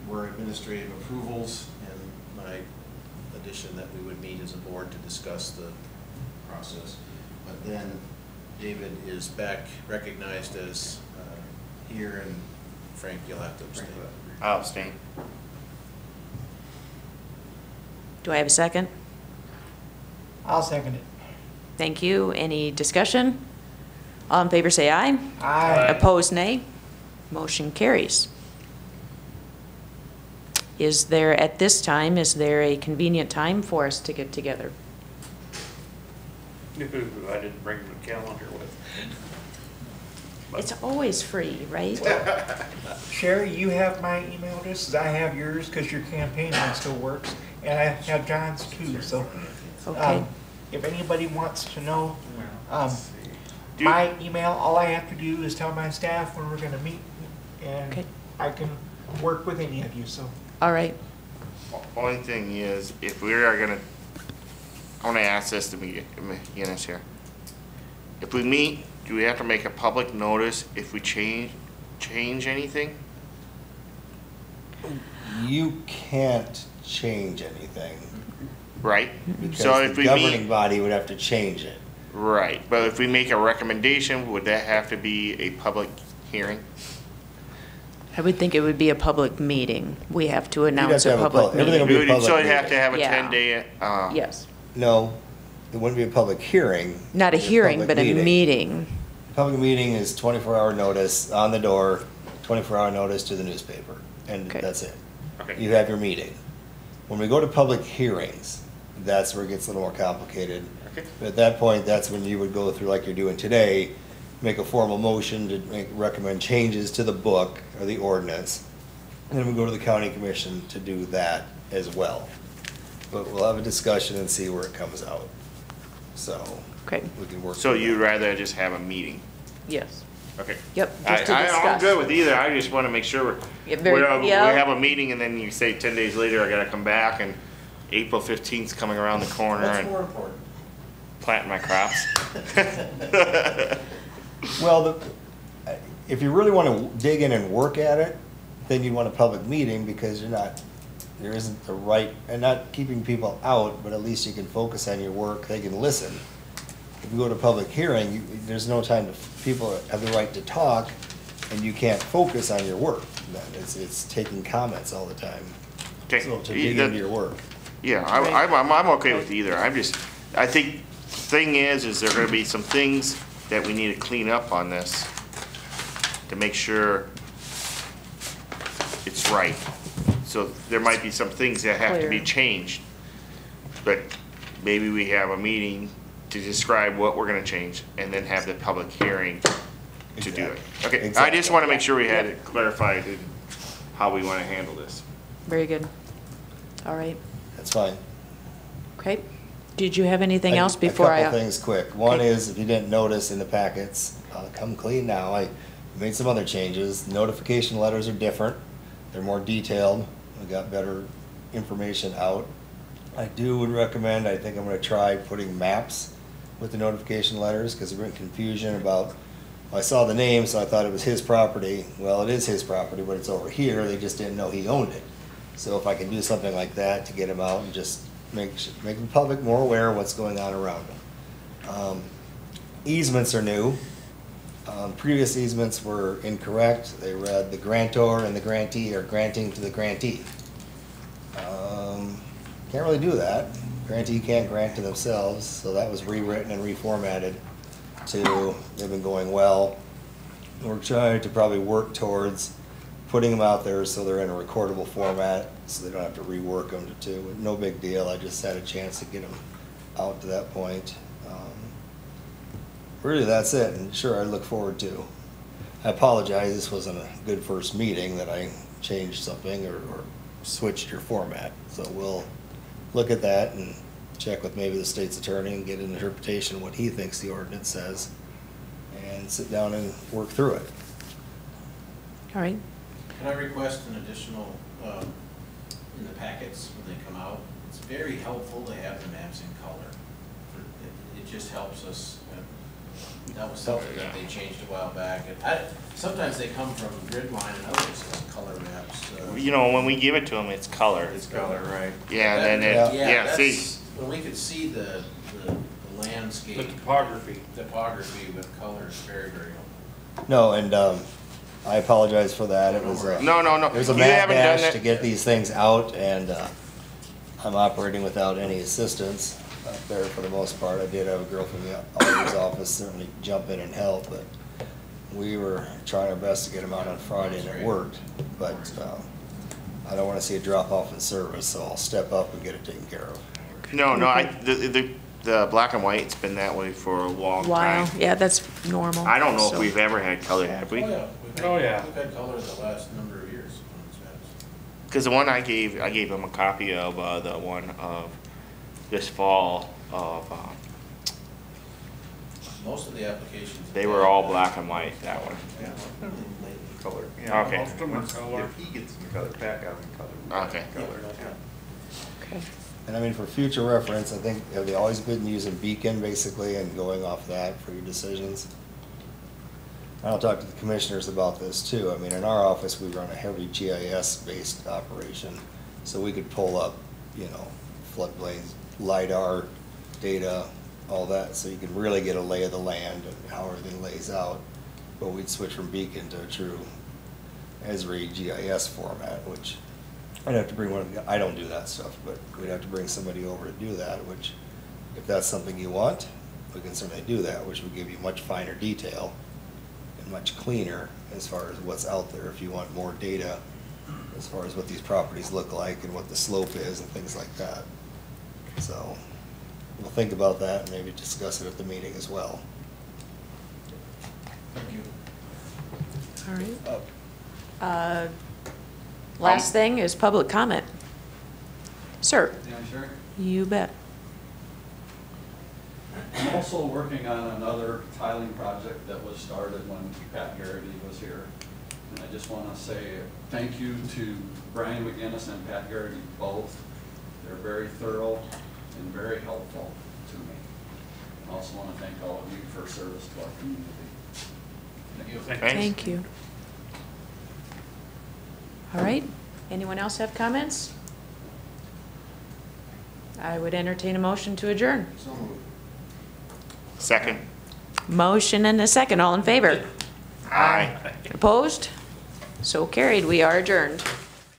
were administrative approvals, and my addition that we would meet as a board to discuss the process. But then David is back recognized as here, and Frank, you'll have to abstain. I'll abstain. Do I have a second? I'll second it. Thank you. Any discussion? All in favor, say aye. Aye. Opposed, nay. Motion carries. Is there, at this time, is there a convenient time for us to get together? I didn't bring the calendar with. It's always free, right? Sherry, you have my email addresses, I have yours, because your campaign one still works, and I have John's too, so. Okay. If anybody wants to know, Do- my email, all I have to do is tell my staff when we're gonna meet, and Okay. I can work with any of you, so. All right. Only thing is, if we are gonna, I wanna ask this to McGinnis here. If we meet, do we have to make a public notice if we change anything? You can't change anything, Right? because So if the we governing meet, body would have to change it. right, but if we make a recommendation, would that have to be a public hearing? I would think it would be a public meeting. We have to have announce to a have a public pub- everything meeting. will be a public So it'd have to meeting. have a Yeah. 10-day, Yes. No, it wouldn't be a public hearing. Not a It'd be hearing, public but a meeting. Public meeting is 24-hour notice on the door, 24-hour notice to the newspaper, and Okay. that's it. Okay. You have your meeting. When we go to public hearings, that's where it gets a little more complicated. Okay. But at that point, that's when you would go through, like you're doing today, make a formal motion to recommend changes to the book or the ordinance. And then we go to the county commission to do that as well. But we'll have a discussion and see where it comes out. So Okay. we can work. So through you'd that. rather just have a meeting? Yes. Okay. Yep, just to I'm discuss. good with either, I just wanna make sure Yeah, very- we yeah. have a meeting and then you say 10 days later, I gotta come back and April 15th's coming around the corner What's and more important? planting my crops. Well, if you really want to dig in and work at it, then you want a public meeting, because there isn't the right, and not keeping people out, but at least you can focus on your work, they can listen. If you go to public hearing, there's no time people have the right to talk, and you can't focus on your work. Then it's taking comments all the time. Okay. So to dig into your work. Yeah, I'm okay with either, I think, thing is there gonna be some things that we need to clean up on this to make sure it's right. So there might be some things that have to be Clear. changed, but maybe we have a meeting to describe what we're gonna change, and then have the public hearing to do it. Okay, I Exactly. just wanna make sure we had it clarified in how we wanna handle this. Very good. All right. That's fine. Okay. Did you have anything else before A couple things quick. One Okay. is, if you didn't notice in the packets, I'll come clean now, I made some other changes. Notification letters are different, they're more detailed, we got better information out. I would recommend, I think I'm gonna try putting maps with the notification letters, because there's been confusion about, I saw the name, so I thought it was his property. Well, it is his property, but it's over here, they just didn't know he owned it. So if I can do something like that to get him out and just make the public more aware of what's going on around them. Easements are new. Previous easements were incorrect. They read the grantor and the grantee are granting to the grantee. Can't really do that. Grantee can't grant to themselves, so that was rewritten and reformatted to, they've been going well. We're trying to probably work towards putting them out there so they're in a recordable format, so they don't have to rework them to, no big deal. I just had a chance to get them out to that point. Really, that's it, and sure, I look forward to. I apologize, this wasn't a good first meeting that I changed something or switched your format. So we'll look at that and check with maybe the state's attorney and get an interpretation of what he thinks the ordinance says, and sit down and work through it. All right. Can I request an additional, in the packets when they come out? It's very helpful to have the maps in color. It just helps us. That was something that they changed a while back. And sometimes they come from Gridline and others as color maps. You know, when we give it to them, it's color. It's color, right? Yeah, and then Yeah, see. when we could see the landscape. The topography. Topography with color is very, very helpful. No, and I apologize for that. It was No. It was a You mad haven't done dash that. to get these things out, and I'm operating without any assistance up there for the most part. I did have a girl from the auditor's office certainly jump in and help, but we were trying our best to get them out on Friday, and it worked. But I don't want to see a drop off in service, so I'll step up and get it taken care of. No, the black and white's been that way for a long Wow, time. yeah, that's normal. I don't know So- if we've ever had color, have we? Oh, yeah. Oh, yeah. We've had color the last number of years. Because the one I gave them a copy of the one of this fall of. Most of the applications. They were all black and white. That one. Color. Yeah, Okay. Most of them are color. If he gets some color back, I'll color. Okay. Color, yeah. Okay. And I mean, for future reference, I think, have they always been using Beacon basically and going off that for your decisions? I'll talk to the commissioners about this too. I mean, in our office, we run a heavy GIS-based operation, so we could pull up, you know, floodplains, LiDAR data, all that, so you can really get a lay of the land and how everything lays out. But we'd switch from Beacon to a true Esri GIS format, which I'd have to bring one of the, I don't do that stuff, but we'd have to bring somebody over to do that, which, if that's something you want, we can certainly do that, which would give you much finer detail and much cleaner as far as what's out there, if you want more data as far as what these properties look like and what the slope is and things like that. So we'll think about that and maybe discuss it at the meeting as well. Thank you. All right. Last thing is public comment. Sir? Yeah, sure. You bet. I'm also working on another tiling project that was started when Pat Garrity was here. And I just want to say thank you to Brian McGinnis and Pat Garrity both. They're very thorough and very helpful to me. I also want to thank all of you for service to our community. Thank you. Thank you. All right. Anyone else have comments? I would entertain a motion to adjourn. Second. Motion and a second. All in favor? Aye. Opposed? So carried. We are adjourned.